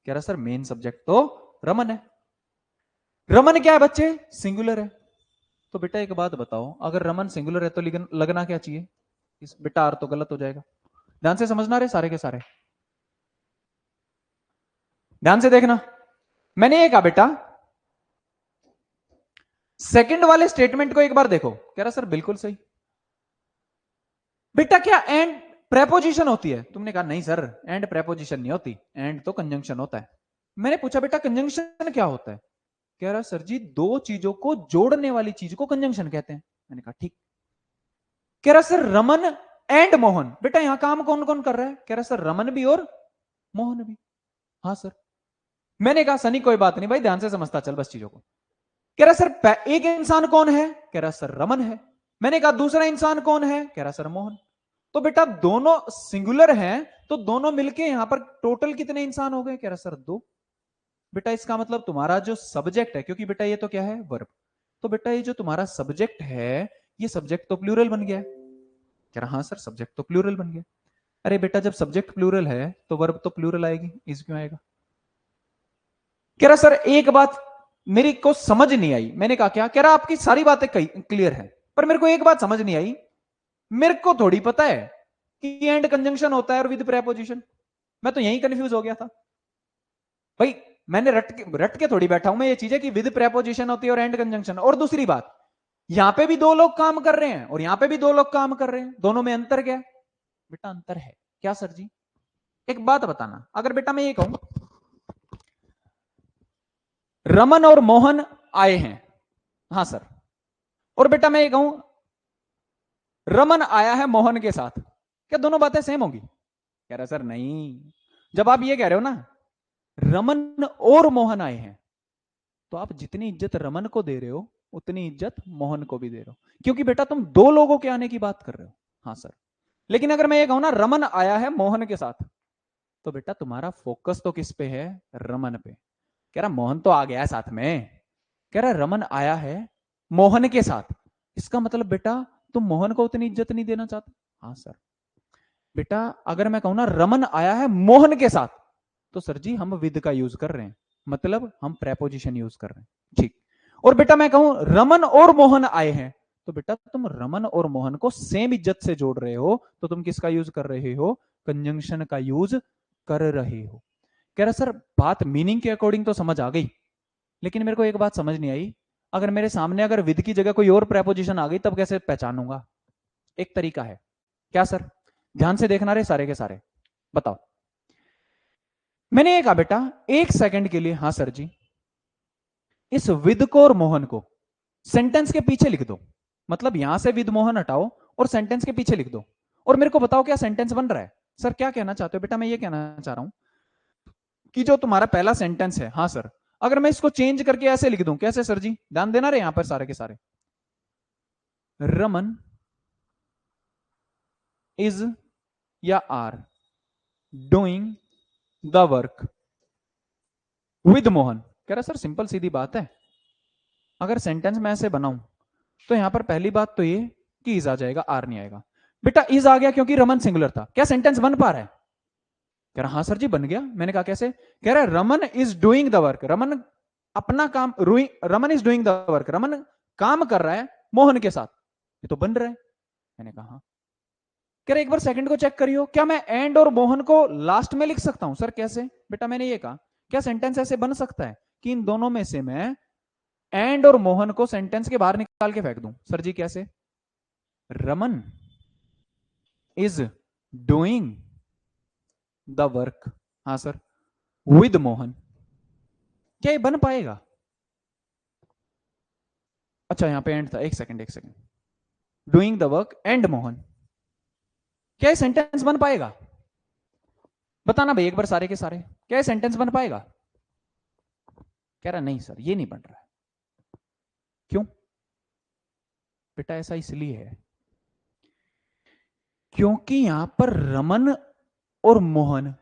कह रहा सर मेन सब्जेक्ट तो रमन है। रमन क्या है बच्चे? सिंगुलर है। तो बेटा एक बात बताओ, अगर रमन सिंगुलर है तो लगना क्या चाहिए? इस बेटा आर तो गलत हो जाएगा। ध्यान से समझना रहे सारे के सारे, ध्यान से देखना। मैंने ये कहा बेटा सेकंड वाले स्टेटमेंट को एक बार देखो। कह रहा सर बिल्कुल सही। बेटा क्या एंड प्रेपोजिशन होती है? तुमने कहा नहीं सर एंड प्रेपोजिशन नहीं होती, एंड तो कंजंक्शन होता है। मैंने पूछा बेटा कंजंक्शन क्या होता है? कह रहा सर जी दो चीजों को जोड़ने वाली चीज को कंजंक्शन कहते हैं। मैंने कहा ठीक। कह रहा सर रमन एंड मोहन, बेटा यहां काम कौन कौन कर रहा है? कह रहा सर रमन भी और मोहन भी। हाँ सर। मैंने कहा सनी कोई बात नहीं भाई, ध्यान से समझता चल बस चीजों को। कह रहा सर एक इंसान कौन है? कह रहा सर रमन है। मैंने कहा दूसरा इंसान कौन है? कह रहा सर मोहन। तो बेटा दोनों सिंगुलर हैं, तो दोनों मिलके यहां पर टोटल कितने इंसान हो गए? कह रहा सर दो। बेटा इसका मतलब तुम्हारा जो सब्जेक्ट है, क्योंकि बेटा ये तो क्या है? वर्ब, तो बेटा ये जो तुम्हारा सब्जेक्ट है, ये सब्जेक्ट तो प्लूरल बन गया है। कह रहा हाँ सर सब्जेक्ट तो प्लूरल बन गया। अरे बेटा जब सब्जेक्ट प्लूरल है तो वर्ब तो प्लूरल आएगी, इज क्यों आएगा? कह रहा सर एक बात मेरी को समझ नहीं आई। मैंने कहा क्या? कह रहा आपकी सारी बातें क्लियर है, पर मेरे को एक बात समझ नहीं आई। मेरे को थोड़ी पता है कि एंड कंजंक्शन होता है और विद प्रेपोजिशन। मैं तो यही कंफ्यूज हो गया था भाई। मैंने रट के थोड़ी बैठा हूं मैं ये चीजें कि विद प्रेपोजिशन होती है और एंड कंजंक्शन। और दूसरी बात, यहां पे भी दो लोग काम कर रहे हैं और यहां पे भी दो लोग काम कर रहे हैं, दोनों में अंतर क्या है? बेटा अंतर है। क्या सर जी? एक बात बताना, अगर बेटा मैं ये कहूं रमन और मोहन आए हैं, हाँ सर, और बेटा मैं ये कहूं रमन आया है मोहन के साथ, क्या दोनों बातें सेम होगी? कह रहा सर नहीं। जब आप ये कह रहे हो ना रमन और मोहन आए हैं, तो आप जितनी इज्जत रमन को दे रहे हो उतनी इज्जत मोहन को भी दे रहे हो, क्योंकि बेटा तुम दो लोगों के आने की बात कर रहे हो। हाँ सर। लेकिन अगर मैं ये कहूं ना रमन आया है मोहन के साथ, तो बेटा तुम्हारा फोकस तो किस पे है? रमन पे। कह रहा मोहन तो आ गया है साथ में। कह रहा रमन आया है मोहन के साथ, इसका मतलब बेटा तुम मोहन को उतनी इज्जत नहीं देना चाहते। हाँ सर। बेटा अगर मैं कहूं ना रमन आया है मोहन के साथ, तो सर जी हम विद का यूज कर रहे हैं, मतलब हम प्रेपोजिशन यूज कर रहे हैं, ठीक। और बेटा मैं कहूं रमन और मोहन आए हैं, तो बेटा तुम रमन और मोहन को सेम इज्जत से जोड़ रहे हो, तो तुम किसका यूज कर रहे हो? कंजंक्शन का यूज कर रहे हो। कह रहा सर बात मीनिंग के अकॉर्डिंग तो समझ आ गई, लेकिन मेरे को एक बात समझ नहीं आई, अगर मेरे सामने अगर विद की जगह कोई और प्रेपोजिशन आ गई तब कैसे पहचानूंगा? एक तरीका है। क्या सर? ध्यान से देखना रहे सारे के सारे, बताओ। मैंने ये कहा बेटा एक सेकंड के लिए, हाँ सर जी, इस विद को और मोहन को सेंटेंस के पीछे लिख दो, मतलब यहां से विद मोहन हटाओ और सेंटेंस के पीछे लिख दो, और मेरे को बताओ क्या सेंटेंस बन रहा है? सर क्या कहना चाहते हो? बेटा मैं ये कहना चाह रहा हूं कि जो तुम्हारा पहला सेंटेंस है, हाँ सर, अगर मैं इसको चेंज करके ऐसे लिख दूं, कैसे सर जी? ध्यान देना रहे यहां पर सारे के सारे। रमन इज या are doing the work with Mohan. कह रहा सर सिंपल सीधी बात है, अगर सेंटेंस में ऐसे बनाऊं तो यहां पर पहली बात तो ये कि इज आ जाएगा, आर नहीं आएगा। बेटा इज आ गया क्योंकि रमन सिंगुलर था। क्या सेंटेंस बन पा रहा है? कह रहा हाँ सर जी बन गया। मैंने कहा कैसे? कह रहा है Raman is doing the work, Raman अपना काम, Raman is doing the work, Raman काम कर रहा है मोहन के साथ, ये तो बन रहा है। मैंने कहा हाँ। कह रहे एक बार सेकंड को चेक करियो, क्या मैं एंड और मोहन को लास्ट में लिख सकता हूं? सर कैसे? बेटा मैंने ये कहा क्या सेंटेंस ऐसे बन सकता है कि इन दोनों में से मैं एंड और मोहन को सेंटेंस के बाहर निकाल के फेंक दूं? सर जी कैसे? Raman is doing the work, हाँ सर, विद मोहन, क्या ये बन पाएगा? अच्छा यहां पे एंड था, एक सेकंड एक second, doing the work and Mohan, क्या ये सेंटेंस बन पाएगा? बताना भाई एक बार सारे के सारे, क्या ये सेंटेंस बन पाएगा? कह रहा नहीं सर ये नहीं बन रहा है। क्यों? बेटा ऐसा इसलिए है क्योंकि यहां पर रमन और मोहन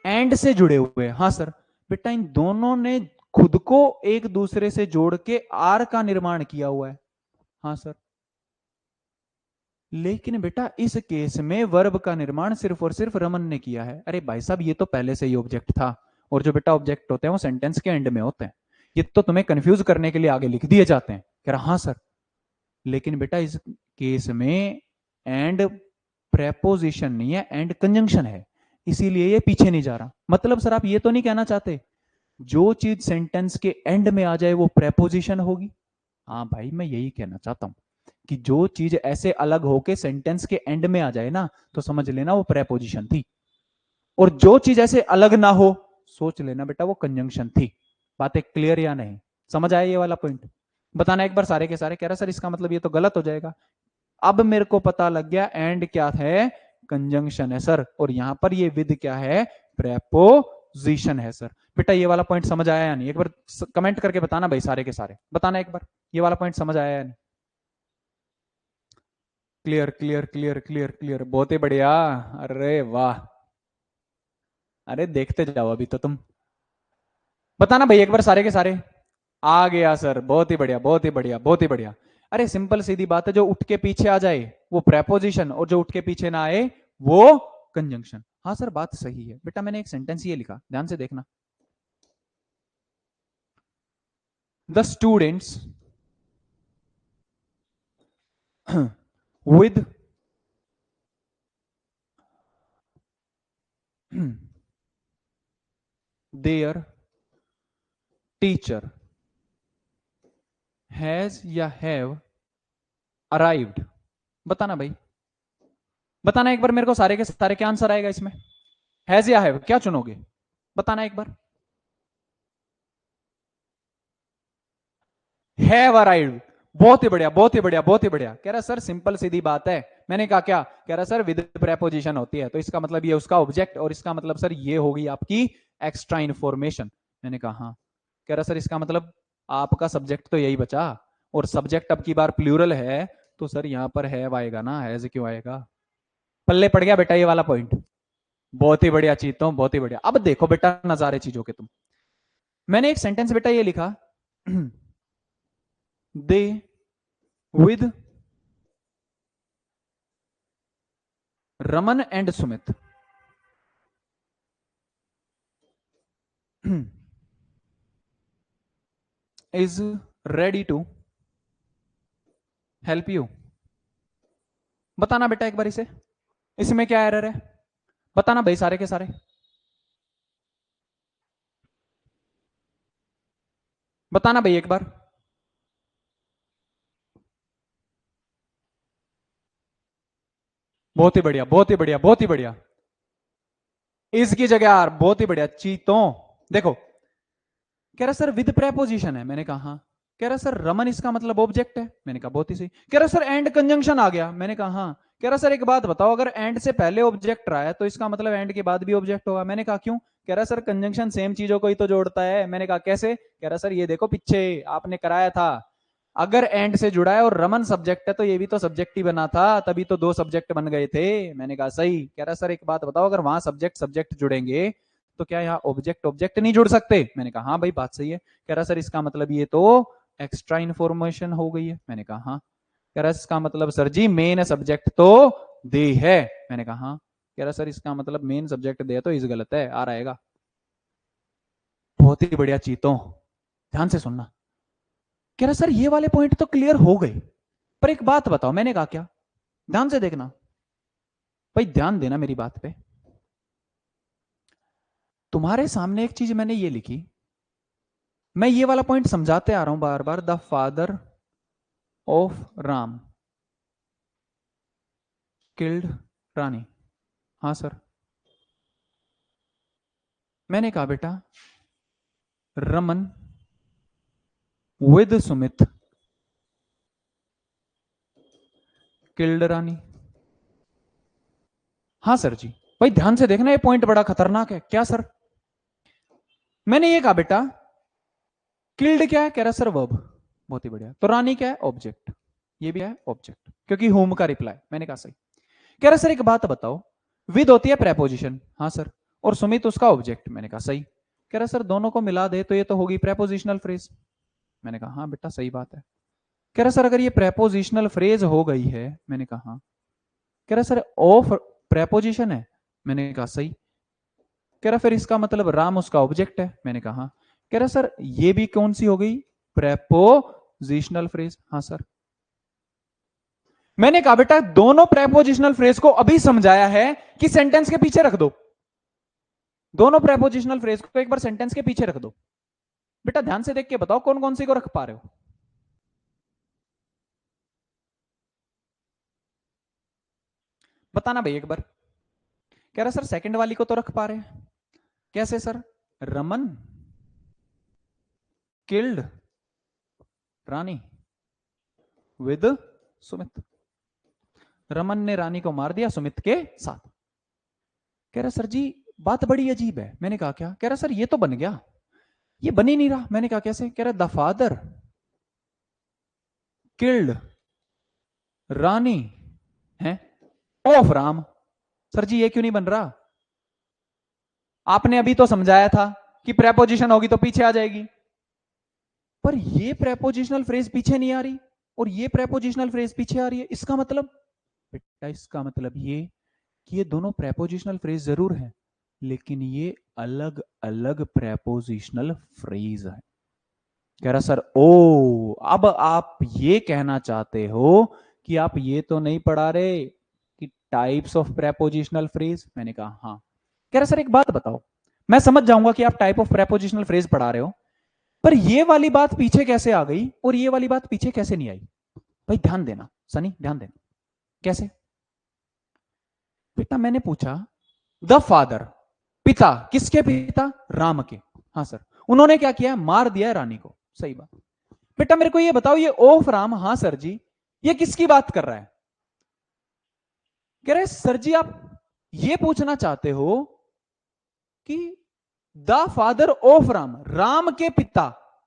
एंड से जुड़े हुए हैं। हाँ सर, बेटा इन दोनों ने खुद को एक दूसरे से जोड़ के आर का निर्माण किया हुआ है। हाँ सर, लेकिन बेटा इस केस में वर्ब का निर्माण सिर्फ और सिर्फ रमन ने किया है। अरे भाई साहब ये तो पहले से ही ऑब्जेक्ट था, और जो बेटा ऑब्जेक्ट होते हैं वो सेंटेंस के एंड में होते हैं, ये तो तुम्हें कंफ्यूज करने के लिए आगे लिख दिए जाते हैं। कह रहा हाँ सर, लेकिन बेटा इस केस में एंड प्रेपोजिशन नहीं है, एंड कंजंक्शन है, इसीलिए ये पीछे नहीं जा रहा। मतलब सर आप ये तो नहीं कहना चाहते जो चीज सेंटेंस के एंड में आ जाए वो प्रेपोजिशन होगी? हाँ भाई मैं यही कहना चाहता हूं कि जो चीज ऐसे अलग होके सेंटेंस के एंड में आ जाए ना तो समझ लेना वो प्रेपोजिशन थी, और जो चीज ऐसे अलग ना हो सोच लेना बेटा वो कंजंक्शन थी। बातें क्लियर या नहीं? समझ आया ये वाला पॉइंट? बताना एक बार सारे के सारे। कह रहा सर इसका मतलब ये तो गलत हो जाएगा। अब मेरे को पता लग गया एंड क्या है? कंजंक्शन है सर, और यहां पर ये विद क्या है? प्रेपोजिशन है सर। बेटा ये वाला पॉइंट समझ आया या नहीं? एक बार कमेंट करके बताना भाई सारे के सारे, बताना एक बार ये वाला पॉइंट समझ आया या नहीं? Clear clear clear clear clear, बहुत ही बढ़िया। अरे वाह, अरे देखते जाओ अभी तो तुम। बताना भाई एक बार सारे के सारे। आ गया सर, बहुत ही बढ़िया बहुत ही बढ़िया बहुत ही बढ़िया। अरे सिंपल सीधी बात है, जो उठ के पीछे आ जाए वो प्रेपोजिशन, और जो उठ के पीछे ना आए वो कंजंक्शन। हाँ सर बात सही है। बेटा मैंने एक सेंटेंस ये लिखा, ध्यान से देखना। The students with their teacher has या have arrived। बताना भाई, बताना एक बार मेरे को सारे के सारे, क्या आंसर आएगा इसमें? हैज या हैव, क्या चुनोगे? बताना एक बार। हैव अराइव्ड, बहुत ही बढ़िया बहुत ही बढ़िया बहुत ही बढ़िया। कह रहा सर सिंपल सीधी बात है। मैंने कहा क्या? कह रहा सर विद प्रेपोजिशन होती है तो इसका मतलब ये उसका ऑब्जेक्ट, और इसका मतलब सर ये होगी आपकी एक्स्ट्रा इन्फॉर्मेशन। मैंने कहा हाँ। कह रहा सर इसका मतलब आपका सब्जेक्ट तो यही बचा, और सब्जेक्ट अब की बार प्लूरल है तो सर यहां पर हैव आएगा ना, हैज क्यों आएगा? पल्ले पड़ गया बेटा ये वाला पॉइंट। बहुत ही बढ़िया चीतों, बहुत ही बढ़िया। अब देखो बेटा नजारे चीजों के तुम। मैंने एक सेंटेंस बेटा ये लिखा दे with Raman and Sumit is ready to help you। बताना बेटा एक बार इसे, इसमें क्या एरर है? बताना भाई सारे के सारे, बताना भाई एक बार। बहुत ही बढ़िया बहुत ही बढ़िया बहुत ही बढ़िया। इसकी जगह यार बहुत ही बढ़िया चीतों। देखो कह रहा सर विद प्रेपोजिशन है, मैंने कहा हाँ। कह रहा सर रमन इसका मतलब ऑब्जेक्ट है, मैंने कहा बहुत ही सही। कह रहा सर एंड कंजंक्शन आ गया, मैंने कहा हाँ। कह रहा सर एक बात बताओ, अगर एंड से पहले ऑब्जेक्ट रहा है तो इसका मतलब एंड के बाद भी ऑब्जेक्ट होगा, मैंने कहा क्यों? कह रहा सर कंजंक्शन सेम चीजों को ही तो जोड़ता है, मैंने कहा कैसे? कह रहा सर ये देखो पीछे आपने कराया था, अगर एंड से जुड़ा है और रमन सब्जेक्ट है तो ये भी तो सब्जेक्ट ही बना था, तभी तो दो सब्जेक्ट बन गए थे। मैंने कहा सही। कह रहा सर एक बात बताओ, अगर वहां सब्जेक्ट सब्जेक्ट जुड़ेंगे तो क्या यहाँ ऑब्जेक्ट ऑब्जेक्ट नहीं जुड़ सकते? मैंने कहा हाँ भाई बात सही है। कह रहा सर इसका मतलब ये तो एक्स्ट्रा इन्फॉर्मेशन हो गई है, मैंने कहा हाँ। कह रहा इसका मतलब सर जी मेन सब्जेक्ट तो दे है, मैंने कहा हाँ। कह रहा सर इसका मतलब मेन सब्जेक्ट दे तो इस गलत है, आ रहेगा। बहुत ही बढ़िया चीतों, ध्यान से सुनना। कह रहा सर ये वाले पॉइंट तो क्लियर हो गए, पर एक बात बताओ। मैंने कहा क्या? ध्यान से देखना भाई, ध्यान देना मेरी बात पे। तुम्हारे सामने एक चीज मैंने ये लिखी, मैं ये वाला पॉइंट समझाते आ रहा हूं बार बार। The father of Ram killed Rani. हाँ सर। मैंने कहा बेटा रमन विद सुमित किल्ड रानी। हाँ सर जी। भाई ध्यान से देखना, ये पॉइंट बड़ा खतरनाक है। क्या सर? मैंने ये कहा बेटा किल्ड क्या है? कह रहा सर वर्ब। बहुत ही बढ़िया। तो रानी क्या है? ऑब्जेक्ट। ये भी है ऑब्जेक्ट, क्योंकि होम का रिप्लाई। मैंने कहा सही। कह रहा सर एक बात बताओ, विद होती है प्रेपोजिशन। हाँ सर। और सुमित उसका ऑब्जेक्ट। मैंने कहा सही। कह रहा सर दोनों को मिला दे तो ये तो होगी प्रेपोजिशनल फ्रेज। मैंने कहा हाँ बेटा सही बात है। कह रहा सर अगर ये प्रेपोजिशनल फ्रेज हो गई है। मैंने कहा हाँ। कह रहा सर ऑफ प्रेपोजिशन है। मैंने कहा सही। कह रहा फिर इसका मतलब राम उसका ऑब्जेक्ट है। मैंने कहा हाँ। कह रहा सर ये भी कौन सी हो गई? Prepositional phrase. हाँ सर। मैंने कहा बेटा दोनों प्रेपोजिशनल फ्रेज को अभी समझाया है कि सेंटेंस के पीछे रख दो। दोनों प्रेपोजिशनल फ्रेज को एक बार सेंटेंस के पीछे रख दो। बेटा ध्यान से देख के बताओ कौन कौन सी को रख पा रहे हो? बताना भाई एक बार। कह रहा सर सेकंड वाली को तो रख पा रहे हैं। कैसे sir? Raman killed Rani with Sumit. Raman ने रानी को मार दिया सुमित के साथ। कह रहा सर जी बात बड़ी अजीब है। मैंने कहा क्या? कह रहा सर ये तो बन गया, ये बन ही नहीं रहा। मैंने कहा कैसे? कह रहा द फादर किल्ड रानी है ऑफ राम। सर जी ये क्यों नहीं बन रहा? आपने अभी तो समझाया था कि प्रेपोजिशन होगी तो पीछे आ जाएगी, पर ये प्रेपोजिशनल फ्रेज पीछे नहीं आ रही और ये प्रेपोजिशनल फ्रेज पीछे आ रही है। इसका मतलब बेटा, इसका मतलब ये कि ये दोनों प्रेपोजिशनल फ्रेज जरूर है, लेकिन ये अलग अलग प्रेपोजिशनल फ्रेज है। कह रहा सर ओ, अब आप ये कहना चाहते हो कि आप ये तो नहीं पढ़ा रहे कि टाइप्स ऑफ प्रेपोजिशनल फ्रेज। मैंने कहा हाँ। कह रहा सर एक बात बताओ, मैं समझ जाऊंगा कि आप टाइप ऑफ प्रेपोजिशनल फ्रेज पढ़ा रहे हो, पर ये वाली बात पीछे कैसे आ गई और ये वाली बात पीछे कैसे नहीं आई? भाई ध्यान देना सनी, ध्यान देना। कैसे? बेटा मैंने पूछा द फादर, पिता, किसके पिता? राम के। हाँ सर। उन्होंने क्या किया? मार दिया रानी को। सही बात। बेटा मेरे को ये बताओ, ये ऑफ राम, हाँ सर जी, ये किसकी बात कर रहा है? कह रहे सर जी आप ये पूछना चाहते हो कि the father of Ram, Ram के पिता।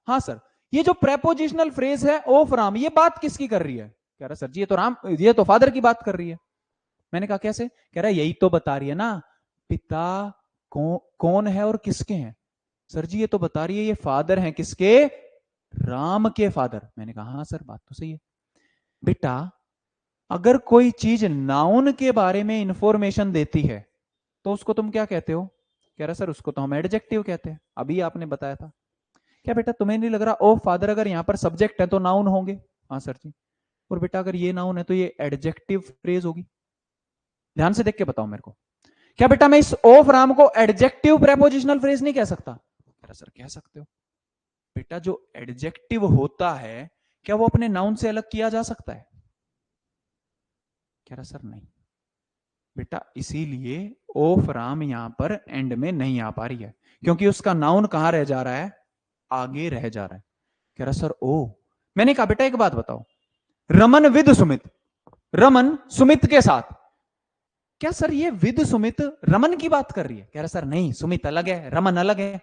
हाँ सर। ये जो प्रेपोजिशनल फ्रेज है ऑफ राम, ये बात किसकी कर रही है? कह रहा सर जी ये तो राम, ये तो फादर की बात कर रही है। मैंने कहा कैसे? कह रहा यही तो बता रही है ना, पिता कौन है और किसके हैं। सर जी ये तो बता रही है ये फादर हैं किसके? राम के फादर। मैंने कहा हाँ सर बात तो सही है। बेटा अगर कोई चीज नाउन के बारे में इंफॉर्मेशन देती है तो उसको तुम क्या कहते हो? कह रहा सर उसको तो हम एडजेक्टिव कहते हैं, अभी आपने बताया था। क्या बेटा तुम्हें नहीं लग रहा ओ फादर अगर यहां पर सब्जेक्ट है तो नाउन होंगे? हाँ सर जी। और बेटा अगर ये नाउन है तो ये एडजेक्टिव फ्रेज होगी। ध्यान से देख के बताओ मेरे को, क्या बेटा मैं इस ऑफ राम को एडजेक्टिव प्रेपोजिशनल फ्रेज नहीं कह सकता? कह रहा सर कह सकते हो। बेटा जो एडजेक्टिव होता है क्या वो अपने नाउन से अलग किया जा सकता है? कह रहा सर नहीं। बेटा इसीलिए ऑफ राम यहां पर एंड में नहीं आ पा रही है, क्योंकि उसका नाउन कहां रह जा रहा है? आगे रह जा रहा है। कह रहा सर ओ। मैंने कहा बेटा एक बात बताओ, रमन विद सुमित, रमन सुमित के साथ, क्या सर ये विद सुमित रमन की बात कर रही है? कह रहा सर नहीं, सुमित अलग है रमन अलग है।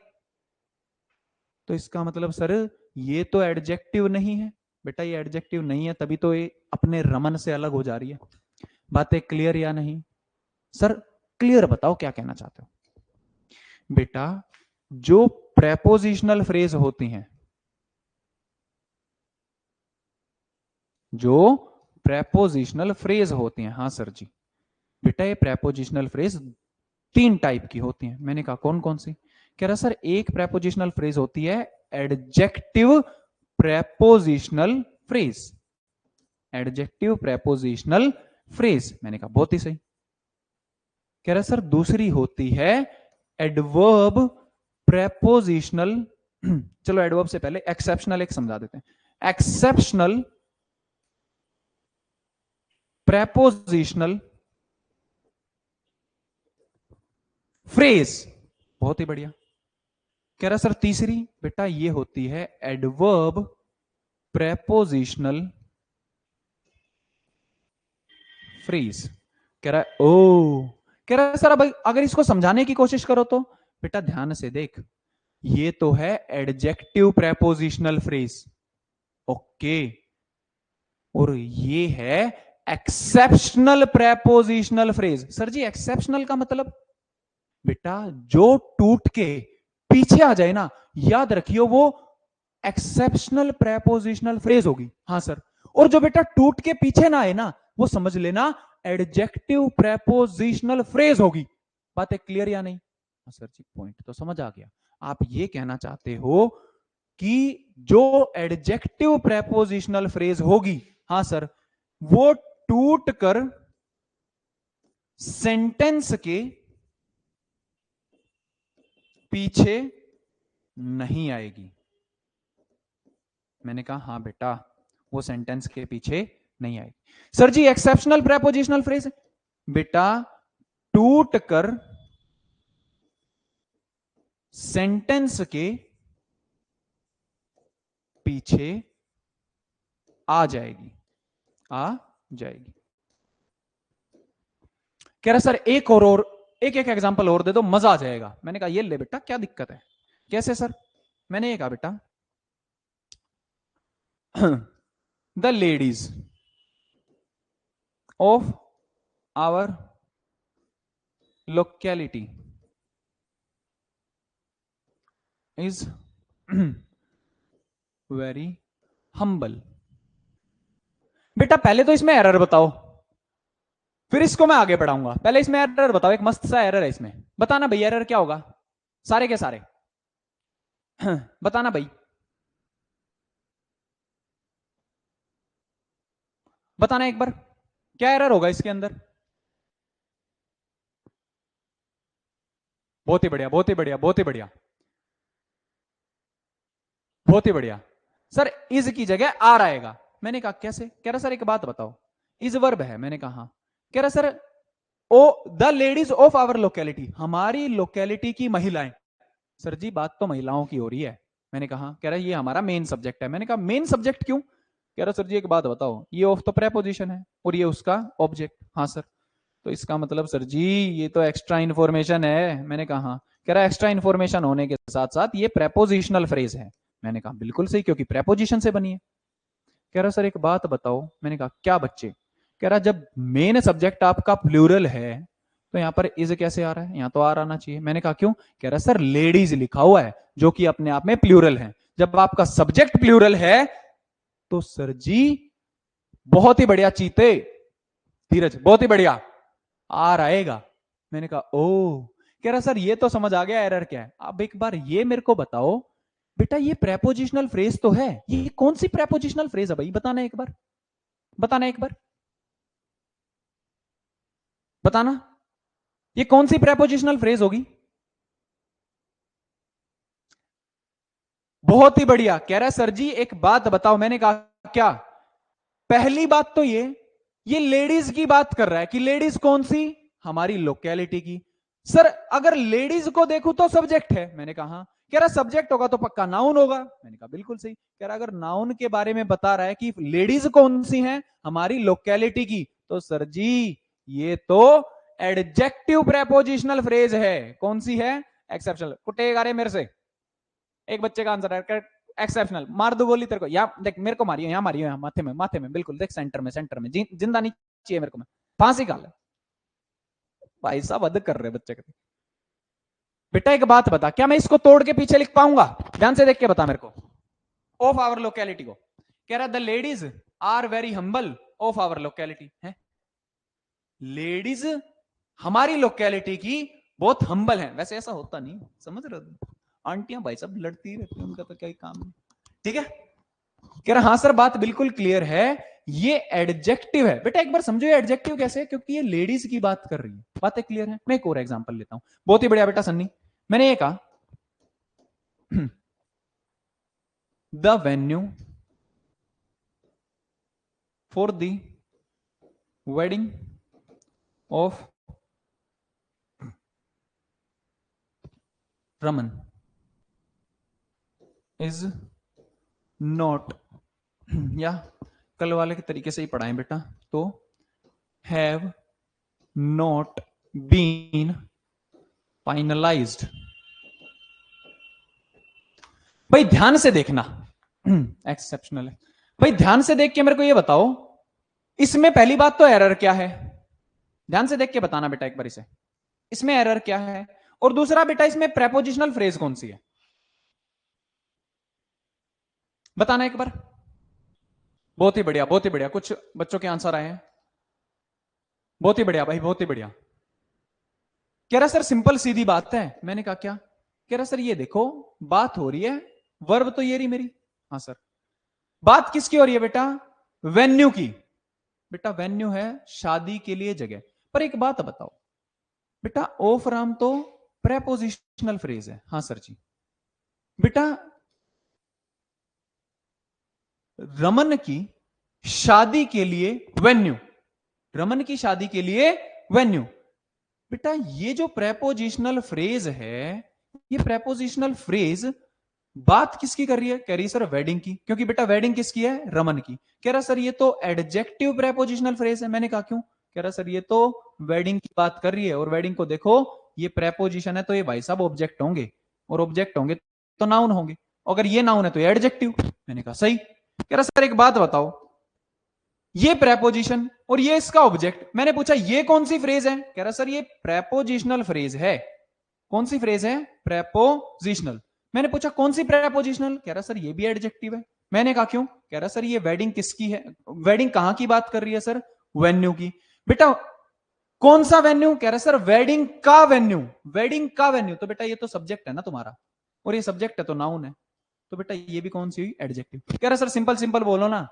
तो इसका मतलब सर ये तो एडजेक्टिव नहीं है। बेटा ये एडजेक्टिव नहीं है, तभी तो ये अपने रमन से अलग हो जा रही है। बातें क्लियर या नहीं? सर क्लियर बताओ क्या कहना चाहते हो? बेटा जो प्रेपोजिशनल फ्रेज होती हैं, जो प्रेपोजिशनल फ्रेज होती हैं, हाँ सर जी, बेटा ये प्रेपोजिशनल फ्रेज 3 टाइप की होती हैं। मैंने कहा कौन कौन सी? कह रहा सर एक प्रेपोजिशनल फ्रेज होती है adjective prepositional phrase. Adjective prepositional phrase. मैंने कहा बहुत ही सही। कह रहा सर दूसरी होती है एडवर्ब प्रेपोजिशनल। चलो एडवर्ब से पहले एक्सेप्शनल एक समझा देते हैं। Exceptional prepositional phrase. बहुत ही बढ़िया। कह रहा सर तीसरी बेटा ये होती है एडवर्ब प्रेपोजिशनल फ्रेज। कह रहा है ओ, कह रहा है सर अब अगर इसको समझाने की कोशिश करो तो बेटा ध्यान से देख, ये तो है एडजेक्टिव प्रेपोजिशनल फ्रेज, ओके, और ये है एक्सेप्शनल प्रेपोजिशनल फ्रेज। सर जी एक्सेप्शनल का मतलब बेटा जो टूट के पीछे आ जाए ना, याद रखियो वो एक्सेप्शनल प्रेपोजिशनल फ्रेज होगी। हाँ सर, और जो बेटा टूट के पीछे ना आए ना, वो समझ लेना एडजेक्टिव प्रेपोजिशनल फ्रेज होगी। बात है क्लियर या नहीं? हाँ सर जी पॉइंट तो समझ आ गया। आप ये कहना चाहते हो कि जो एडजेक्टिव प्रेपोजिशनल फ्रेज होगी, हाँ सर, वो टूट कर सेंटेंस के पीछे नहीं आएगी। मैंने कहा हाँ बेटा वो सेंटेंस के पीछे नहीं आएगी। सर जी एक्सेप्शनल प्रेपोजिशनल फ्रेज बेटा टूट कर सेंटेंस के पीछे आ जाएगी, आ जाएगी। कह रहा सर एक और एक एग्जांपल और दे दो, मजा आ जाएगा। मैंने कहा ये ले बेटा क्या दिक्कत है। कैसे सर? मैंने ये कहा बेटा the ladies of our locality is very humble. बेटा पहले तो इसमें एरर बताओ, फिर इसको मैं आगे बढ़ाऊंगा। पहले इसमें एरर बताओ, एक मस्त सा एरर है इसमें, बताना भाई एरर क्या होगा, सारे के सारे बताना भाई, बताना एक बार क्या एरर होगा इसके अंदर। बहुत ही बढ़िया, बहुत ही बढ़िया, बहुत ही बढ़िया, बहुत ही बढ़िया। सर इज की जगह आर आएगा। मैंने कहा कैसे? कह रहा सर एक बात बताओ, इज वर्ब है। मैंने कहा हाँ। कह रहा sir oh the ladies of our locality, हमारी लोकेलिटी की महिलाएं। सर जी बात तो महिलाओं की हो रही है। मैंने कहा, कह रहा ये हमारा मेन सब्जेक्ट है। मैंने कहा मेन सब्जेक्ट क्यों? कह रहा सर जी एक बात बताओ, ये ऑफ तो प्रेपोजिशन है और ये उसका ऑब्जेक्ट। हाँ सर, तो इसका मतलब सर जी ये तो एक्स्ट्रा इन्फॉर्मेशन है। मैंने कहा हाँ। कह रहा एक्स्ट्रा इन्फॉर्मेशन होने के साथ साथ ये प्रेपोजिशनल फ्रेज है। मैंने कहा बिल्कुल सही, क्योंकि प्रेपोजिशन से बनी है। कह रहा सर एक बात बताओ। मैंने कहा क्या बच्चे? कह रहा जब मेन सब्जेक्ट आपका प्लूरल है तो यहां पर इज कैसे आ रहा है? यहां तो आर आना चाहिए। मैंने कहा क्यों? कह रहा सर लेडीज लिखा हुआ है जो कि अपने आप में प्लूरल है। जब आपका सब्जेक्ट प्लूरल है तो सर जी बहुत ही बढ़िया चीते, धीरज बहुत ही बढ़िया, आर आएगा। मैंने कहा ओ। कह रहा सर ये तो समझ आ गया एरर क्या है। अब एक बार ये मेरे को बताओ बेटा, ये प्रेपोजिशनल फ्रेज तो है, ये कौन सी प्रेपोजिशनल फ्रेज है भाई? बताना एक बार, बताना एक बार, बताना ये कौन सी प्रेपोजिशनल फ्रेज होगी? बहुत ही बढ़िया। कह रहा है सर जी एक बात बताओ। मैंने कहा क्या? पहली बात तो ये लेडीज की बात कर रहा है कि लेडीज कौन सी? हमारी लोकेलिटी की। सर अगर लेडीज को देखूं तो सब्जेक्ट है। मैंने कहा हाँ। कह रहा सब्जेक्ट होगा तो पक्का नाउन होगा। मैंने कहा बिल्कुल सही। कह रहा अगर नाउन के बारे में बता रहा है कि लेडीज कौन सी हैं? हमारी लोकेलिटी की, तो सर जी ये तो एडजेक्टिव प्रेपोजिशनल फ्रेज है। कौन सी है? एक्सेप्शनल। कुटेगा रे मेरे से, एक बच्चे का आंसर है एक्सेप्शनल। मार दो गोली तेरे को, या देख मेरे को मारियो, यहाँ मारियो, यहाँ माथे में, माथे में बिल्कुल, देख सेंटर में, सेंटर में, जिंदा नहीं चाहिए मेरे को, मैं फांसी का। भाई साहब हद कर रहे बच्चे के। बेटा एक बात बता, क्या मैं इसको तोड़ के पीछे लिख पाऊंगा? ध्यान से देख के बता मेरे को। ऑफ आवर लोकेलिटी को कह रहा the ladies are very humble of our locality है। लेडीज हमारी लोकेलिटी की बहुत हम्बल है। वैसे ऐसा होता नहीं, समझ रहे हो? आंटियां भाई सब लड़ती रहती है, उनका तो क्या ही काम है। ठीक है, कह रहा हाँ सर बात बिल्कुल क्लियर है, ये एडजेक्टिव है। बेटा एक बार समझो ये एडजेक्टिव कैसे है, क्योंकि ये लेडीज की बात कर रही है। बातें क्लियर है। मैं एक और एग्जांपल लेता हूं, बहुत ही बढ़िया बेटा सन्नी। मैंने ये कहा the venue for the wedding of Raman is not, या कल वाले के तरीके से ही पढ़ाएं बेटा, तो हैव नॉट बीन फाइनलाइज्ड। भाई ध्यान से देखना, एक्सेप्शनल है। भाई ध्यान से देख के मेरे को ये बताओ, इसमें पहली बात तो एरर क्या है, ध्यान से देख के बताना बेटा एक बार इसे, इसमें एरर क्या है, और दूसरा बेटा इसमें प्रेपोजिशनल फ्रेज कौन सी है, बताना एक बार। बहुत ही बढ़िया, बहुत ही बढ़िया, कुछ बच्चों के आंसर आए हैं, बहुत ही बढ़िया भाई, बहुत ही बढ़िया। कह रहा सर सिंपल सीधी बात है। मैंने कहा क्या? कह रहा सर ये देखो बात हो रही है, वर्ब तो ये रही मेरी। हाँ सर, बात किसकी हो रही है बेटा? वेन्यू की। बेटा वेन्यू है शादी के लिए जगह। पर एक बात बताओ बेटा, ऑफ राम तो प्रेपोजिशनल फ्रेज है। हाँ सर जी। बेटा रमन की शादी के लिए वेन्यू, रमन की शादी के लिए वेन्यू। बेटा ये जो प्रेपोजिशनल फ्रेज है, ये प्रेपोजिशनल फ्रेज बात किसकी कर रही है? कह रही सर वेडिंग की, क्योंकि बेटा वेडिंग किसकी है? रमन की। कह रहा सर ये तो एडजेक्टिव प्रेपोजिशनल फ्रेज है। मैंने कहा क्यों? कह रहा सर ये तो वेडिंग की बात कर रही है, और वेडिंग को देखो ये प्रेपोजिशन है, तो ये भाई साहब ऑब्जेक्ट होंगे, और ऑब्जेक्ट होंगे तो नाउन होंगे, अगर ये नाउन है तो ये एडजेक्टिव। मैंने कहा सही। कह रहा सर एक बात बताओ, ये प्रेपोजिशन और ये इसका ऑब्जेक्ट। मैंने पूछा ये कौन सी फ्रेज है? कह रहा सर ये प्रेपोजिशनल फ्रेज है। कौन सी फ्रेज है? प्रेपोजिशनल। मैंने पूछा कौन सी प्रेपोजिशनल? कह रहा सर ये भी एडजेक्टिव है। मैंने कहा क्यों? कह रहा सर ये वेडिंग किसकी है, वेडिंग कहां की बात कर रही है सर? वेन्यू की। बेटा कौन सा वेन्यू? कह रहा सर वेडिंग का वेन्यू, वेडिंग का वेन्यू। तो बेटा ये तो सब्जेक्ट है ना तुम्हारा, और ये सब्जेक्ट है तो नाउन है, तो बेटा ये भी कौन सी हुई? एडजेक्टिव। कह रहा सर सिंपल सिंपल बोलो ना,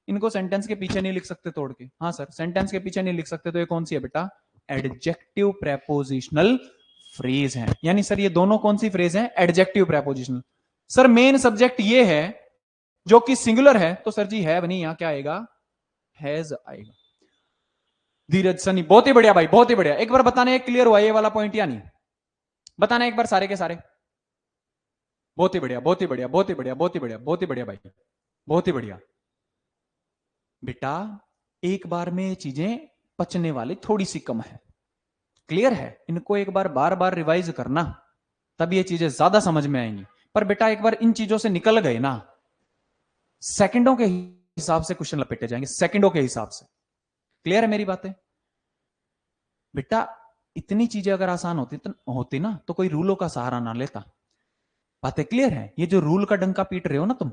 इनको सेंटेंस के पीछे नहीं लिख सकते तोड़ के? हाँ सर सेंटेंस के पीछे नहीं लिख सकते, तो ये कौन सी है बेटा? एडजेक्टिव प्रेपोजिशनल फ्रेज है। यानी सर ये दोनों कौन सी फ्रेज है? Adjective prepositional. Sir main subject ये है जो कि सिंगुलर है, तो सर जी है नहीं, यहां क्या आएगा? हैज आएगा। धीरज सनी बहुत ही बढ़िया भाई, बहुत ही बढ़िया। एक बार बताने क्लियर हुआ ये वाला पॉइंट या नहीं? बताना एक बार सारे के सारे। बहुत ही बढ़िया, बहुत ही बढ़िया, बहुत ही बढ़िया, बहुत ही बढ़िया, बहुत ही बढ़िया भाई, बहुत ही बढ़िया। बेटा एक बार में चीजें पचने वाली थोड़ी सी कम है, क्लियर है? इनको एक बार बार बार रिवाइज करना, तब ये चीजें ज्यादा समझ में आएंगी। पर बेटा एक बार इन चीजों से निकल गए ना, सेकंडों के हिसाब से क्वेश्चन लपेटे जाएंगे, सेकंडों के हिसाब से। क्लियर है मेरी बातें? बेटा इतनी चीजें अगर आसान होती ना, तो कोई रूलों का सहारा ना लेता। बातें क्लियर है? ये जो रूल का डंका पीट रहे हो ना तुम,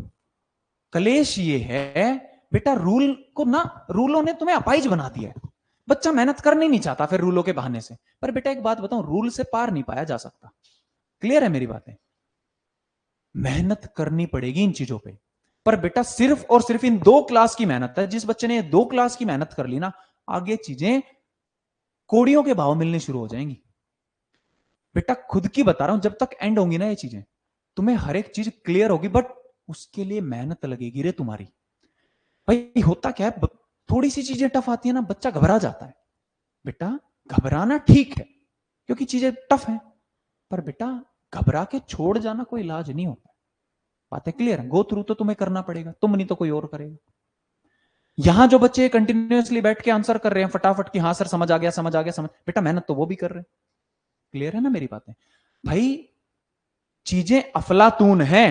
कलेश ये है बेटा, रूल को ना, रूलों ने तुम्हें अपाइज बना दिया है। बच्चा मेहनत करनी नहीं चाहता फिर रूलों के बहाने से। पर बेटा एक बात बताऊं, रूल से पार नहीं पाया जा सकता। क्लियर है मेरी बातें? मेहनत करनी पड़ेगी इन चीजों पे। पर बेटा सिर्फ और सिर्फ इन 2 क्लास की मेहनत है। जिस बच्चे ने 2 क्लास की मेहनत कर ली ना, आगे चीजें कोड़ियों के भाव मिलने शुरू हो जाएंगी। बेटा खुद की बता रहा हूं, जब तक एंड होंगी ना ये चीजें, तुम्हें हर एक चीज क्लियर होगी, बट उसके लिए मेहनत लगेगी रे तुम्हारी। भाई होता क्या है, थोड़ी सी चीजें टफ आती है ना, बच्चा घबरा जाता है। बेटा घबराना ठीक है, क्योंकि चीजें टफ है, पर बेटा घबरा के छोड़ जाना कोई इलाज नहीं होता। बातें क्लियर है? गो थ्रू तो तुम्हें करना पड़ेगा, तुम नहीं तो कोई और करेगा। यहां जो बच्चे कंटिन्यूअसली बैठ के आंसर कर रहे हैं फटाफट की, हाँ सर समझ आ गया, समझ आ गया, समझ, बेटा मेहनत तो वो भी कर रहे हैं। क्लियर है ना मेरी बातें? भाई चीजें अफलातून है,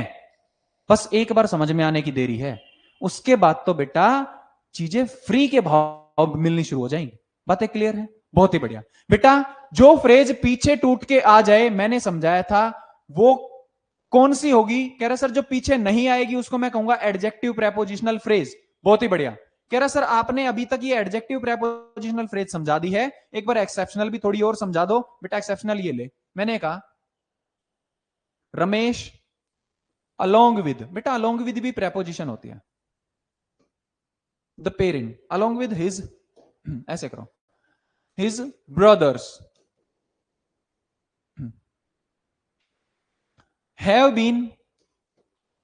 बस एक बार समझ में आने की देरी है। उसके बाद तो बेटा चीजें फ्री के भाव मिलनी शुरू हो जाएंगी। बातें क्लियर है? बहुत ही बढ़िया। बेटा जो फ्रेज पीछे टूट के आ जाए, मैंने समझाया था वो कौन सी होगी? कह रहा सर जो पीछे नहीं आएगी उसको मैं कहूंगा एडजेक्टिव प्रेपोजिशनल फ्रेज। बहुत ही बढ़िया। कह रहा सर आपने अभी तक ये एडजेक्टिव प्रेपोजिशनल फ्रेज समझा दी है, एक बार एक्सेप्शनल भी थोड़ी और समझा दो। बेटा एक्सेप्शनल ये ले, मैंने कहा रमेश अलोंग विद, बेटा अलोंग विद भी प्रेपोजिशन होती है। The parent along with his, ऐसे करो, his brothers have been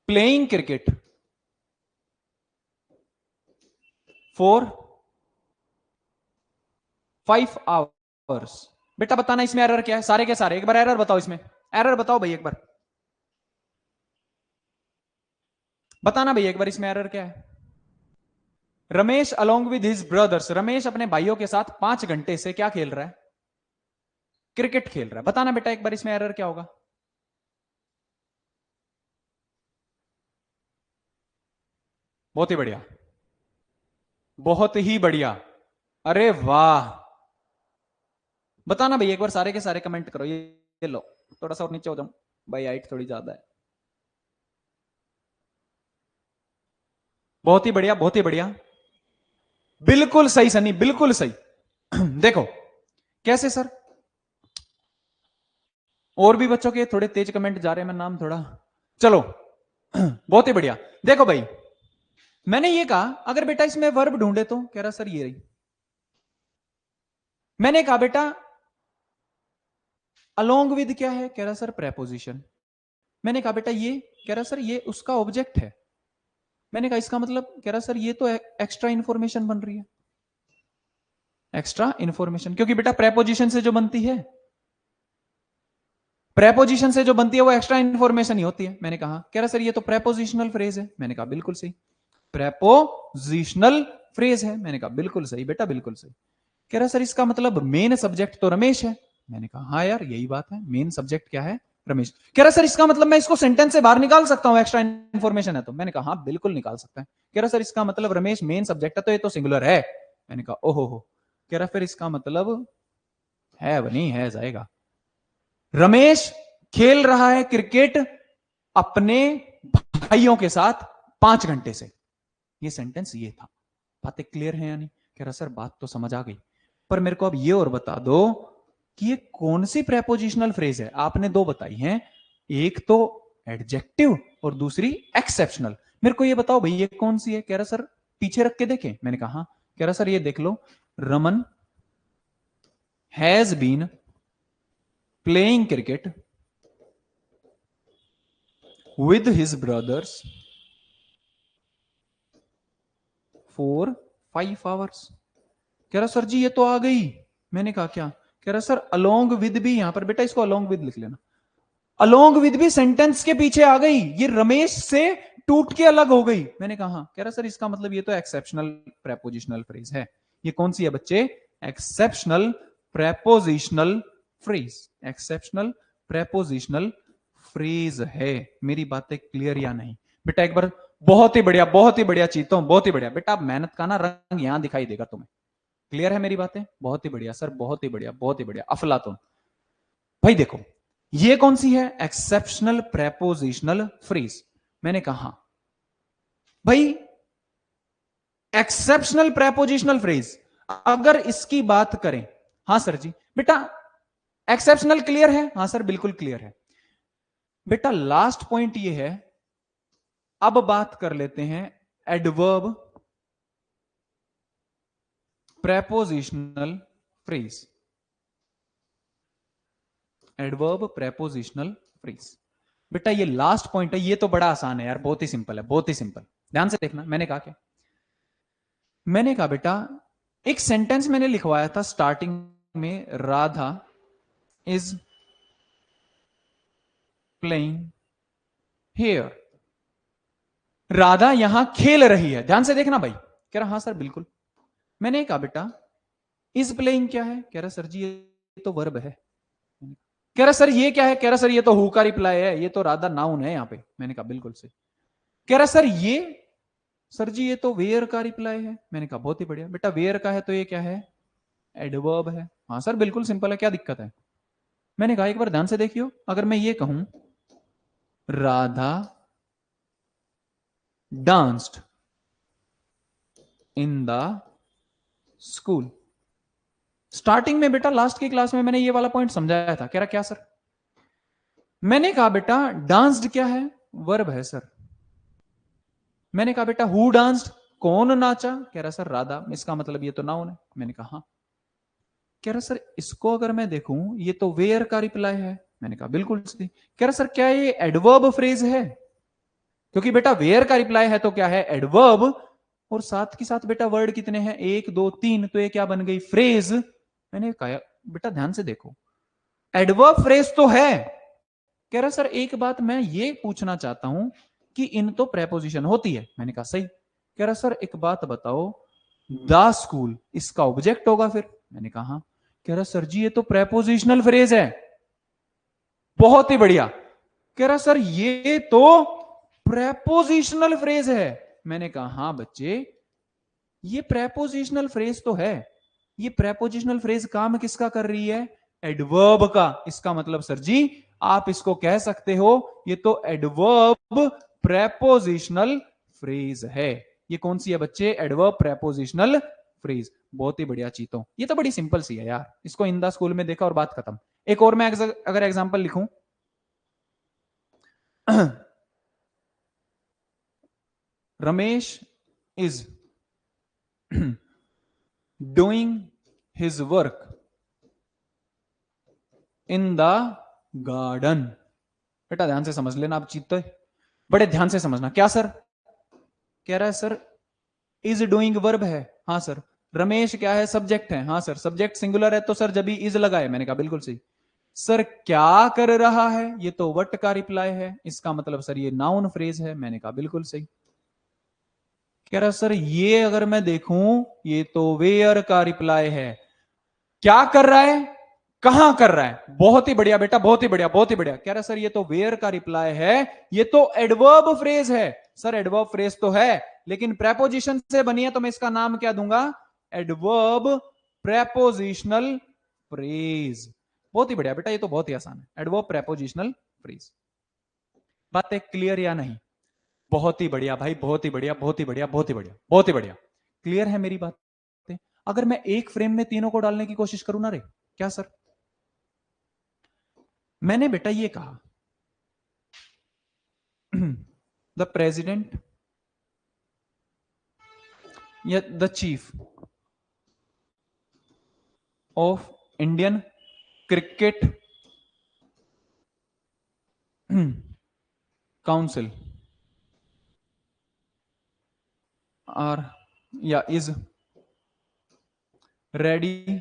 playing cricket for 5 hours. बेटा बताना इसमें एरर क्या है, सारे के सारे एक बार एरर बताओ, इसमें एरर बताओ भाई एक बार, बताना भाई एक बार इसमें एरर क्या है। Ramesh along with his brothers, Ramesh अपने भाइयों के साथ 5 घंटे से क्या खेल रहा है, क्रिकेट खेल रहा है। बताना बेटा एक बार इसमें एरर क्या होगा। बहुत ही बढ़िया, बहुत ही बढ़िया, अरे वाह। बताना भाई एक बार सारे के सारे कमेंट करो। ये लो थोड़ा सा और नीचे हो जाऊं भाई, हाइट थोड़ी ज्यादा है। बहुत ही बढ़िया, बहुत ही बढ़िया, बिल्कुल सही सनी, बिल्कुल सही। देखो कैसे सर, और भी बच्चों के थोड़े तेज कमेंट जा रहे हैं, मैं नाम थोड़ा, चलो बहुत ही बढ़िया। देखो भाई मैंने ये कहा अगर बेटा इसमें वर्ब ढूंढे तो कह रहा सर ये रही। मैंने कहा बेटा अलोंग विद क्या है, कह रहा सर प्रेपोजिशन। मैंने कहा बेटा ये, कह रहा सर ये उसका ऑब्जेक्ट है। मैंने कहा इसका मतलब, कह रहा सर ये तो एक्स्ट्रा इंफॉर्मेशन बन रही है। एक्स्ट्रा इंफॉर्मेशन क्योंकि बेटा प्रेपोजिशन से जो बनती है, प्रेपोजिशन से जो बनती है वो एक्स्ट्रा इंफॉर्मेशन ही होती है। मैंने कहा, कह रहा सर ये तो प्रेपोजिशनल फ्रेज है। मैंने कहा बिल्कुल सही, प्रेपोजिशनल फ्रेज है। मैंने कहा बिल्कुल सही बेटा, बिल्कुल सही। कह रहा सर इसका मतलब मेन सब्जेक्ट तो रमेश है। मैंने कहा हाँ यार यही बात है, मेन सब्जेक्ट क्या है, रमेश। कह रहा सर इसका मतलब मैं इसको सेंटेंस से बाहर निकाल सकता हूं, एक्स्ट्रा इन्फॉर्मेशन है तो। मैंने कहा हाँ बिल्कुल निकाल सकता है। कह रहा सर इसका मतलब रमेश मेन सब्जेक्ट है तो ये तो सिंगुलर है। मैंने कहा ओहो हो। कह रहा फिर इसका मतलब है नहीं है जाएगा, रमेश खेल रहा है क्रिकेट अपने भाइयों के साथ 5 घंटे से। ये सेंटेंस ये था। बातें क्लियर है या नहीं। कह रहा सर बात तो समझ आ गई, पर मेरे को अब ये और बता दो कि ये कौन सी प्रेपोजिशनल फ्रेज है। आपने दो बताई हैं, एक तो एडजेक्टिव और दूसरी एक्सेप्शनल। मेरे को ये बताओ भाई ये कौन सी है। कह रहा सर पीछे रख के देखें। मैंने कहा हाँ। कह रहा सर ये देख लो, Raman has been playing cricket with his brothers for 5 hours। कह रहा सर जी ये तो आ गई। मैंने कहा क्या। कह रहा सर अलोंग विद भी, यहां पर बेटा इसको अलोंग विद लिख लेना, अलोंग विद भी सेंटेंस के पीछे आ गई, ये रमेश से टूट के अलग हो गई। मैंने कहा हाँ। कह रहा सर इसका मतलब ये तो एक्सेप्शनल प्रेपोजिशनल फ्रेज है। ये कौन सी है बच्चे, exceptional prepositional phrase, exceptional prepositional phrase है। मेरी बातें क्लियर या नहीं बेटा एक बार। बहुत ही बढ़िया, बहुत ही बढ़िया चीता हूं, बहुत ही बढ़िया बेटा। मेहनत का ना रंग यहां दिखाई देगा तुम्हें। क्लियर है मेरी बातें, बहुत ही बढ़िया सर, बहुत ही बढ़िया, बहुत ही बढ़िया, अफलातुन। भाई देखो ये कौन सी है, एक्सेप्शनल प्रेपोजिशनल फ्रेज। मैंने कहा भाई एक्सेप्शनल प्रेपोजिशनल फ्रेज अगर इसकी बात करें, हां सर जी बेटा एक्सेप्शनल क्लियर है, हां सर बिल्कुल क्लियर है बेटा। लास्ट पॉइंट ये है, अब बात कर लेते हैं adverb prepositional phrase. Adverb prepositional phrase बेटा ये लास्ट पॉइंट है। ये तो बड़ा आसान है यार, बहुत ही सिंपल है, बहुत ही सिंपल। ध्यान से देखना मैंने कहा क्या। मैंने कहा बेटा एक सेंटेंस मैंने लिखवाया था स्टार्टिंग में, Radha is playing here. Radha यहां खेल रही है। ध्यान से देखना भाई। कह रहा हाँ सर बिल्कुल। मैंने कहा बेटा इज प्लेइंग क्या है। कह रहा सर जी ये तो वर्ब है। कह रहा सर ये क्या है। कह रहा सर ये तो हु का रिप्लाई है, ये तो राधा नाउन है यहां पे। मैंने कहा बिल्कुल सही। कह रहा सर ये, सर जी ये तो वेयर का रिप्लाई है। मैंने कहा बहुत ही बढ़िया बेटा, वेयर का है तो ये क्या है, एडवर्ब है। हाँ सर बिल्कुल सिंपल है, क्या दिक्कत है। मैंने कहा एक बार ध्यान से देखियो, अगर मैं ये कहूं Radha danced in the school. Starting में बेटा लास्ट की क्लास में मैंने ये वाला पॉइंट समझाया था। कह रहा क्या सर। मैंने कहा बेटा डांस्ड क्या है, वर्ब है सर। मैंने कहा बेटा हु डांस्ड, कौन नाचा, कह रहा सर राधा, इसका मतलब ये तो नाउन है। मैंने कहा हाँ। कह रहा सर इसको अगर मैं देखूं ये तो वेयर का रिप्लाई है। मैंने कहा बिल्कुल सही। कह रहा सर क्या ये एडवर्ब फ्रेज है, क्योंकि बेटा वेयर का रिप्लाई है तो क्या है, एडवर्ब, और साथ के साथ बेटा वर्ड कितने हैं, एक दो तीन, तो ये क्या बन गई, फ्रेज। मैंने कहा बेटा ध्यान से देखो, एडवर्ब फ्रेज तो है। कह रहा सर एक बात मैं ये पूछना चाहता हूं कि इन तो प्रेपोजिशन होती है। मैंने कहा सही। कह रहा सर एक बात बताओ, द स्कूल इसका ऑब्जेक्ट होगा फिर। मैंने कहा हाँ। कह रहा सर जी ये तो प्रेपोजिशनल फ्रेज है। बहुत ही बढ़िया। कह रहा सर ये तो प्रेपोजिशनल फ्रेज है। मैंने कहा हाँ बच्चे, ये प्रेपोजिशनल फ्रेज तो है। ये प्रेपोजिशनल फ्रेज काम किसका कर रही है, एडवर्ब का। इसका मतलब सर जी आप इसको कह सकते हो ये तो एडवर्ब प्रेपोजिशनल फ्रेज है। ये कौन सी है बच्चे, एडवर्ब प्रेपोजिशनल फ्रेज। बहुत ही बढ़िया चीतों, ये तो बड़ी सिंपल सी है यार, इसको इन द स्कूल में देखा और बात खत्म। एक और मैं अगर एग्जांपल लिखूं, Ramesh is doing his work in the garden. बेटा ध्यान से समझ लेना, आप चीते बड़े ध्यान से समझना। क्या सर, कह रहा है सर इज डूइंग वर्ब है, हाँ सर। रमेश क्या है, सब्जेक्ट है, हाँ सर। सब्जेक्ट सिंगुलर है तो सर जब भी इज लगाए। मैंने कहा बिल्कुल सही। सर क्या कर रहा है, ये तो वट का रिप्लाई है, इसका मतलब सर ये नाउन फ्रेज है। मैंने कहा बिल्कुल सही। कह रहा सर ये अगर मैं देखूं ये तो वेयर का रिप्लाई है। क्या कर रहा है, कहां कर रहा है, बहुत ही बढ़िया बेटा, बहुत ही बढ़िया, बहुत ही बढ़िया। कह रहा सर ये तो वेयर का रिप्लाई है, ये तो एडवर्ब फ्रेज है। सर एडवर्ब फ्रेज तो है लेकिन प्रेपोजिशन से बनी है तो मैं इसका नाम क्या दूंगा, एडवर्ब प्रेपोजिशनल फ्रेज। बहुत ही बढ़िया बेटा, ये तो बहुत ही आसान है, एडवर्ब प्रेपोजिशनल फ्रेज। बात एक क्लियर या नहीं, बहुत ही बढ़िया भाई, बहुत ही बढ़िया, बहुत ही बढ़िया, बहुत ही बढ़िया, बहुत ही बढ़िया। क्लियर है मेरी बात। अगर मैं एक फ्रेम में तीनों को डालने की कोशिश करूं ना रे, क्या सर, मैंने बेटा ये कहा द प्रेसिडेंट या the chief of Indian cricket council are या is ready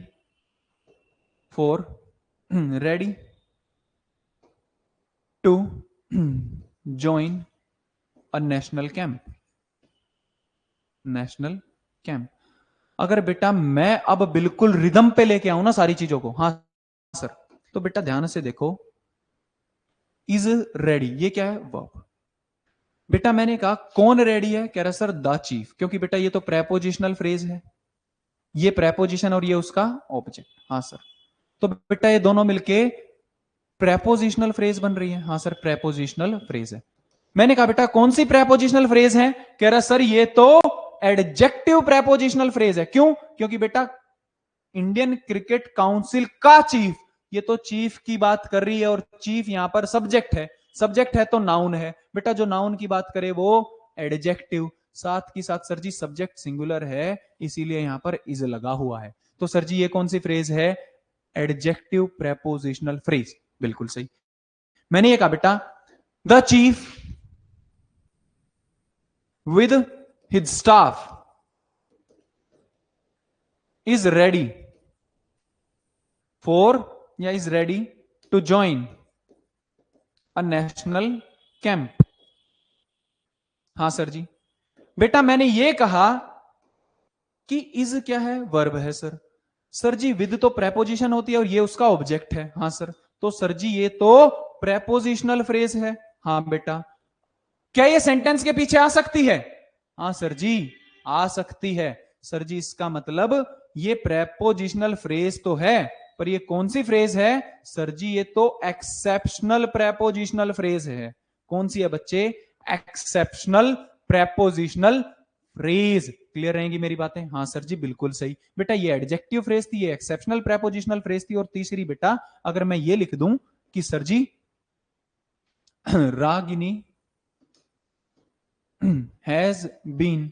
for ready to join a national camp. National camp. अगर बेटा मैं अब बिल्कुल रिदम पे लेके आऊं ना सारी चीजों को, हाँ सर, तो बेटा ध्यान से देखो, इज रेडी ये क्या है, वर्ब। बेटा मैंने कहा कौन रेडी है, कह रहा सर द चीफ, क्योंकि बेटा ये तो प्रेपोजिशनल फ्रेज है, ये प्रेपोजिशन और ये उसका ऑब्जेक्ट। हाँ सर, तो बेटा ये दोनों मिलके प्रेपोजिशनल फ्रेज बन रही है। हाँ सर प्रेपोजिशनल फ्रेज है। मैंने कहा बेटा कौन सी प्रेपोजिशनल फ्रेज है, कह रहा सर ये तो एडजेक्टिव प्रेपोजिशनल फ्रेज है। क्यों, क्योंकि बेटा इंडियन क्रिकेट काउंसिल का चीफ, ये तो चीफ की बात कर रही है और चीफ यहां पर सब्जेक्ट है। सब्जेक्ट है तो नाउन है बेटा, जो नाउन की बात करे वो एडजेक्टिव। साथ की साथ सर जी सब्जेक्ट सिंगुलर है इसीलिए यहां पर इज लगा हुआ है। तो सर जी ये कौन सी फ्रेज है, एडजेक्टिव प्रेपोजिशनल फ्रेज। बिल्कुल सही। मैंने ये कहा बेटा the chief with his staff is ready for या is ready to join a national camp. हाँ सर जी। बेटा मैंने ये कहा कि इज क्या है, वर्ब है सर। सर जी विद तो प्रेपोजिशन होती है और ये उसका ऑब्जेक्ट है। हाँ सर, तो सर जी ये तो प्रेपोजिशनल फ्रेज है। हाँ बेटा, क्या ये सेंटेंस के पीछे आ सकती है, हाँ सर जी आ सकती है। सर जी इसका मतलब ये प्रेपोजिशनल फ्रेज तो है, पर ये कौन सी फ्रेज है, सर जी ये तो एक्सेप्शनल प्रेपोजिशनल फ्रेज है। कौन सी है बच्चे, एक्सेप्शनल प्रेपोजिशनल फ्रेज। क्लियर रहेंगी मेरी बातें, हाँ सर जी बिल्कुल सही। बेटा ये एडजेक्टिव फ्रेज थी, ये एक्सेप्शनल प्रेपोजिशनल फ्रेज थी, और तीसरी बेटा अगर मैं ये लिख दूं कि sir ji Ragini has been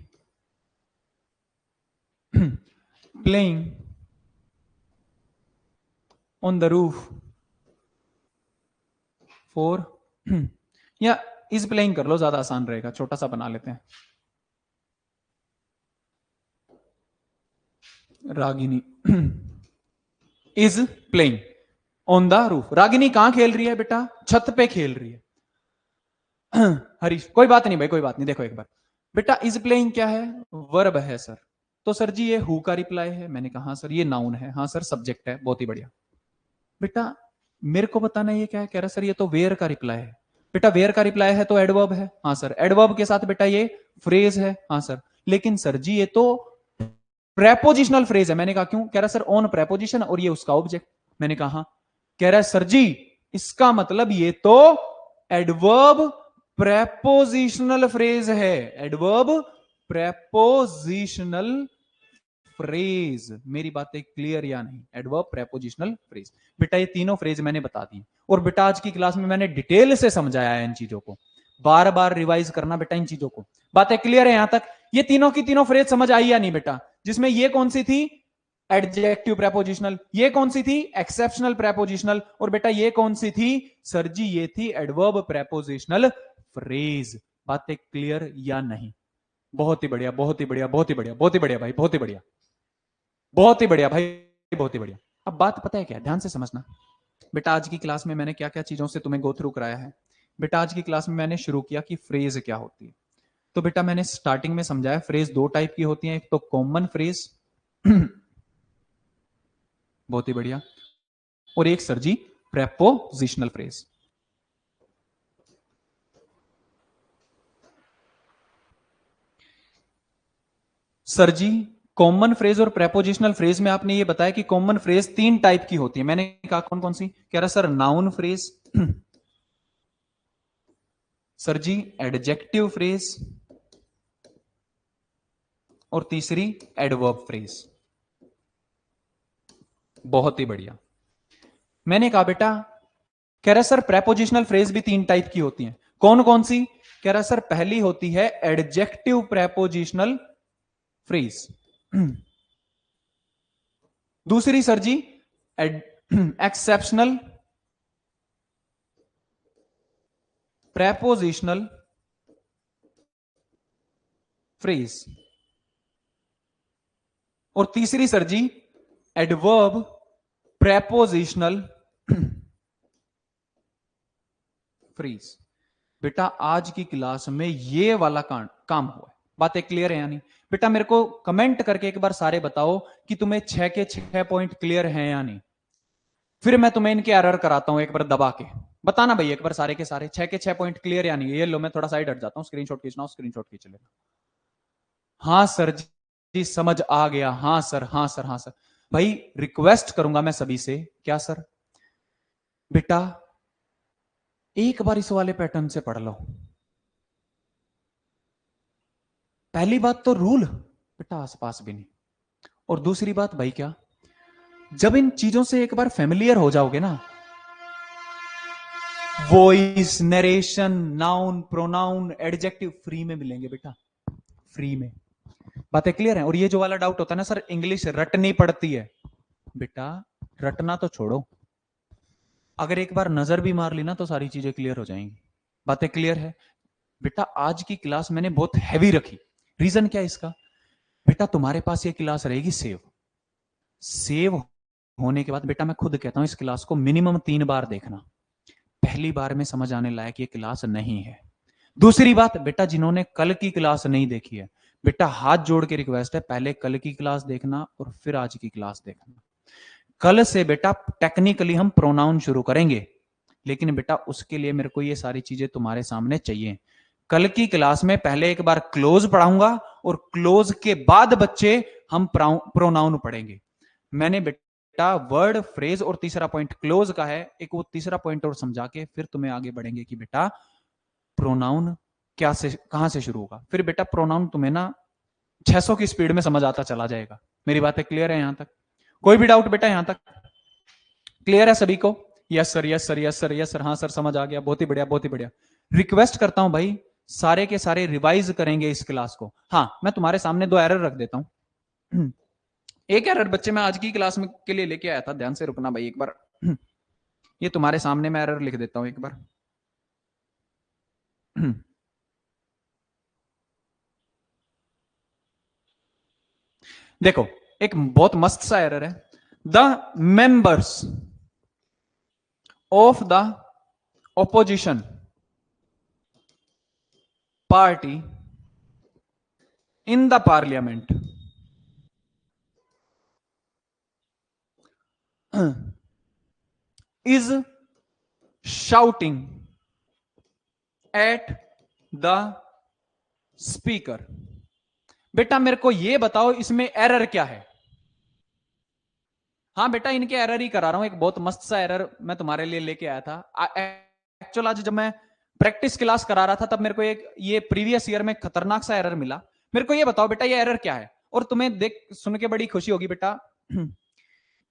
playing on the roof for, या इज प्लेइंग कर लो, ज्यादा आसान रहेगा, छोटा सा बना लेते हैं। Ragini is playing on the roof. Ragini कहां खेल रही है बेटा? छत पे खेल रही है। हरीश कोई बात नहीं भाई, कोई बात नहीं। देखो एक बार बेटा, इज प्लेइंग क्या है? वर्ब है सर। तो सर जी ये हु का रिप्लाई है। मैंने कहा हाँ सर ये नाउन है। हाँ सर सब्जेक्ट है। बहुत ही बढ़िया बेटा। मेरे को बताना ये क्या है? कह रहा सर ये तो वेयर का रिप्लाई है। बेटा वेयर का रिप्लाई है तो एडवर्ब है। हाँ सर एडवर्ब के साथ बेटा ये फ्रेज है। हाँ सर लेकिन सर जी ये तो प्रेपोजिशनल फ्रेज है। मैंने कहा क्यों? कह रहा सर ऑन प्रेपोजिशन और ये उसका ऑब्जेक्ट। मैंने कहा हाँ। कह रहा है सर जी इसका मतलब ये तो एडवर्ब प्रेपोजिशनल फ्रेज है। Adverb prepositional phrase. मेरी बातें क्लियर या नहीं? Adverb prepositional phrase. बेटा ये तीनों फ्रेज मैंने बता दी और बेटा आज की क्लास में मैंने डिटेल से समझाया है इन चीजों को। बार बार रिवाइज करना बेटा इन चीजों को। बातें क्लियर है यहां तक? ये तीनों की तीनों फ्रेज समझ आई या नहीं बेटा? जिसमें ये कौन सी थी? Adjective prepositional. ये कौन सी थी? Exceptional prepositional. और बेटा ये कौन सी थी? सर जी ये थी एडवर्ब प्रेपोजिशनल फ्रेज। बातें क्लियर या नहीं? बहुत ही बढ़िया, बहुत ही बढ़िया, बहुत ही बढ़िया, बहुत ही बढ़िया भाई, बहुत ही बढ़िया, बहुत ही बढ़िया भाई, बहुत ही बढ़िया। अब बात पता है क्या? ध्यान से समझना बेटा। आज की क्लास में मैंने क्या क्या चीजों से तुम्हें गो थ्रू कराया है। बेटा आज की क्लास में मैंने शुरू किया कि फ्रेज क्या होती है। तो बेटा मैंने स्टार्टिंग में समझाया फ्रेज दो टाइप की होती है। एक तो कॉमन फ्रेज बहुत ही बढ़िया, और एक सर जी प्रेपोजिशनल फ्रेज। सर जी कॉमन फ्रेज और प्रेपोजिशनल फ्रेज में आपने ये बताया कि कॉमन फ्रेज तीन टाइप की होती है। मैंने कहा कौन कौन सी? कह रहा सर नाउन फ्रेज, सर जी एडजेक्टिव फ्रेज, और तीसरी एडवर्ब फ्रेज। बहुत ही बढ़िया। मैंने कहा बेटा, कह रहा सर प्रेपोजिशनल फ्रेज भी तीन टाइप की होती हैं। कौन कौन सी? कह रहा सर पहली होती है एडजेक्टिव प्रेपोजिशनल फ्रेज। दूसरी सर जी एक्सेप्शनल प्रेपोजिशनल फ्रेज। और तीसरी सर जी एडवर्ब प्रेपोजिशनल फ्रेज। बेटा आज की क्लास में ये वाला काम हुआ है। बातें क्लियर है या नहीं? बेटा मेरे को कमेंट करके एक बार सारे बताओ कि तुम्हें 6 के 6 पॉइंट क्लियर हैं या नहीं। फिर मैं तुम्हें इनके एरर कराता हूं एक बार दबा के। बताना भाई एक बार सारे के सारे 6 के 6 पॉइंट क्लियर या नहीं। ये लो मैं थोड़ा साइड हट जाता हूं, स्क्रीनशॉट खींचना हो स्क्रीनशॉट खींच लेना। हाँ सर जी समझ आ गया। हाँ सर, हाँ सर, हाँ सर। भाई रिक्वेस्ट करूंगा मैं सभी से, क्या सर? बेटा एक बार इस वाले पैटर्न से पढ़ लो। पहली बात तो रूल बेटा आसपास भी नहीं। और दूसरी बात भाई क्या, जब इन चीजों से एक बार फेमिलियर हो जाओगे ना, voice, narration, noun, pronoun, adjective free में मिलेंगे बेटा, फ्री में। बातें क्लियर हैं? और ये जो वाला डाउट होता है ना सर इंग्लिश रटनी पड़ती है, बेटा रटना तो छोड़ो, अगर एक बार नजर भी मार ली ना तो सारी चीजें क्लियर हो जाएंगी। बातें क्लियर है? बेटा आज की क्लास मैंने बहुत हैवी रखी। रीजन क्या है इसका? बेटा तुम्हारे पास ये क्लास रहेगी सेव। सेव होने के बाद बेटा मैं खुद कहता हूं इस क्लास को मिनिमम 3 बार देखना। पहली बार में समझ आने लायक ये क्लास नहीं है। दूसरी बात बेटा जिन्होंने कल की क्लास नहीं देखी है, बेटा हाथ जोड़ के रिक्वेस्ट है पहले कल की क्लास देखना और फिर आज की क्लास देखना। कल से बेटा टेक्निकली हम प्रोनाउन शुरू करेंगे, लेकिन बेटा उसके लिए मेरे को ये सारी चीजें तुम्हारे सामने चाहिए। कल की क्लास में पहले एक बार क्लोज पढ़ाऊंगा और क्लोज के बाद बच्चे हम प्रोनाउन पढ़ेंगे। मैंने बेटा वर्ड, फ्रेज और तीसरा पॉइंट क्लोज का है, एक वो तीसरा पॉइंट और समझा के फिर तुम्हें आगे बढ़ेंगे कि बेटा प्रोनाउन क्या से कहां से शुरू होगा। फिर बेटा प्रोनाउन तुम्हें ना 600 की स्पीड में समझ आता चला जाएगा। मेरी बातें क्लियर है यहां तक? कोई भी डाउट बेटा यहां तक क्लियर है सभी को? Yes sir, yes sir, yes sir, yes sir, हाँ सर समझ आ गया, बहुत ही बढ़िया, बहुत ही बढ़िया। रिक्वेस्ट करता हूं भाई, सारे के सारे रिवाइज करेंगे इस क्लास को। हाँ, मैं तुम्हारे सामने 2 एरर रख देता हूं। एक एरर बच्चे मैं आज की क्लास में के लिए लेके आया था, ध्यान से रुकना भाई एक बार। ये तुम्हारे सामने मैं एरर लिख देता हूं एक बार। देखो, एक बहुत मस्त सा एरर है। The members of the opposition party in the parliament is shouting at the speaker। बेटा मेरे को ये बताओ इसमें एरर क्या है। हाँ बेटा, इनके एरर ही करा रहा हूं, एक बहुत मस्त सा एरर मैं तुम्हारे लिए लेके आया था। एक्चुअल आज जब मैं प्रैक्टिस क्लास करा रहा था तब मेरे को एक ये प्रीवियस ईयर में खतरनाक सा एरर मिला। मेरे को ये बताओ बेटा ये एरर क्या है, और तुम्हें देख सुन के बड़ी खुशी होगी बेटा।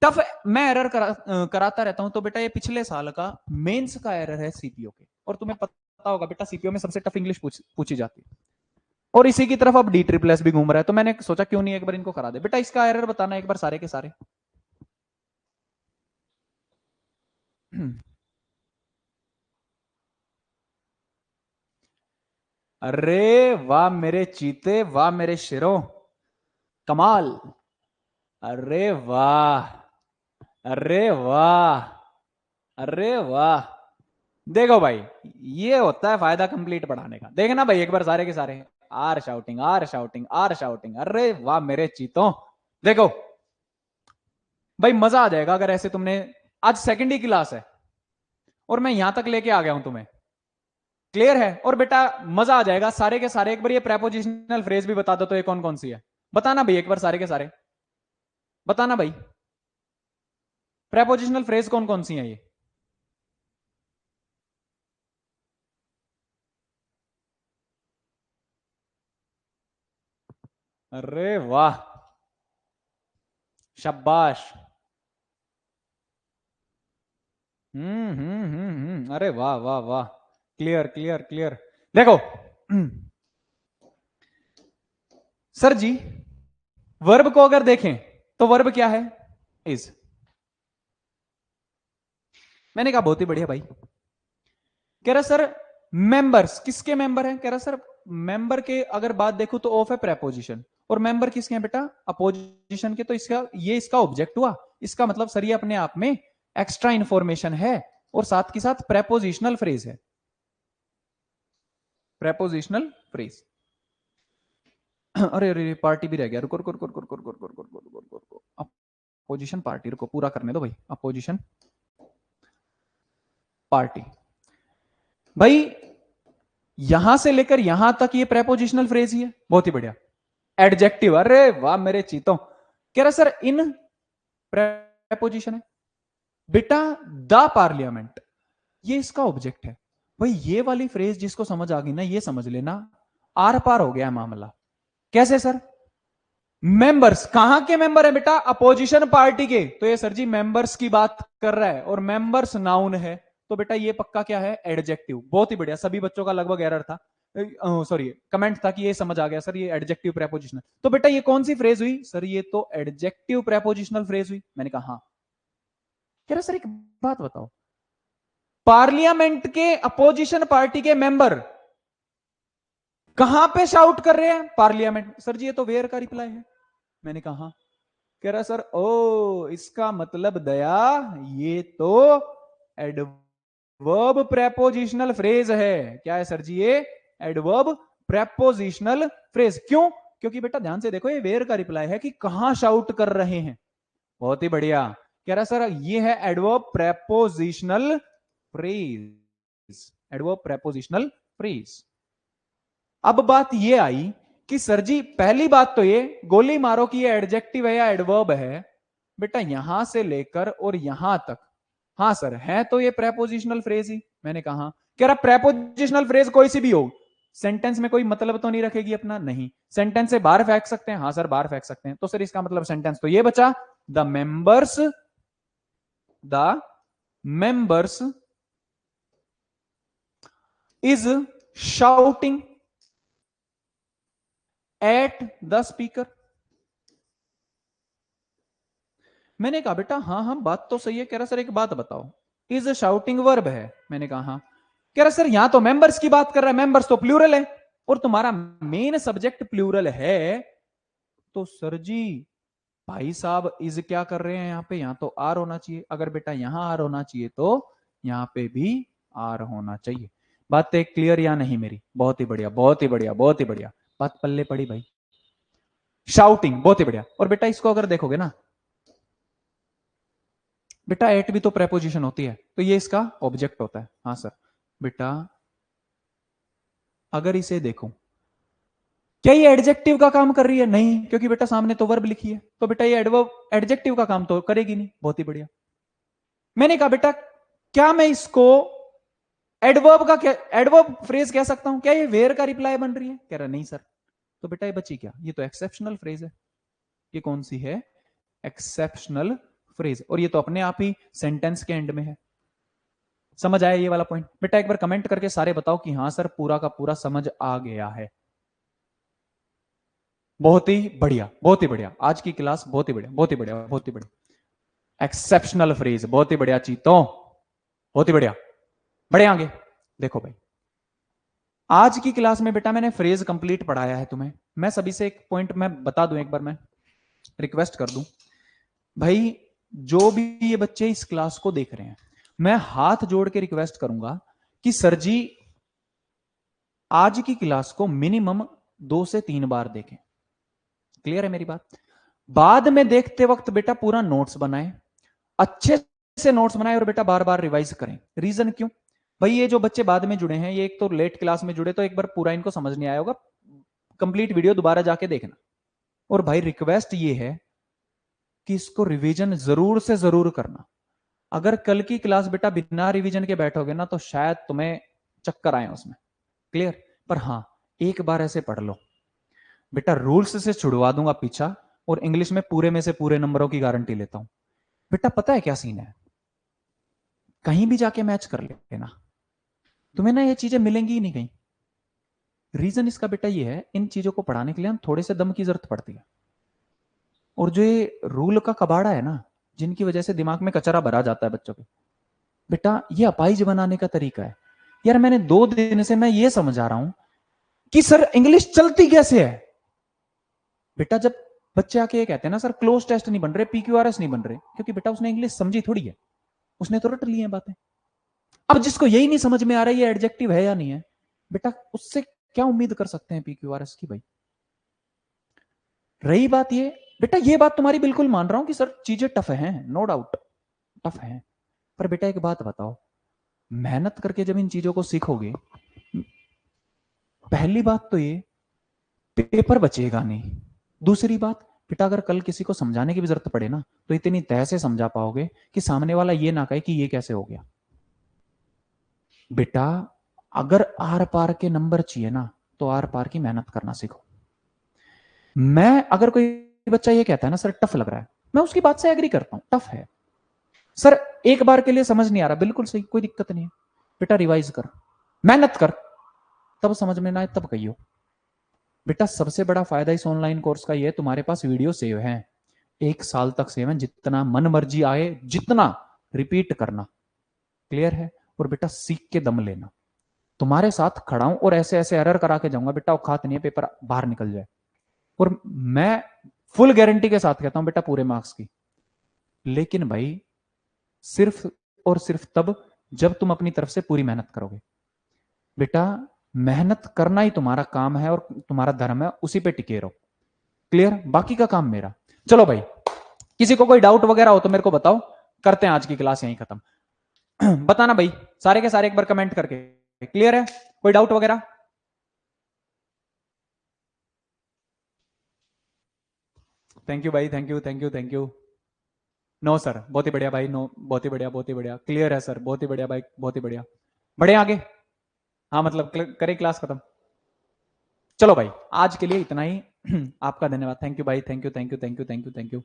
टफ मैं एरर कराता रहता हूं, तो बेटा ये पिछले साल का मेंस का एरर है सीपीओ के, और तुम्हें पता होगा बेटा सीपीओ में सबसे टफ इंग्लिश पूछी जाती है, और इसी की तरफ अब डी ट्रिपल एस भी घूम रहा है, तो मैंने सोचा क्यों नहीं एक बार इनको करा दे। बेटा इसका एरर बताना एक बार सारे के सारे। अरे वाह मेरे चीते, वाह मेरे शेरों, कमाल। अरे वाह, अरे वाह, अरे वाह। देखो भाई, ये होता है फायदा कंप्लीट पढ़ाने का। देखना भाई एक बार सारे के सारे, are shouting, are shouting, are shouting. अरे वाह मेरे चीतों, देखो भाई मजा आ जाएगा अगर ऐसे तुमने, आज सेकंड ही क्लास है और मैं यहां तक लेके आ गया हूं तुम्हें, क्लियर है। और बेटा मजा आ जाएगा सारे के सारे। एक बार ये प्रेपोजिशनल फ्रेज भी बता दो तो ये कौन कौन सी है, बताना भाई एक बार सारे के सारे, बताना भाई प्रेपोजिशनल फ्रेज कौन कौन सी है ये। अरे वाह, शाबाश। अरे वाह वाह वाह, क्लियर क्लियर क्लियर। देखो सर जी, वर्ब को अगर देखें तो वर्ब क्या है, इज। मैंने कहा बहुत ही बढ़िया भाई। कह रहा सर मेंबर्स किसके मेंबर हैं, कह रहा सर मेंबर के अगर बात देखो तो ऑफ है प्रेपोजिशन, और मेंबर किसके हैं बेटा, अपोजिशन के, तो इसका ये इसका ऑब्जेक्ट हुआ। इसका मतलब सर ये अपने आप में एक्स्ट्रा इंफॉर्मेशन है, और साथ के साथ प्रेपोजिशनल फ्रेज है, प्रेपोजिशनल फ्रेज। अरे अरे पार्टी भी रह गया, रुको रुको रुको रुको रुको रुको रुको रुको रुको रुको रुको, अपोजिशन पार्टी, रुको पूरा करने दो भाई। अपोजिशन पार्टी भाई, यहां से लेकर यहां तक ये प्रेपोजिशनल फ्रेज ही है, बहुत ही बढ़िया। एडजेक्टिव, अरे वाह मेरे चीतों। कह रहा सर इन प्रेपोजिशन है बेटा, द पार्लियामेंट ये इसका ऑब्जेक्ट है। भाई ये वाली फ्रेज जिसको समझ आ गई ना, ये समझ लेना आर पार हो गया मामला। कैसे सर, मेंबर्स कहां के मेंबर है बेटा, अपोजिशन पार्टी के, तो ये सर जी मेंबर्स की बात कर रहा है, और मेंबर्स नाउन है, तो बेटा ये पक्का क्या है, एडजेक्टिव। बहुत ही बढ़िया, सभी बच्चों का लगभग एरर था, सॉरी कमेंट था कि ये समझ आ गया सर ये एडजेक्टिव प्रेपोजिशनल। तो बेटा ये कौन सी फ्रेज हुई, सर ये तो एडजेक्टिव प्रेपोजिशनल फ्रेज हुई। मैंने कहा हाँ। कह रहा सर एक बात बताओ, पार्लियामेंट के अपोजिशन पार्टी के मेंबर कहां पे शाउट कर रहे हैं, पार्लियामेंट। सर जी ये तो वेयर का रिप्लाई है। मैंने कहा हाँ। कह रहा सर ओ इसका मतलब दया ये तो एडवर्ब प्रेपोजिशनल फ्रेज है। क्या है सर जी, ये एडवर्ब प्रेपोजिशनल फ्रेज। क्यों, क्योंकि बेटा ध्यान से देखो ये वेयर का रिप्लाई है कि कहां शाउट कर रहे हैं। बहुत ही बढ़िया। कह रहा सर ये है adverb prepositional phrase, adverb prepositional phrase. अब बात ये आई कि सर जी पहली बात तो ये गोली मारो कि ये एडजेक्टिव है या एडवर्ब है। बेटा यहां से लेकर और यहां तक, हाँ सर है तो ये प्रेपोजिशनल फ्रेज ही। मैंने कहा, कह रहा प्रेपोजिशनल फ्रेज कोई सी भी हो, सेंटेंस में कोई मतलब तो नहीं रखेगी अपना, नहीं। सेंटेंस से बाहर फेंक सकते हैं, हाँ सर बाहर फेंक सकते हैं। तो सर इसका मतलब सेंटेंस तो ये बचा, the members is shouting at the speaker। मैंने कहा बेटा हाँ हाँ बात तो सही है। कह रहा सर एक बात बताओ, इज शाउटिंग वर्ब है। मैंने कहा हाँ। कह रहा सर यहां तो मेंबर्स की बात कर रहा है, मेंबर्स तो प्लूरल है और तुम्हारा मेन सब्जेक्ट प्लूरल है। तो सर जी भाई साहब इज क्या कर रहे हैं यहाँ पे, यहाँ तो आर होना चाहिए। अगर बेटा यहाँ आर होना चाहिए तो यहाँ पे भी आर होना चाहिए। बात एक क्लियर या नहीं मेरी? बहुत ही बढ़िया, बहुत ही बढ़िया, बहुत ही बढ़िया, बात पल्ले पड़ी भाई। शाउटिंग, बहुत ही बढ़िया। और बेटा इसको अगर देखोगे ना बेटा, एट भी तो प्रेपोजिशन होती है, तो ये इसका ऑब्जेक्ट होता है। हाँ सर। बेटा अगर इसे देखो, क्या ये एडजेक्टिव का काम कर रही है? नहीं, क्योंकि बेटा सामने तो वर्ब लिखी है, तो बेटा ये एडवर्ब एडजेक्टिव का काम तो करेगी नहीं। बहुत ही बढ़िया। मैंने कहा बेटा क्या मैं इसको एडवर्ब का क्या एडवर्ब फ्रेज कह सकता हूं? क्या ये वेयर का रिप्लाई बन रही है? कह रहा नहीं सर। तो बेटा ये बची क्या? ये तो एक्सेप्शनल फ्रेज है। ये कौन सी है? Exceptional phrase. और ये तो अपने आप ही सेंटेंस के एंड में है। समझ आया ये वाला पॉइंट? बेटा एक बार कमेंट करके सारे बताओ कि हाँ सर पूरा का पूरा समझ आ गया है। बहुत ही बढ़िया, बहुत ही बढ़िया। आज की क्लास बहुत ही बढ़िया, बहुत ही बढ़िया, बहुत ही बढ़िया। एक्सेप्शनल फ्रेज, बहुत ही बढ़िया चीतों, बहुत ही बढ़िया। बढ़े आगे। देखो भाई आज की क्लास में बेटा मैंने फ्रेज कंप्लीट पढ़ाया है तुम्हें। मैं सभी से एक पॉइंट मैं बता दूं, एक बार मैं रिक्वेस्ट कर दूं भाई, जो भी ये बच्चे इस क्लास को देख रहे हैं, मैं हाथ जोड़ के रिक्वेस्ट करूंगा कि सर जी आज की क्लास को मिनिमम 2 से 3 बार देखें। क्लियर है मेरी बात? बाद में देखते वक्त बेटा पूरा नोट्स बनाएं, अच्छे से नोट्स बनाएं और बेटा बार बार रिवाइज करें। रीजन क्यों भाई? ये जो बच्चे बाद में जुड़े हैं, ये एक तो लेट क्लास में जुड़े, तो एक बार पूरा इनको समझ नहीं आया होगा, कंप्लीट वीडियो दोबारा जाके देखना। और भाई रिक्वेस्ट ये है कि इसको रिवीजन जरूर से जरूर करना। अगर कल की क्लास बेटा बिना रिवीजन के बैठोगे ना तो शायद तुम्हें चक्कर आए उसमें। क्लियर? पर हाँ एक बार ऐसे पढ़ लो बेटा, रूल्स से छुड़वा दूंगा पीछा, और इंग्लिश में पूरे में से पूरे नंबरों की गारंटी लेता हूं। बेटा पता है क्या सीन है, कहीं भी जाके मैच कर लेना, तुम्हें ना ये चीजें मिलेंगी ही नहीं कहीं। रीजन इसका बेटा ये है, इन चीजों को पढ़ाने के लिए हम थोड़े से दम की जरूरत पड़ती है। और जो ये रूल का कबाड़ा है ना, जिनकी वजह से दिमाग में कचरा भरा जाता है बच्चों के, बेटा ये अपाइज बनाने का तरीका है। यार मैंने 2 दिन से मैं ये समझा रहा हूं कि सर इंग्लिश चलती कैसे है। बेटा जब बच्चे आके ये कहते हैं ना सर क्लोज टेस्ट नहीं बन रहे, PQRS नहीं बन रहे, क्योंकि बेटा उसने इंग्लिश समझी थोड़ी है, उसने तो रट ली है बातें। अब जिसको यही नहीं समझ में आ रहा है ये एडजेक्टिव है या नहीं है, बेटा उससे क्या उम्मीद कर सकते हैं PQRS की भाई? रही बात ये, बेटा ये बात तुम्हारी बिल्कुल मान रहा हूं कि सर चीजें टफ हैं, नो डाउट टफ हैं, पर बेटा एक बात बताओ, मेहनत करके जब इन चीजों को सीखोगे, पहली बात तो ये पेपर बचेगा नहीं। दूसरी बात बेटा अगर कल किसी को समझाने की भी जरूरत पड़े ना तो इतनी तय से समझा पाओगे कि सामने वाला ये ना कहे कि ये कैसे हो गया। बेटा अगर आर पार के नंबर चाहिए ना तो आर पार की मेहनत करना सीखो। मैं अगर कोई बच्चा ये कहता है ना सर टफ लग रहा है, मैं उसकी बात से एग्री करता हूं, टफ है सर, एक बार के लिए समझ नहीं आ रहा, बिल्कुल सही, कोई दिक्कत नहीं है। बेटा रिवाइज कर, मेहनत कर, तब समझ में ना आए तब कहियो। बेटा सबसे बड़ा फायदा इस ऑनलाइन कोर्स का ये है, तुम्हारे पास वीडियो सेव है, 1 साल तक सेव है, जितना मन मर्जी आए जितना रिपीट करना। क्लियर है? और बेटा सीख के दम लेना, तुम्हारे साथ खड़ा हूं और ऐसे ऐसे एरर करा के जाऊंगा बेटा, औकात नहीं है पेपर बाहर निकल जाए। और मैं फुल गारंटी के साथ कहता हूं बेटा पूरे मार्क्स की। लेकिन भाई सिर्फ और सिर्फ तब जब तुम अपनी तरफ से पूरी मेहनत करोगे। बेटा मेहनत करना ही तुम्हारा काम है और तुम्हारा धर्म है, उसी पे टिके रहो। क्लियर? बाकी का काम मेरा। चलो भाई किसी को कोई डाउट वगैरह हो तो मेरे को बताओ, करते हैं आज की क्लास यहीं खत्म। बताना भाई सारे के सारे एक बार कमेंट करके, क्लियर है? कोई डाउट वगैरह? थैंक यू भाई, thank you, thank you, thank you. No sir, बहुत ही बढ़िया भाई, नो बहुत ही बढ़िया, बहुत ही बढ़िया, क्लियर है सर, बहुत ही बढ़िया भाई, बहुत ही बढ़िया। बढ़े आगे? हाँ मतलब करें क्लास खत्म। चलो भाई आज के लिए इतना ही। आपका धन्यवाद, थैंक यू भाई, thank you, thank you, thank you, thank you, thank you.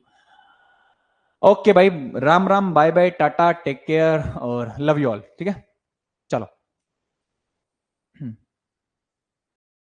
Okay भाई, राम राम, bye bye, tata, take care और लव यू ऑल। ठीक है, चलो।